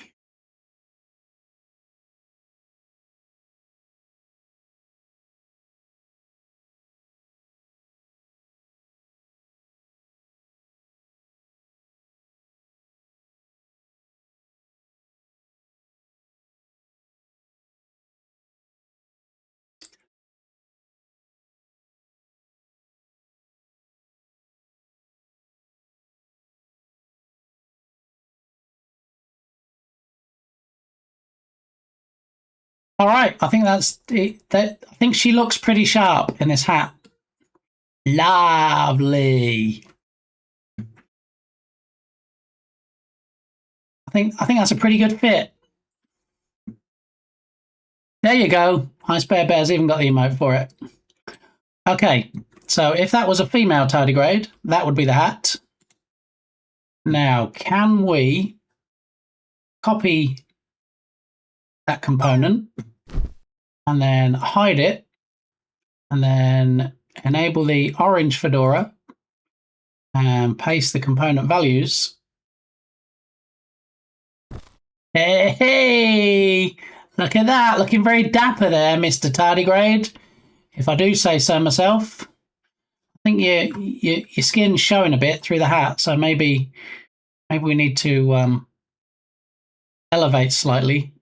All right, I think that's it. I think she looks pretty sharp in this hat. Lovely. I think that's a pretty good fit. There you go. Hi Spare Bear's even got the emote for it. Okay, so if that was a female tardigrade, that would be the hat. Now, can we copy that component and then hide it and then enable the orange fedora and paste the component values? Hey, look at that, looking very dapper there, Mr. Tardigrade, if I do say so myself. I think your skin's showing a bit through the hat, so maybe we need to elevate slightly.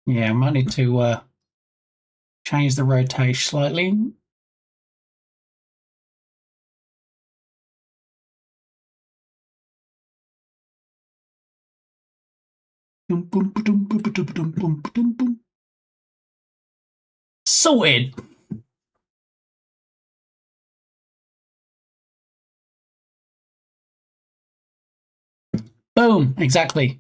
Yeah, I might need to change the rotation slightly. Sorted. Boom, exactly.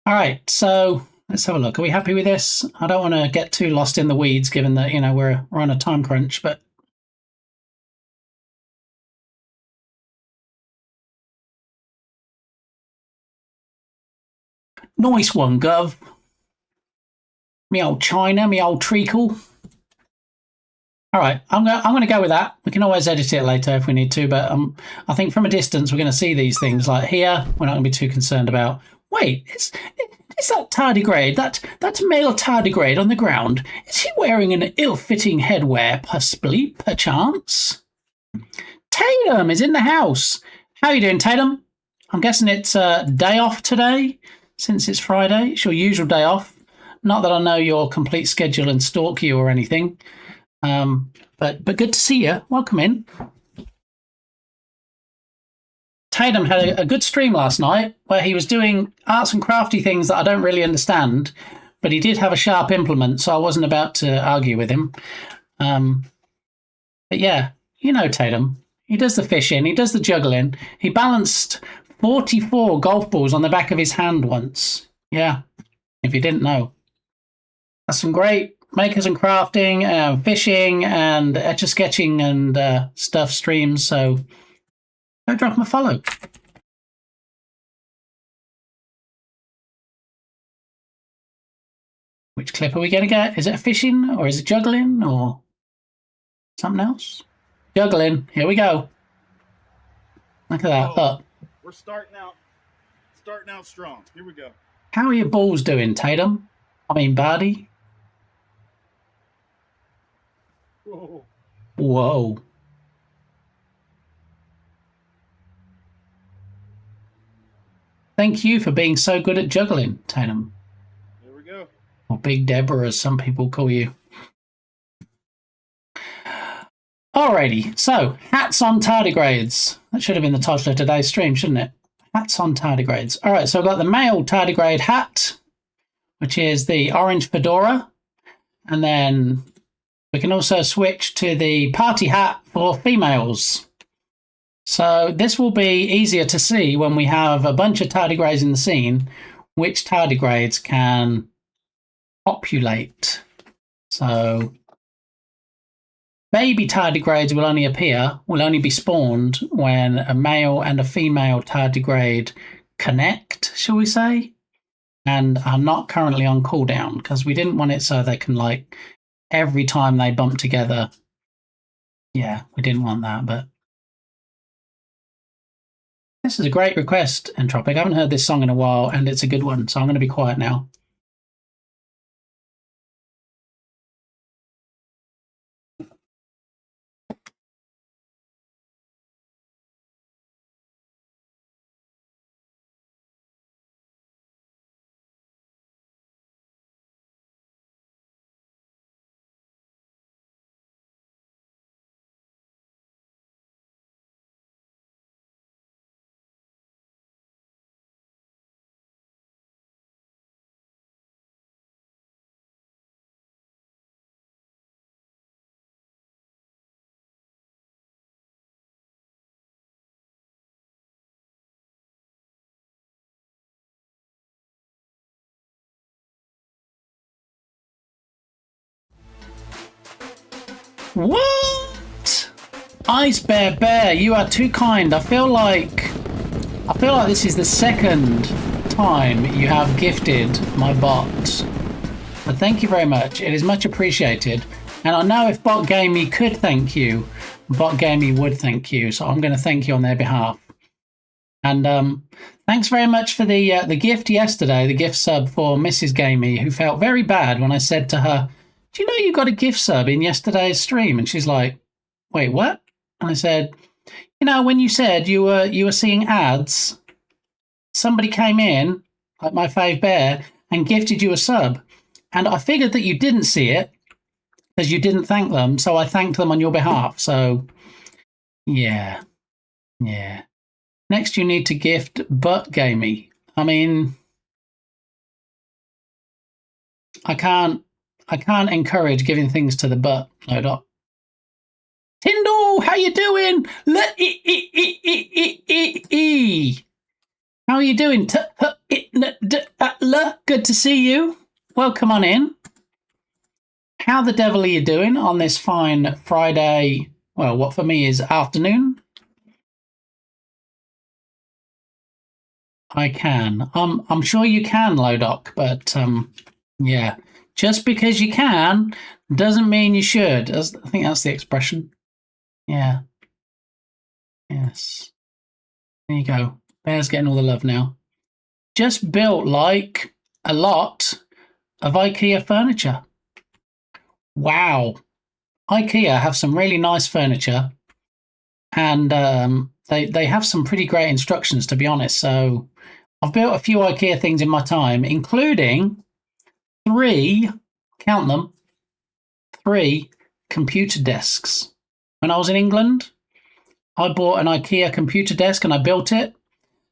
All right, so let's have a look. Are we happy with this? I don't want to get too lost in the weeds, given that, you know, we're on a time crunch, but nice one, Gov. Me old China, me old treacle. All right, I'm going to go with that. We can always edit it later if we need to, but I think from a distance we're going to see these things like here. We're not going to be too concerned about. Wait, is that tardigrade, that male tardigrade on the ground? Is he wearing an ill-fitting headwear, possibly, perchance? Tatum is in the house. How are you doing, Tatum? I'm guessing it's day off today, since it's Friday. It's your usual day off. Not that I know your complete schedule and stalk you or anything. But good to see you. Welcome in. Tatum had a good stream last night where he was doing arts and crafty things that I don't really understand, but he did have a sharp implement, so I wasn't about to argue with him. But yeah, you know Tatum. He does the fishing, he does the juggling. He balanced 44 golf balls on the back of his hand once. Yeah, if you didn't know. That's some great makers and crafting, fishing, and etch-a-sketching and stuff streams, so go drop him a follow. Which clip are we going to get? Is it fishing, or is it juggling, or something else? Juggling. Here we go. Look at that. Up. We're starting out strong. Here we go. How are your balls doing, Tatum? I mean, Bardi? Whoa. Whoa. Thank you for being so good at juggling, Tatum. Here we go. Or Big Deborah, as some people call you. Alrighty, so hats on tardigrades. That should have been the title of today's stream, shouldn't it? Hats on tardigrades. All right, so I've got the male tardigrade hat, which is the orange fedora. And then we can also switch to the party hat for females. So this will be easier to see when we have a bunch of tardigrades in the scene, which tardigrades can populate. So baby tardigrades will only be spawned when a male and a female tardigrade connect, shall we say, and are not currently on cooldown, because we didn't want it so they can, like, every time they bump together. Yeah, we didn't want that, but this is a great request, Entropic. I haven't heard this song in a while, and it's a good one, so I'm going to be quiet now. What? Ice Bear, you are too kind. I feel like this is the second time you have gifted my bot. But thank you very much. It is much appreciated. And I know if Bot Gamey could thank you, Bot Gamey would thank you. So I'm going to thank you on their behalf. And thanks very much for the gift yesterday, the gift sub for Mrs. Gamey, who felt very bad when I said to her, "Do you know you got a gift sub in yesterday's stream?" And she's like, "Wait, what?" And I said, "You know, when you said you were seeing ads, somebody came in, like my fave bear, and gifted you a sub. And I figured that you didn't see it because you didn't thank them, so I thanked them on your behalf." So, yeah. Next, you need to gift Butt Gamey. I mean, I can't encourage giving things to the butt. No dot. Tyndall, how you doing? How are you doing? Good to see you. Welcome on in. How the devil are you doing on this fine Friday? Well, what for me is afternoon. I can. I'm sure you can, Lodoc, but yeah. Just because you can doesn't mean you should. I think that's the expression. Yeah. Yes. There you go. Bear's getting all the love now. Just built like a lot of IKEA furniture. Wow. IKEA have some really nice furniture, and they have some pretty great instructions, to be honest. So I've built a few IKEA things in my time, including 3, count them, 3 computer desks. When I was in England, I bought an IKEA computer desk and I built it,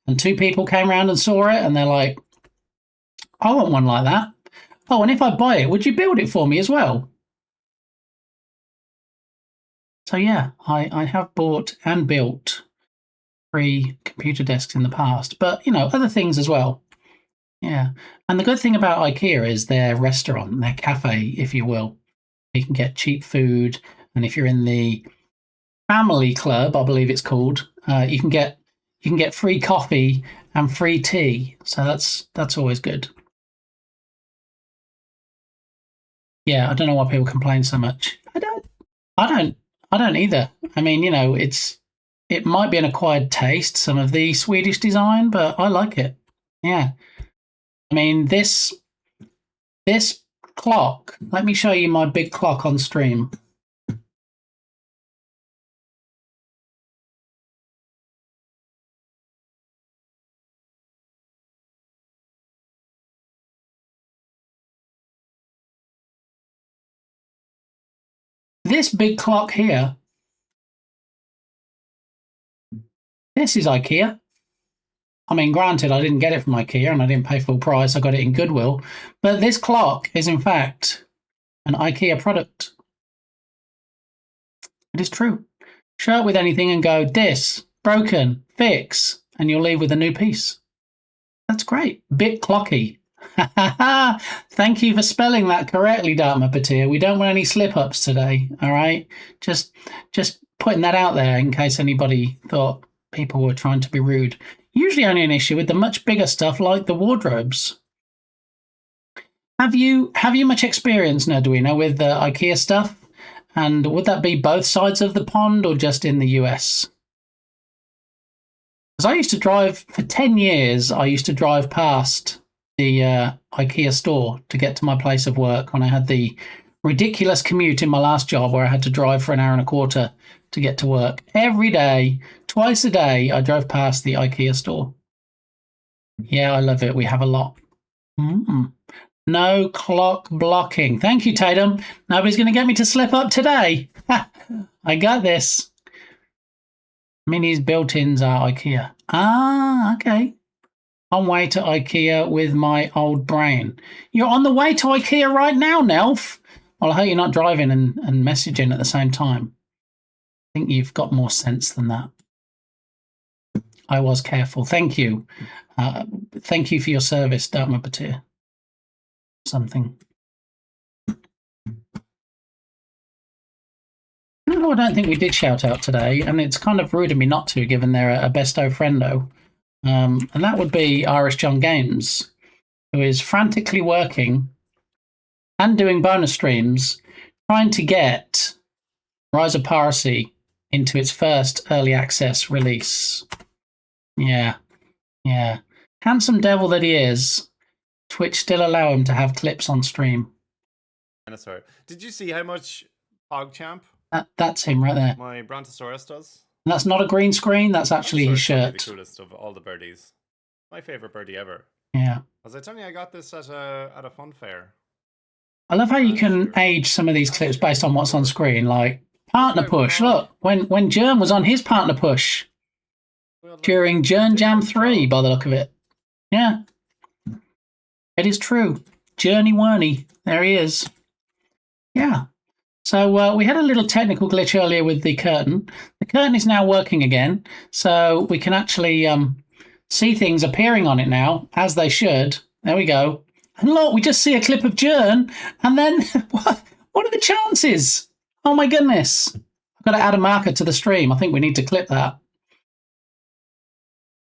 and 2 people came around and saw it, and they're like, I want one like that. Oh, and if I buy it, would you build it for me as well? So yeah, I have bought and built 3 computer desks in the past, but other things as well. Yeah, and the good thing about IKEA is their restaurant, their cafe, if you will. You can get cheap food, and if you're in the family club, I believe it's called, you can get free coffee and free tea. So that's always good. Yeah, I don't know why people complain so much. I don't either. I mean, it might be an acquired taste, some of the Swedish design, but I like it. Yeah. I mean, this clock, let me show you my big clock on stream. This big clock here, this is IKEA. I mean, granted, I didn't get it from IKEA and I didn't pay full price. I got it in Goodwill. But this clock is, in fact, an IKEA product. It is true. Show it with anything and go, this, broken, fix, and you'll leave with a new piece. That's great. Bit clocky. Thank you for spelling that correctly, Dharma Patir. We don't want any slip-ups today, all right? Just putting that out there in case anybody thought people were trying to be rude. Usually only an issue with the much bigger stuff like the wardrobes. Have you much experience, Nerduino, with IKEA stuff? And would that be both sides of the pond or just in the US? Because I used to drive, for 10 years, I used to drive past the IKEA store to get to my place of work when I had the ridiculous commute in my last job where I had to drive for an hour and a quarter to get to work. Every day, twice a day, I drove past the IKEA store. Yeah, I love it. We have a lot. No clock blocking. Thank you, Tatum. Nobody's going to get me to slip up today. I got this. Minis built-ins are IKEA. Ah, okay. On way to IKEA with my old brain. You're on the way to IKEA right now, Nelf. Well, I hope you're not driving and messaging at the same time. I think you've got more sense than that. I was careful. Thank you. Thank you for your service, Dharma Patir. Something. No, I don't think we did shout out today, and it's kind of rude of me not to, given they're a besto friendo. And that would be Irish John Games, who is frantically working and doing bonus streams, trying to get Rise of Piracy into its first early access release. Yeah. Handsome devil that he is, Twitch still allow him to have clips on stream. Dinosaur. Did you see how much PogChamp? That's him right there. My Brontosaurus does. And that's not a green screen, that's actually his shirt. The coolest of all the birdies. My favorite birdie ever. Yeah. Was I telling you I got this at a fun fair? I love how you can age some of these clips based on what's on screen, like partner push. Look, when Jern was on his partner push during Jern Jam 3, by the look of it. Yeah. It is true. Journey Werney. There he is. Yeah. So we had a little technical glitch earlier with the curtain. The curtain is now working again, so we can actually see things appearing on it now, as they should. There we go. And look, we just see a clip of Jern, and then what are the chances? Oh my goodness. I've got to add a marker to the stream. I think we need to clip that.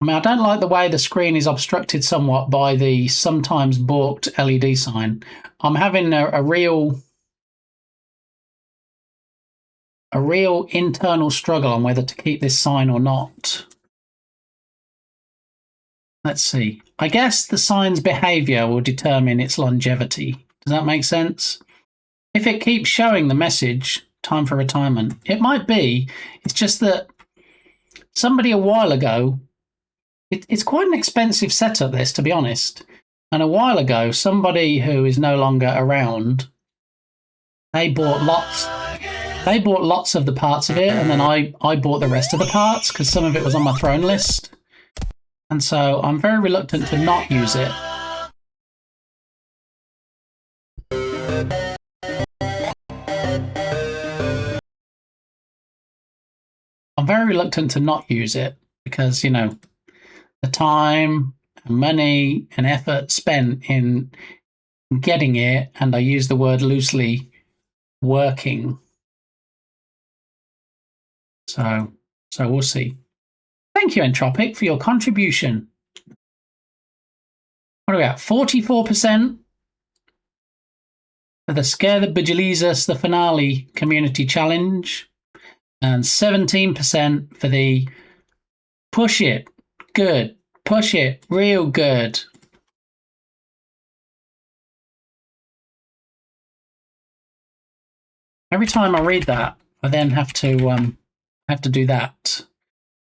I mean, I don't like the way the screen is obstructed somewhat by the sometimes balked LED sign. I'm having a real internal struggle on whether to keep this sign or not. Let's see. I guess the sign's behavior will determine its longevity. Does that make sense? If it keeps showing the message, time for retirement, it might be. It's just that somebody a while ago, it's quite an expensive setup, this, to be honest. And a while ago, somebody who is no longer around, they bought lots of the parts of it, and then I bought the rest of the parts because some of it was on my throne list. And so I'm very reluctant to not use it. I'm very reluctant to not use it because, you know, the time and money and effort spent in getting it, and I use the word loosely, working. So we'll see. Thank you, Entropic, for your contribution. What are we at? 44% for the Scare the Bejelizes, the finale community challenge, and 17% for the Push It, good, push it, real good. Every time I read that, I then have to do that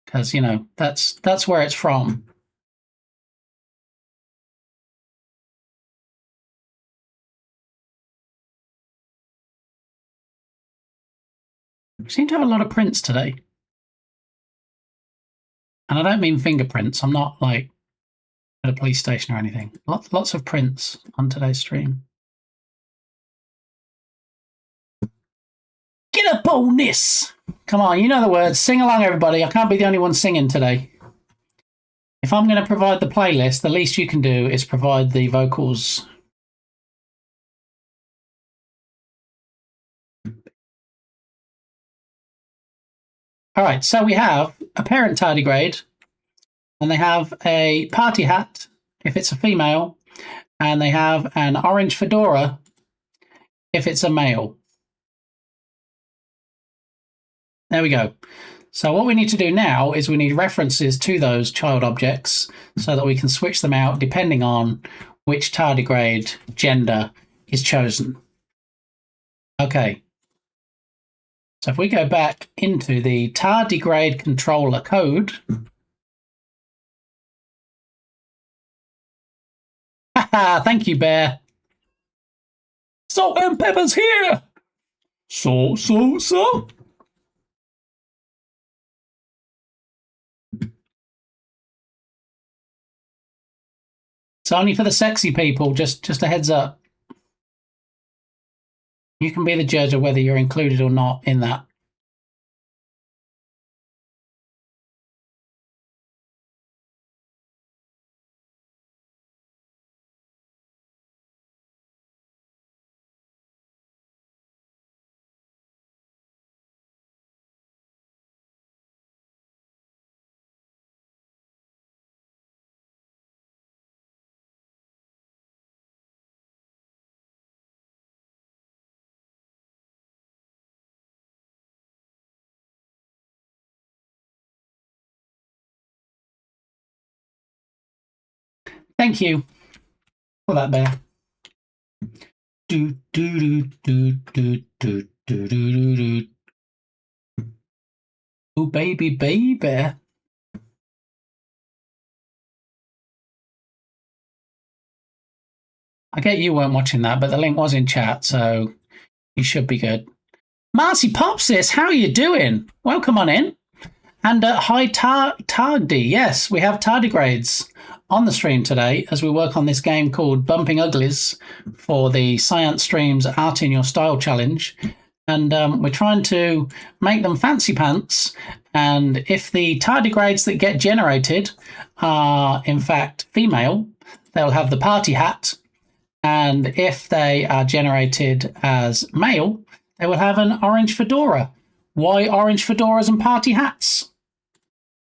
because, you know, that's where it's from. We seem to have a lot of prints today. And I don't mean fingerprints. I'm not like at a police station or anything. Lots of prints on today's stream. Get up on this! Come on, you know the words. Sing along, everybody. I can't be the only one singing today. If I'm going to provide the playlist, the least you can do is provide the vocals. All right, so we have a parent tardigrade, and they have a party hat if it's a female, and they have an orange fedora if it's a male. There we go. So what we need to do now is we need references to those child objects so that we can switch them out depending on which tardigrade gender is chosen. Okay. So if we go back into the tardigrade controller code. Haha, thank you, Bear. Salt and pepper's here. So. It's only for the sexy people, just a heads up. You can be the judge of whether you're included or not in that. Thank you for that, Bear. Oh, baby. I get you weren't watching that, but the link was in chat, so you should be good. Marcy Popsis, how are you doing? Welcome on in. And hi, Tardy. Yes, we have tardigrades on the stream today as we work on this game called Bumping Uglies for the Science Streams Art in Your Style Challenge. And we're trying to make them fancy pants. And if the tardigrades that get generated are, in fact, female, they'll have the party hat. And if they are generated as male, they will have an orange fedora. Why orange fedoras and party hats?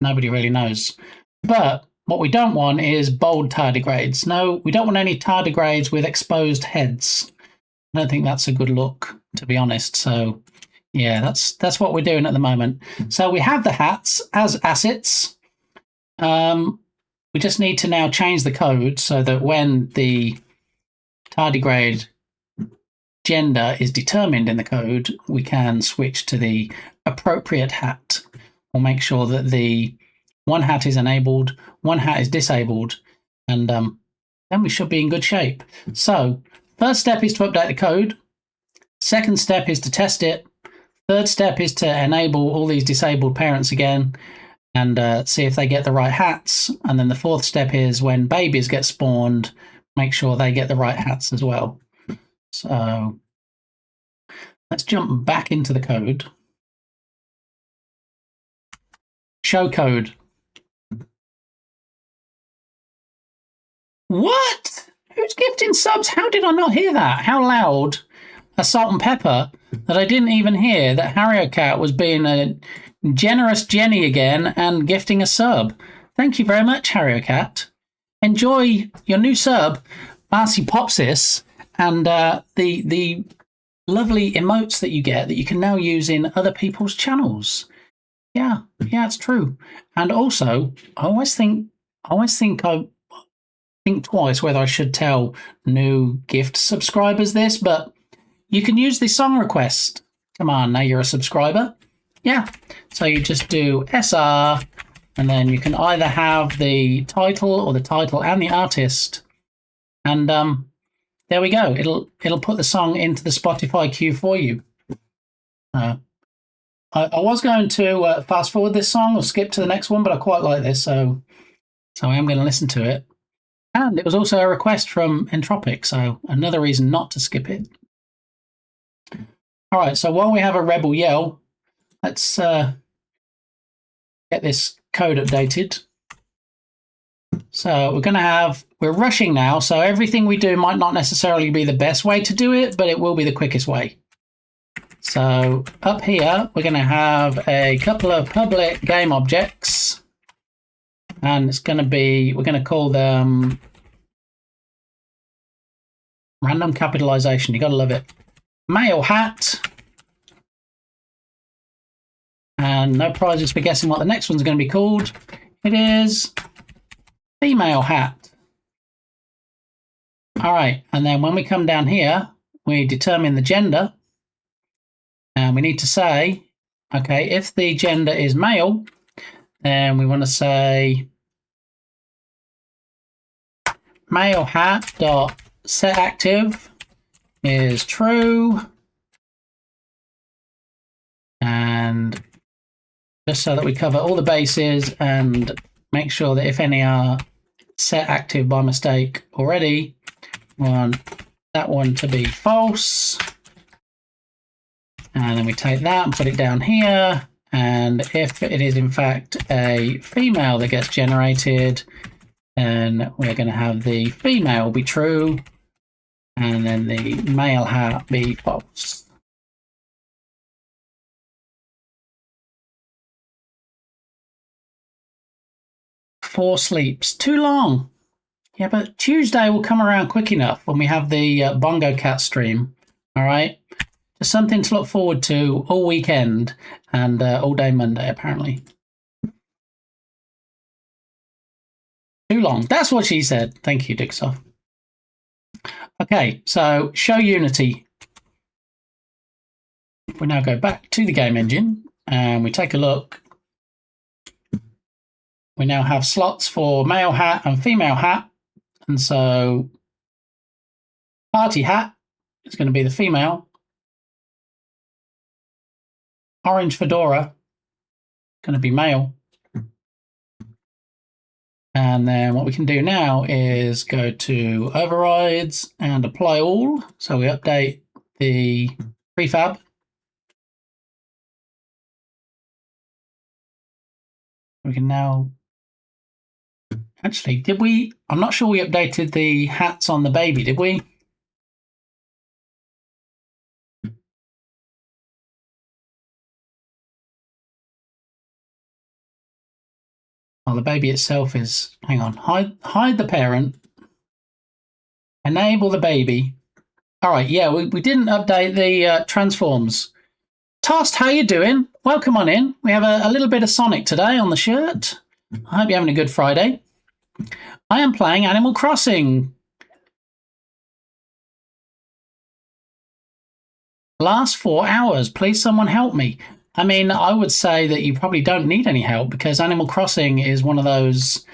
Nobody really knows. But what we don't want is bold tardigrades. No, we don't want any tardigrades with exposed heads. I don't think that's a good look, to be honest. So, yeah, that's what we're doing at the moment. So we have the hats as assets. We we just need to now change the code so that when the tardigrade gender is determined in the code, we can switch to the appropriate hat. We'll make sure that the one hat is enabled, one hat is disabled, and then we should be in good shape. So, first step is to update the code. Second step is to test it. Third step is to enable all these disabled parents again and see if they get the right hats. And then the fourth step is when babies get spawned, make sure they get the right hats as well. So let's jump back into the code. Show code. What? Who's gifting subs? How did I not hear that? How loud? A salt and pepper that I didn't even hear that Harrier Cat was being a generous Jenny again and gifting a sub. Thank you very much, Harrier Cat. Enjoy your new sub, Marcy Popsis, and the lovely emotes that you get that you can now use in other people's channels. Yeah, it's true. And also, I always think twice whether I should tell new gift subscribers this, but you can use the song request. Come on, now you're a subscriber. Yeah, so you just do SR, and then you can either have the title or the title and the artist, and there we go. It'll put the song into the Spotify queue for you. I was going to fast forward this song or skip to the next one, but I quite like this, so I am going to listen to it. And it was also a request from Entropic, so another reason not to skip it. All right, so while we have a rebel yell, let's get this code updated. So we're rushing now, so everything we do might not necessarily be the best way to do it, but it will be the quickest way. So up here, we're going to have a couple of public game objects, and we're going to call them random capitalization. You got to love it. Male hat. And no prizes for guessing what the next one's going to be called. It is female hat. All right, and then when we come down here, we determine the gender. And we need to say, okay, if the gender is male, then we want to say male hat dot set active is true, and just so that we cover all the bases and make sure that if any are set active by mistake already, we want that one to be false. And then we take that and put it down here. And if it is in fact a female that gets generated, then we're going to have the female be true and then the male hat be false. Four sleeps. Too long. Yeah, but Tuesday will come around quick enough when we have the Bongo Cat stream. All right? Just something to look forward to all weekend and all day Monday, apparently. Too long. That's what she said. Thank you, Dixoff. Okay, so show Unity. We now go back to the game engine and we take a look. We now have slots for male hat and female hat. And so party hat is going to be the female. Orange fedora, going to be male. And then what we can do now is go to overrides and apply all. So we update the prefab. We can now, actually, I'm not sure we updated the hats on the baby, did we? Oh, the baby itself is, hang on, hide the parent, enable the baby. All right, yeah, we didn't update the transforms. Tost, how you doing? Welcome on in. We have a little bit of Sonic today on the shirt. I hope you're having a good Friday. I am playing Animal Crossing. Last 4 hours. Please someone help me. I mean, I would say that you probably don't need any help because Animal Crossing is one of those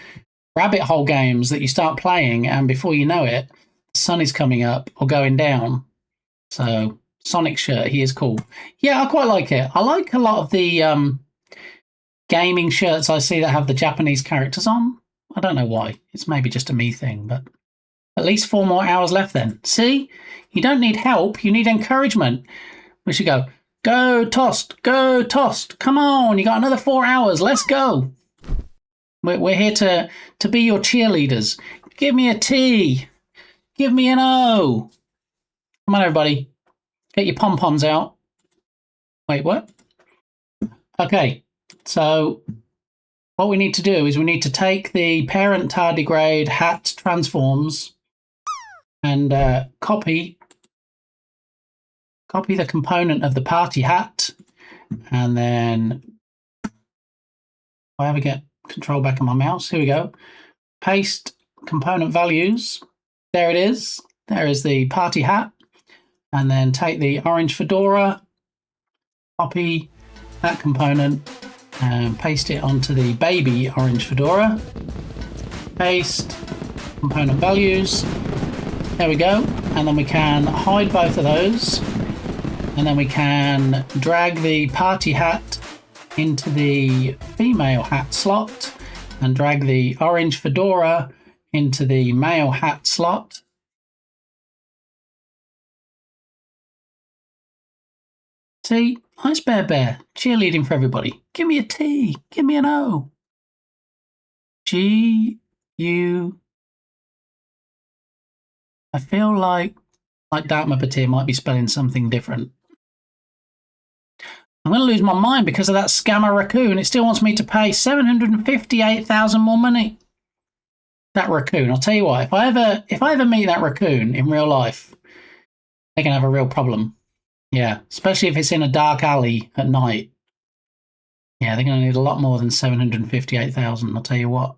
rabbit hole games that you start playing and before you know it, the sun is coming up or going down. So, Sonic shirt, he is cool. Yeah, I quite like it. I like a lot of the gaming shirts I see that have the Japanese characters on. I don't know why. It's maybe just a me thing, but at least 4 more hours left then. See? You don't need help, you need encouragement. We should go, go Toast, go Toast. Come on, you got another 4 hours. Let's go. We're here to be your cheerleaders. Give me a T. Give me an O. Come on, everybody. Get your pom-poms out. Wait, what? Okay, so what we need to do is we need to take the parent tardigrade hat transforms and copy the component of the party hat, and then if I ever get control back on my mouse, here we go. Paste component values. There it is. There is the party hat. And then take the orange fedora, copy that component, and paste it onto the baby orange fedora. Paste component values. There we go. And then we can hide both of those. And then we can drag the party hat into the female hat slot and drag the orange fedora into the male hat slot. See, Ice Bear, cheerleading for everybody. Give me a T, give me an O. G, U. I feel like Dark Muppeteer might be spelling something different. I'm going to lose my mind because of that scammer raccoon. It still wants me to pay 758,000 more money. That raccoon, I'll tell you what, if I ever meet that raccoon in real life, they're going to have a real problem. Yeah, especially if it's in a dark alley at night. Yeah, they're going to need a lot more than 758,000, I'll tell you what.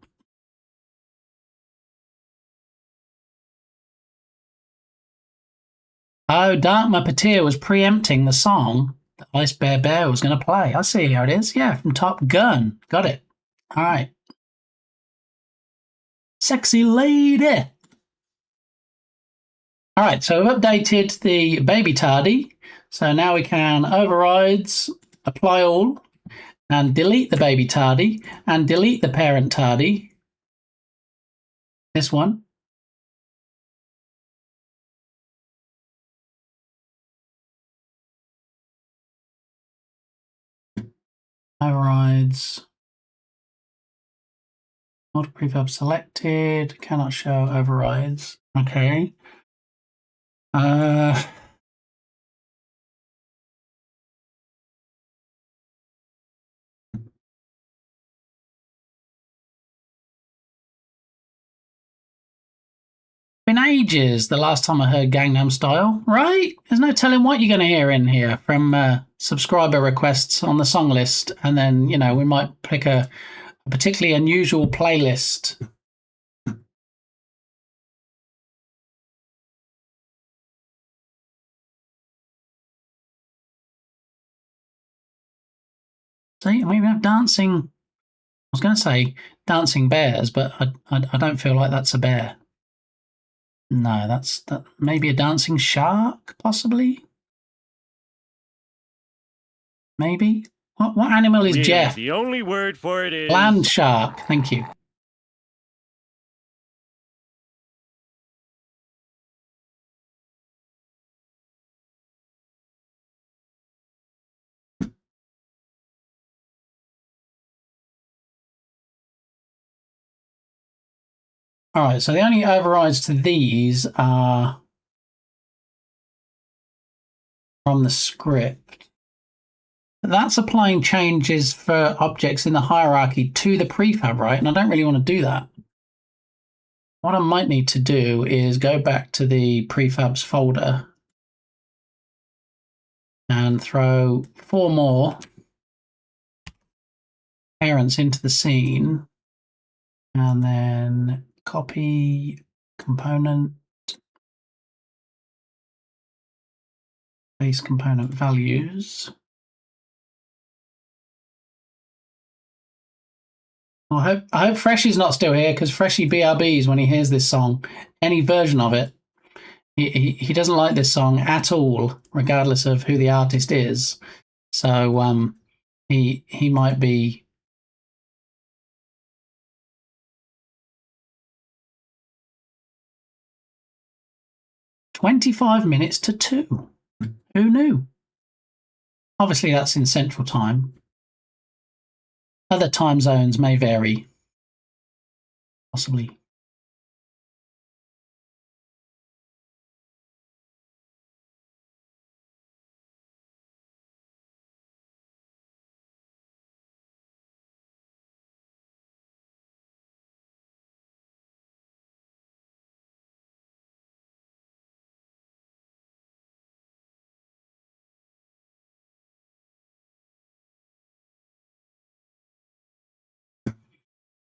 Oh, Dark Muppeteer was preempting the song that Ice Bear was going to play. I see how it is. Yeah, from Top Gun. Got it. All right. Sexy lady. All right, so we've updated the baby tardy. So now we can overrides, apply all, and delete the baby tardy, and delete the parent tardy. This one. Overrides. Multi prefab selected. Cannot show overrides. Okay. Been ages the last time I heard Gangnam Style, right? There's no telling what you're going to hear in here from subscriber requests on the song list, and then, you know, we might pick a particularly unusual playlist. See, we have dancing. I was going to say dancing bears, but I don't feel like that's a bear. No, that maybe a dancing shark, possibly. Maybe. What animal is Really, Jeff? the only word for it is Land shark. Thank you. All right, so the only overrides to these are from the script. That's applying changes for objects in the hierarchy to the prefab, right? And I don't really want to do that. What I might need to do is go back to the prefabs folder and throw 4 more parents into the scene And then copy component, base component values. Well, I hope Freshy's not still here, because Freshy BRBs when he hears this song, any version of it. He doesn't like this song at all, regardless of who the artist is. So he might be. $25 to 2. Who knew? Obviously, that's in Central Time. Other time zones may vary, possibly.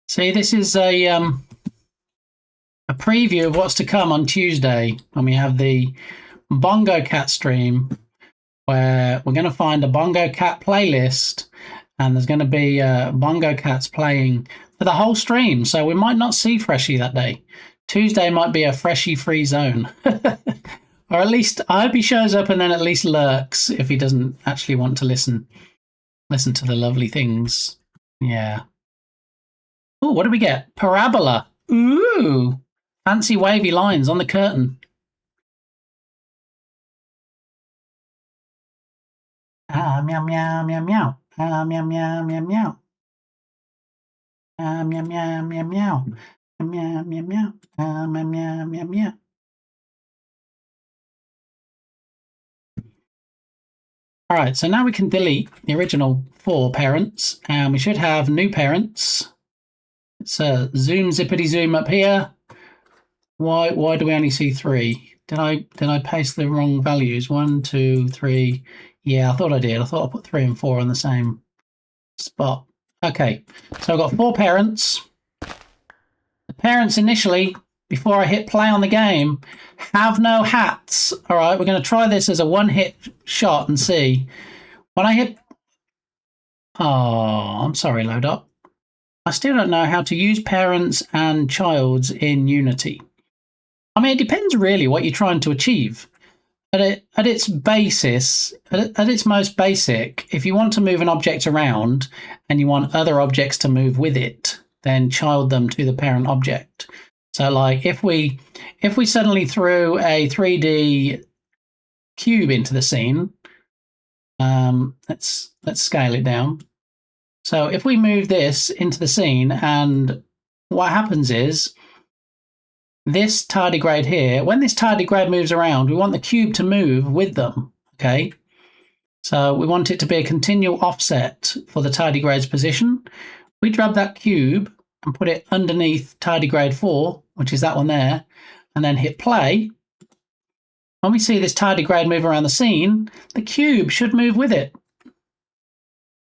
See, this is a preview of what's to come on Tuesday when we have the Bongo Cat stream, where we're going to find a Bongo Cat playlist, and there's going to be Bongo Cats playing for the whole stream. So we might not see Freshy that day. Tuesday might be a Freshy free zone. Or at least I hope he shows up and then at least lurks if he doesn't actually want to listen to the lovely things. Yeah. Oh, what do we get? Parabola. Ooh, fancy wavy lines on the curtain. Meow, meow, meow, meow. Meow, meow, meow, meow. Meow, meow, meow, meow, meow. Meow, meow, meow. Meow, meow, meow, meow. All right, so now we can delete the original 4 parents, and we should have new parents. It's a zoom zippity zoom up here. Why do we only see 3? Did I paste the wrong values? 1, 2, 3. Yeah, I thought I did. I thought I put 3 and 4 on the same spot. Okay, so I've got 4 parents. The parents initially, before I hit play on the game, have no hats. All right, we're going to try this as a one-hit shot and see. When I hit... Oh, I'm sorry, load up. I still don't know how to use parents and childs in Unity. I mean, it depends really what you're trying to achieve. At its basis, at its most basic, if you want to move an object around and you want other objects to move with it, then child them to the parent object. So, like, if we suddenly threw a 3D cube into the scene, let's scale it down. So if we move this into the scene, and what happens is this tardigrade here, when this tardigrade moves around, we want the cube to move with them, okay? So we want it to be a continual offset for the tardigrade's position. We grab that cube and put it underneath tardigrade 4, which is that one there, and then hit play. When we see this tardigrade move around the scene, the cube should move with it.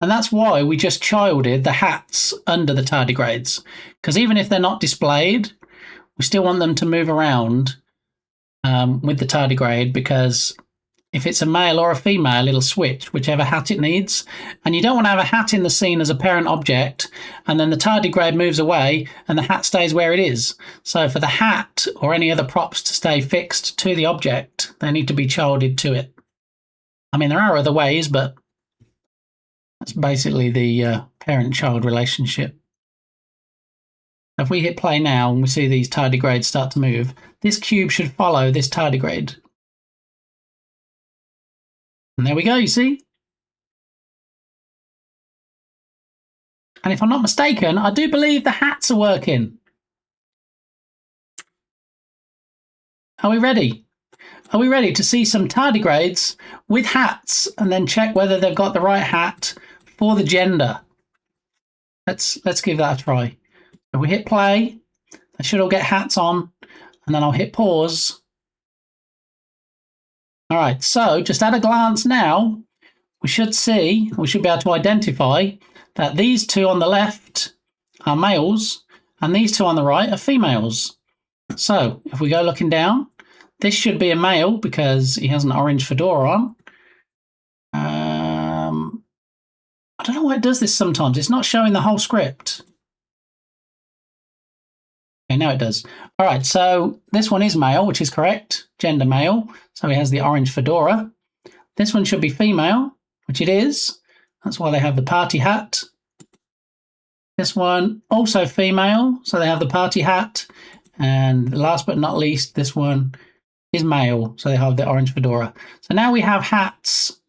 And that's why we just childed the hats under the tardigrades. Because even if they're not displayed, we still want them to move around with the tardigrade, because if it's a male or a female, it'll switch whichever hat it needs. And you don't want to have a hat in the scene as a parent object, and then the tardigrade moves away and the hat stays where it is. So for the hat or any other props to stay fixed to the object, they need to be childed to it. I mean, there are other ways, but that's basically the parent-child relationship. If we hit play now and we see these tardigrades start to move, this cube should follow this tardigrade. And there we go, you see? And if I'm not mistaken, I do believe the hats are working. Are we ready? Are we ready to see some tardigrades with hats and then check whether they've got the right hat for the gender? Let's give that a try. If we hit play, they should all get hats on, and then I'll hit pause. All right, so just at a glance now, we should be able to identify that these 2 on the left are males and these two on the right are females. So if we go looking down, this should be a male because he has an orange fedora on. I don't know why it does this sometimes. It's not showing the whole script. Okay, now it does. All right, so this one is male, which is correct. Gender male. So he has the orange fedora. This one should be female, which it is. That's why they have the party hat. This one also female, so they have the party hat. And last but not least, this one is male, so they have the orange fedora. So now we have hats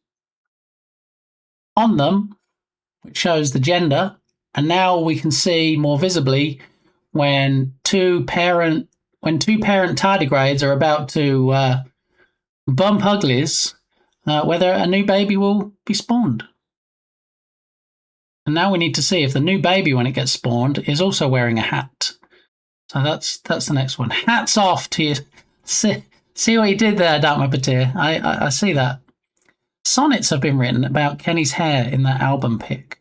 on them, which shows the gender. And now we can see more visibly when two parent tardigrades are about to bump uglies, whether a new baby will be spawned. And now we need to see if the new baby, when it gets spawned, is also wearing a hat. So that's the next one. Hats off to you. See what you did there, Dark Muppeteer. I see that. Sonnets have been written about Kenny's hair in that album pic.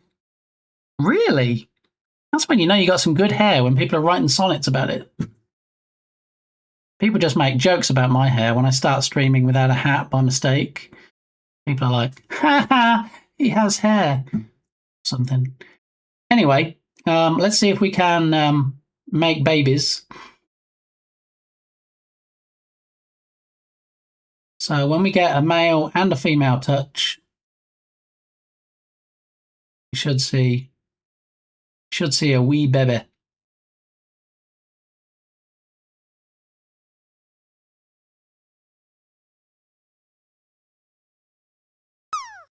Really? That's when you know you got some good hair, when people are writing sonnets about it. People just make jokes about my hair when I start streaming without a hat by mistake. People are like, ha ha, he has hair. Something. Anyway, let's see if we can make babies. So when we get a male and a female touch, you should see a wee baby.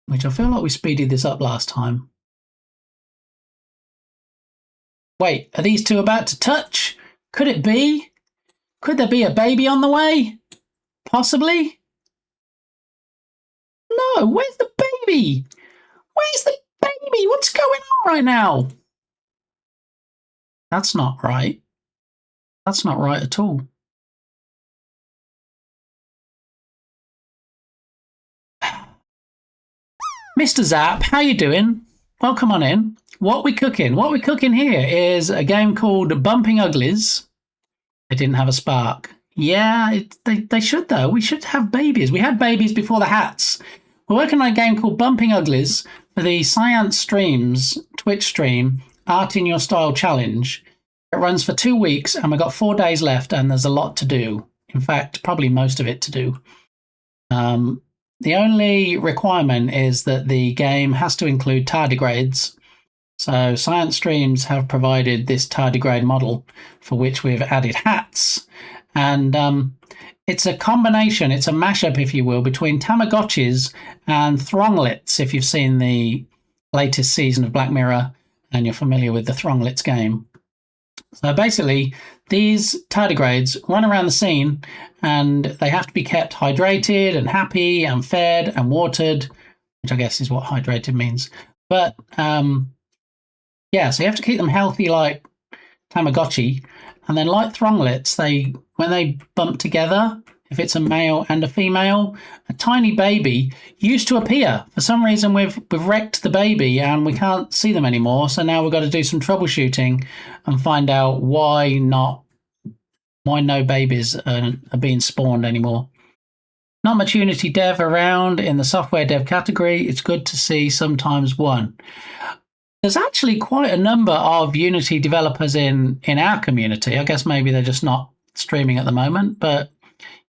Which I feel like we speeded this up last time. Wait, are these two about to touch? Could it be? Could there be a baby on the way? Possibly? No, where's the baby? Where's the baby? What's going on right now? That's not right. That's not right at all. Mr. Zap, how you doing? Welcome on in. What we cooking? What we're cooking here is a game called Bumping Uglies. They didn't have a spark. Yeah, they should though. We should have babies. We had babies before the hats. We're working on a game called Bumping Uglies for the Science Streams Twitch stream Art in Your Style Challenge. It runs for 2 weeks and we've got 4 days left and there's a lot to do. In fact, probably most of it to do. The only requirement is that the game has to include tardigrades. So Science Streams have provided this tardigrade model for which we've added hats. And it's a combination, it's a mashup, if you will, between Tamagotchis and Thronglets, if you've seen the latest season of Black Mirror and you're familiar with the Thronglets game. So basically, these tardigrades run around the scene and they have to be kept hydrated and happy and fed and watered, which I guess is what hydrated means. But yeah, so you have to keep them healthy like Tamagotchi. And then like Thronglets, when they bump together, if it's a male and a female, a tiny baby used to appear. For some reason, we've wrecked the baby and we can't see them anymore. So now we've got to do some troubleshooting and find out why no babies are being spawned anymore. Not much Unity dev around in the software dev category. It's good to see sometimes one. There's actually quite a number of Unity developers in our community. I guess maybe they're just not streaming at the moment, but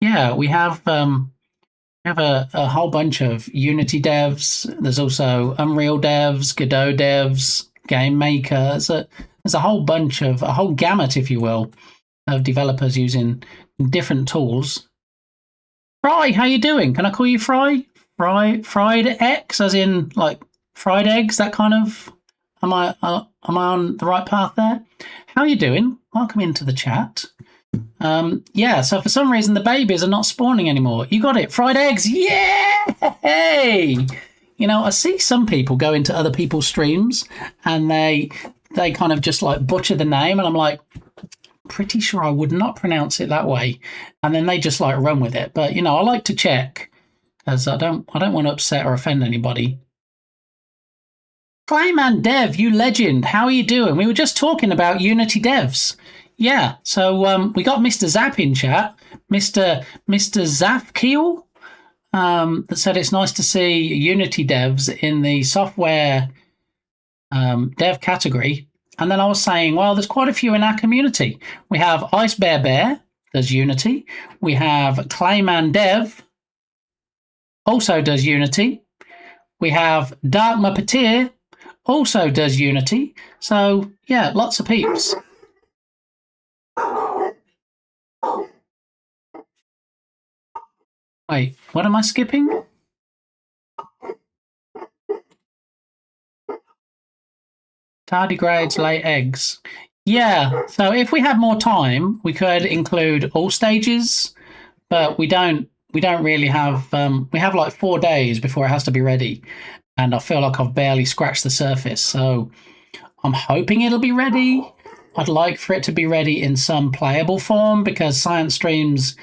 yeah, we have a whole bunch of Unity devs. There's also Unreal devs, Godot devs, Game Maker. There's a whole gamut, if you will, of developers using different tools. Fry, how you doing? Can I call you Fry? Fried X, as in like fried eggs, that kind of. Am I on the right path there? How are you doing? Welcome into the chat. Yeah, so for some reason the babies are not spawning anymore. You got it. Fried eggs. Yay! You know, I see some people go into other people's streams and they kind of just like butcher the name and I'm like, pretty sure I would not pronounce it that way. And then they just like run with it. But, you know, I like to check because I don't want to upset or offend anybody. Clayman Dev, you legend. How are you doing? We were just talking about Unity devs. Yeah, so we got Mr. Zap in chat. Mr. Zafkiel that said it's nice to see Unity devs in the software dev category. And then I was saying, well, there's quite a few in our community. We have Ice Bear Bear, does Unity. We have Clayman Dev, also does Unity. We have Dark Muppeteer, also does Unity. So, yeah, lots of peeps. Wait, what am I skipping? Tardigrades lay eggs. Yeah, so if we had more time, we could include all stages, but we don't really have we have like 4 days before it has to be ready, and I feel like I've barely scratched the surface. So I'm hoping it'll be ready. I'd like for it to be ready in some playable form, because science streams,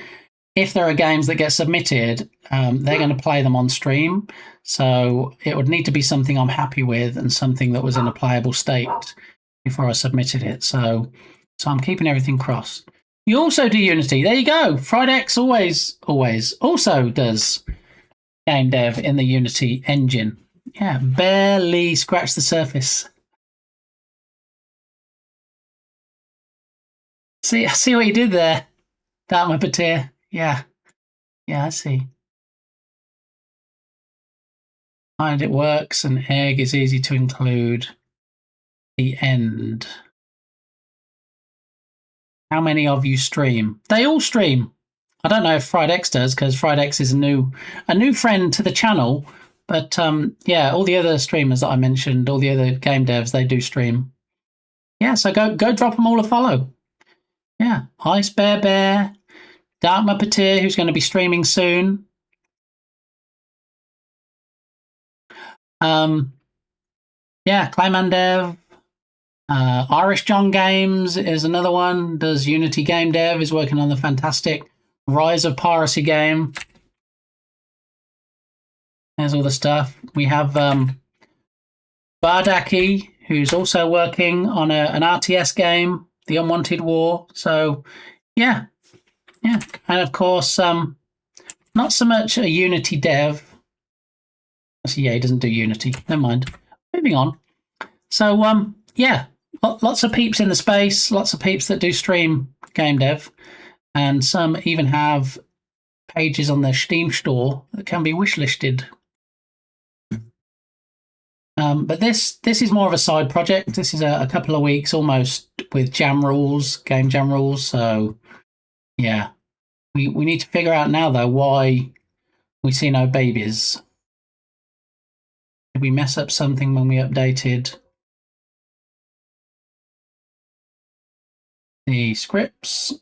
if there are games that get submitted, they're going to play them on stream. So it would need to be something I'm happy with and something that was in a playable state before I submitted it. So I'm keeping everything crossed. You also do Unity. There you go. Fridex always also does game dev in the Unity engine. Yeah, barely scratched the surface. See, I see what you did there, Dark Muppeteer. Yeah, I see. And it works, and egg is easy to include. The end. How many of you stream? They all stream. I don't know if Fridex does, because Fridex is a new friend to the channel. But yeah, all the other streamers that I mentioned, all the other game devs, they do stream. Yeah, so go drop them all a follow. Yeah, Ice Bear Bear, Dark Muppeteer, who's going to be streaming soon. Yeah, Clayman Dev. Irish John Games is another one. Does Unity game dev, is working on the fantastic Rise of Piracy game. There's all the stuff. We have Bardaki, who's also working on an RTS game, The Unwanted War. So, yeah. And of course, not so much a Unity dev. Actually, yeah, he doesn't do Unity. Never mind. Moving on. So, yeah, lots of peeps in the space, lots of peeps that do stream game dev, and some even have pages on their Steam store that can be wishlisted. But this is more of a side project. This is a couple of weeks almost with game jam rules. So, yeah, we need to figure out now, though, why we see no babies. Did we mess up something when we updated the scripts?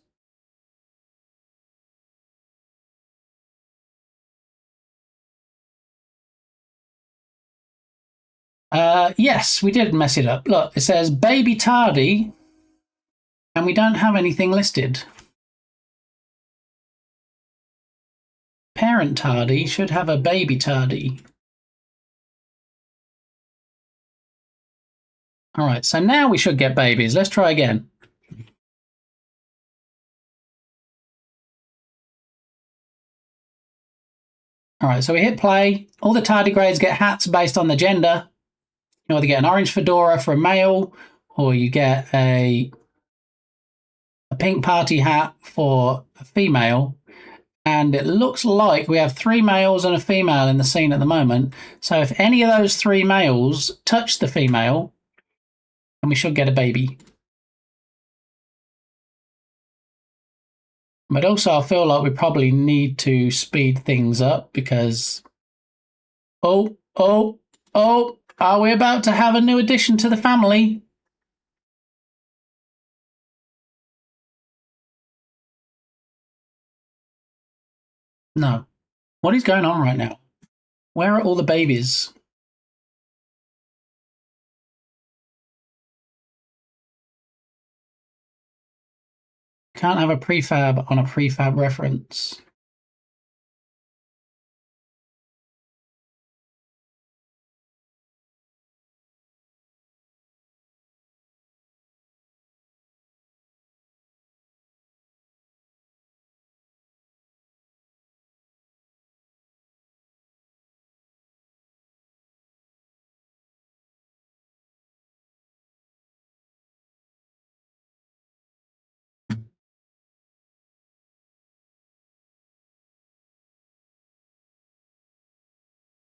Yes, we did mess it up. Look, it says baby tardy, and we don't have anything listed. Parent tardy should have a baby tardy. All right, so now we should get babies. Let's try again. All right, so we hit play. All the tardigrades get hats based on the gender. You either get an orange fedora for a male, or you get a pink party hat for a female. And it looks like we have 3 males and a female in the scene at the moment. So if any of those 3 males touch the female, then we should get a baby. But also I feel like we probably need to speed things up, because oh, are we about to have a new addition to the family? No. What is going on right now? Where are all the babies? Can't have a prefab on a prefab reference.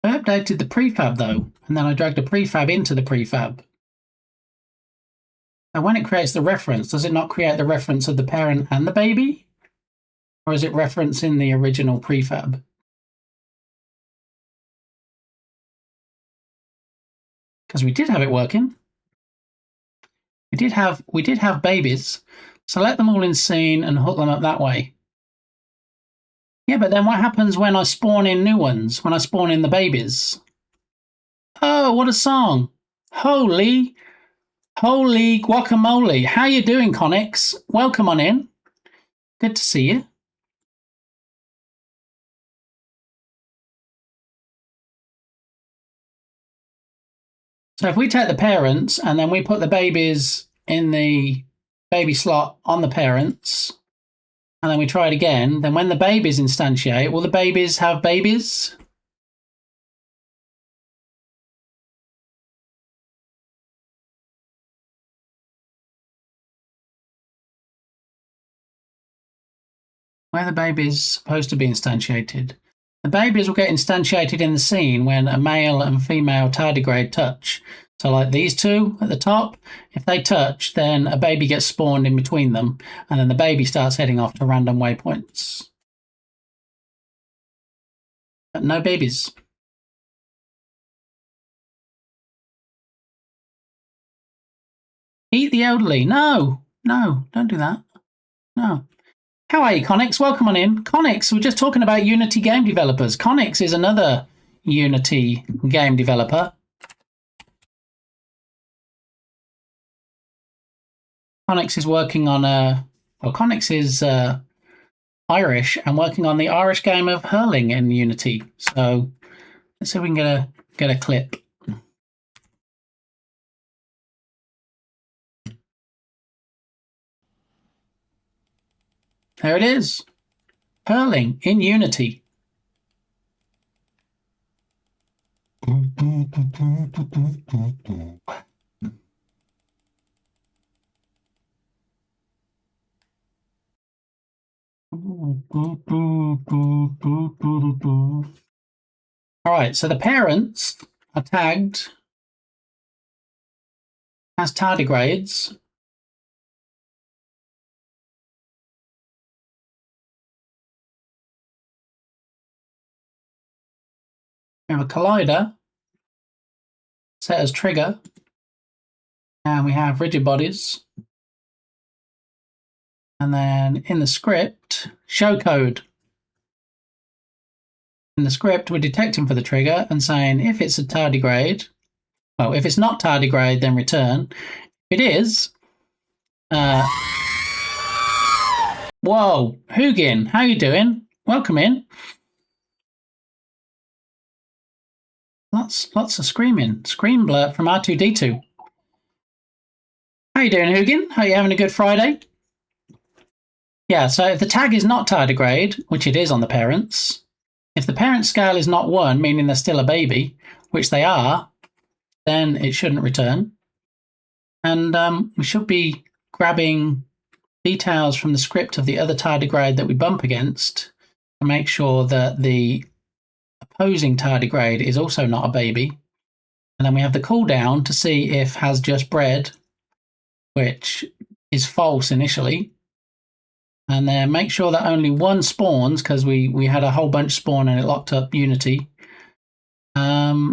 I updated the prefab though, and then I dragged a prefab into the prefab. And when it creates the reference, does it not create the reference of the parent and the baby? Or is it referencing the original prefab? Because we did have it working. We did have babies. Select them all in scene and hook them up that way. Yeah, but then what happens when I spawn in new ones? When I spawn in the babies? Oh, what a song! Holy guacamole! How you doing, Connix? Welcome on in. Good to see you. So if we take the parents and then we put the babies in the baby slot on the parents, and then we try it again, then when the babies instantiate, will the babies have babies? Where are the babies supposed to be instantiated? The babies will get instantiated in the scene when a male and female tardigrade touch. So like these two at the top, if they touch, then a baby gets spawned in between them, and then the baby starts heading off to random waypoints. But no babies. Eat the elderly. No, don't do that. No. How are you, Connix? Welcome on in. Connix, we're just talking about Unity game developers. Connix is another Unity game developer. Connix is working on Connix is Irish and working on the Irish game of hurling in Unity. So let's see if we can get a clip. There it is. Hurling in Unity. All right, so the parents are tagged as tardigrades. We have a collider set as trigger, and we have rigid bodies. And then in the script, show code. In the script, we're detecting for the trigger and saying if it's a tardigrade, well, if it's not tardigrade, then return. If it is, whoa, Hugin, how you doing? Welcome in. Lots of screaming. Scream blurt from R2D2. How you doing, Hugin? Are you having a good Friday? Yeah, so if the tag is not tardigrade, which it is on the parents, if the parent scale is not 1, meaning they're still a baby, which they are, then it shouldn't return. And we should be grabbing details from the script of the other tardigrade that we bump against to make sure that the opposing tardigrade is also not a baby. And then we have the cooldown to see if has just bred, which is false initially. And then make sure that only one spawns, because we had a whole bunch spawn and it locked up Unity. Yeah,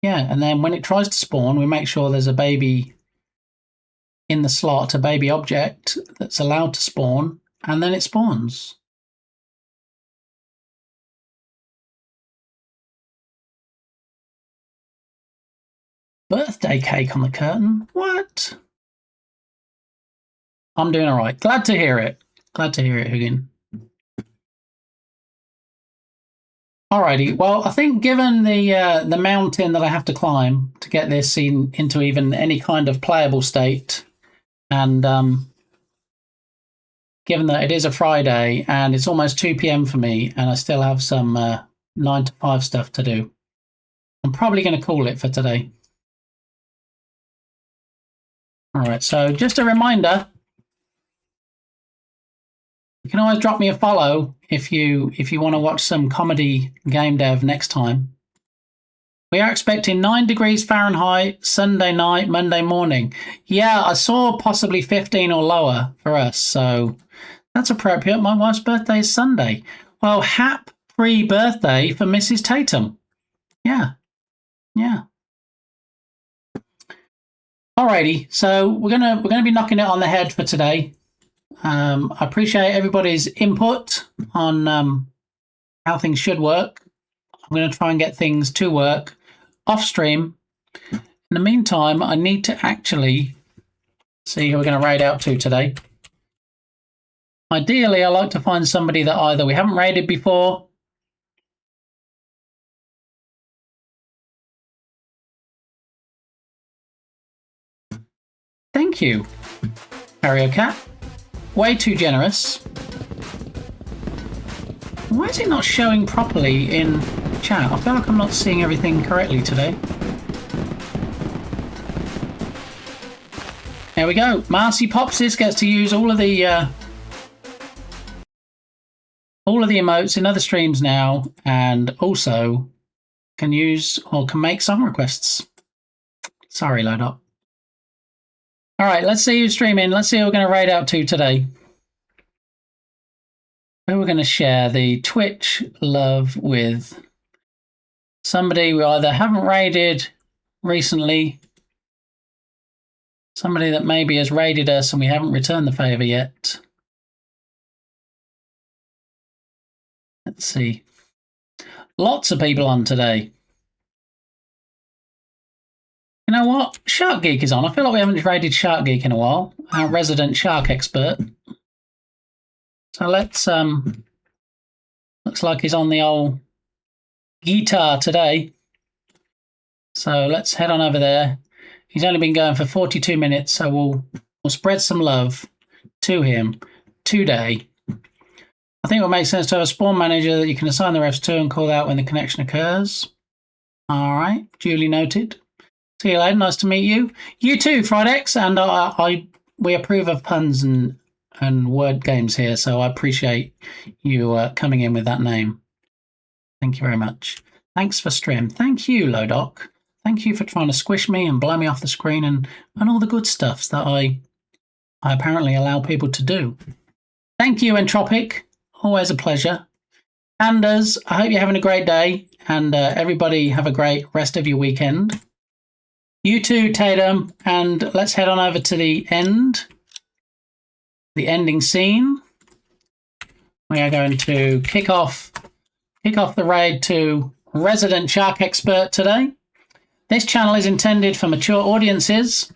and then when it tries to spawn, we make sure there's a baby in the slot, a baby object that's allowed to spawn, and then it spawns. Birthday cake on the curtain? What? I'm doing all right. Glad to hear it. Glad to hear it, Hugin. Alrighty. Well, I think given the mountain that I have to climb to get this scene into even any kind of playable state, and given that it is a Friday and it's almost 2 p.m. for me, and I still have some 9 to 5 stuff to do, I'm probably going to call it for today. All right. So just a reminder. You can always drop me a follow if you want to watch some comedy game dev next time. We are expecting 9 degrees Fahrenheit Sunday night, Monday morning. Yeah, I saw possibly 15 or lower for us, so that's appropriate. My wife's birthday is Sunday. Well, happy birthday for Mrs. Tatum. Yeah. Alrighty, so we're gonna be knocking it on the head for today. I appreciate everybody's input on how things should work. I'm going to try and get things to work off stream. In the meantime, I need to actually see who we're going to raid out to today. Ideally, I like to find somebody that either we haven't raided before, thank you, Harrier Cat. Way too generous. Why is it not showing properly in chat? I feel like I'm not seeing everything correctly today. There we go. Marcy Popsis gets to use all of the emotes in other streams now, and also can use or can make song requests. Sorry, Lodop. All right, let's see who's streaming. Let's see who we're going to raid out to today. Who we're going to share the Twitch love with. Somebody we either haven't raided recently, somebody that maybe has raided us and we haven't returned the favor yet. Let's see. Lots of people on today. You know what? Shark Geek is on. I feel like we haven't raided Shark Geek in a while. Our resident shark expert. So let's looks like he's on the old guitar today. So let's head on over there. He's only been going for 42 minutes, so we'll spread some love to him today. I think it would make sense to have a spawn manager that you can assign the refs to and call out when the connection occurs. All right, duly noted. See you later. Nice to meet you. You too, Fridex. And we approve of puns and word games here, so I appreciate you coming in with that name. Thank you very much. Thanks for stream. Thank you, Lodoc. Thank you for trying to squish me and blow me off the screen and all the good stuffs that I apparently allow people to do. Thank you, Entropic. Always a pleasure. Anders, I hope you're having a great day, and everybody have a great rest of your weekend. You too, Tatum, and let's head on over to the end. The ending scene. We are going to kick off the raid to Resident Shark Expert today. This channel is intended for mature audiences.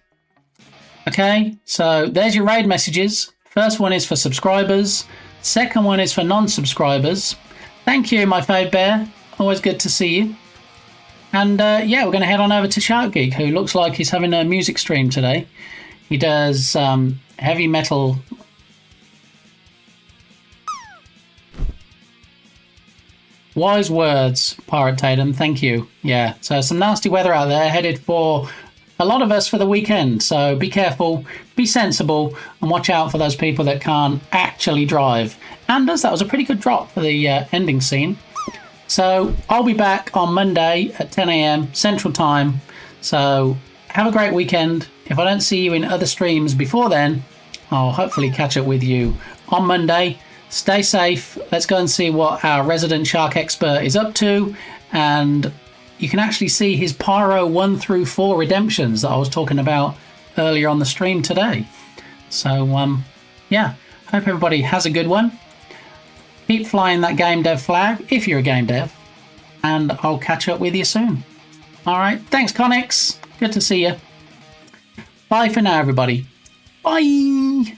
Okay, so there's your raid messages. First one is for subscribers. Second one is for non-subscribers. Thank you, my fave bear. Always good to see you. And yeah, we're going to head on over to Shark Geek, who looks like he's having a music stream today. He does heavy metal. Wise words, Pirate Tatum. Thank you. Yeah, so some nasty weather out there, headed for a lot of us for the weekend. So be careful, be sensible, and watch out for those people that can't actually drive. Anders, that was a pretty good drop for the ending scene. So I'll be back on Monday at 10 a.m. Central Time. So have a great weekend. If I don't see you in other streams before then, I'll hopefully catch up with you on Monday. Stay safe. Let's go and see what our resident shark expert is up to. And you can actually see his Pyro 1 through 4 redemptions that I was talking about earlier on the stream today. So, yeah, hope everybody has a good one. Keep flying that game dev flag if you're a game dev. And I'll catch up with you soon. All right. Thanks, Connix. Good to see you. Bye for now, everybody. Bye.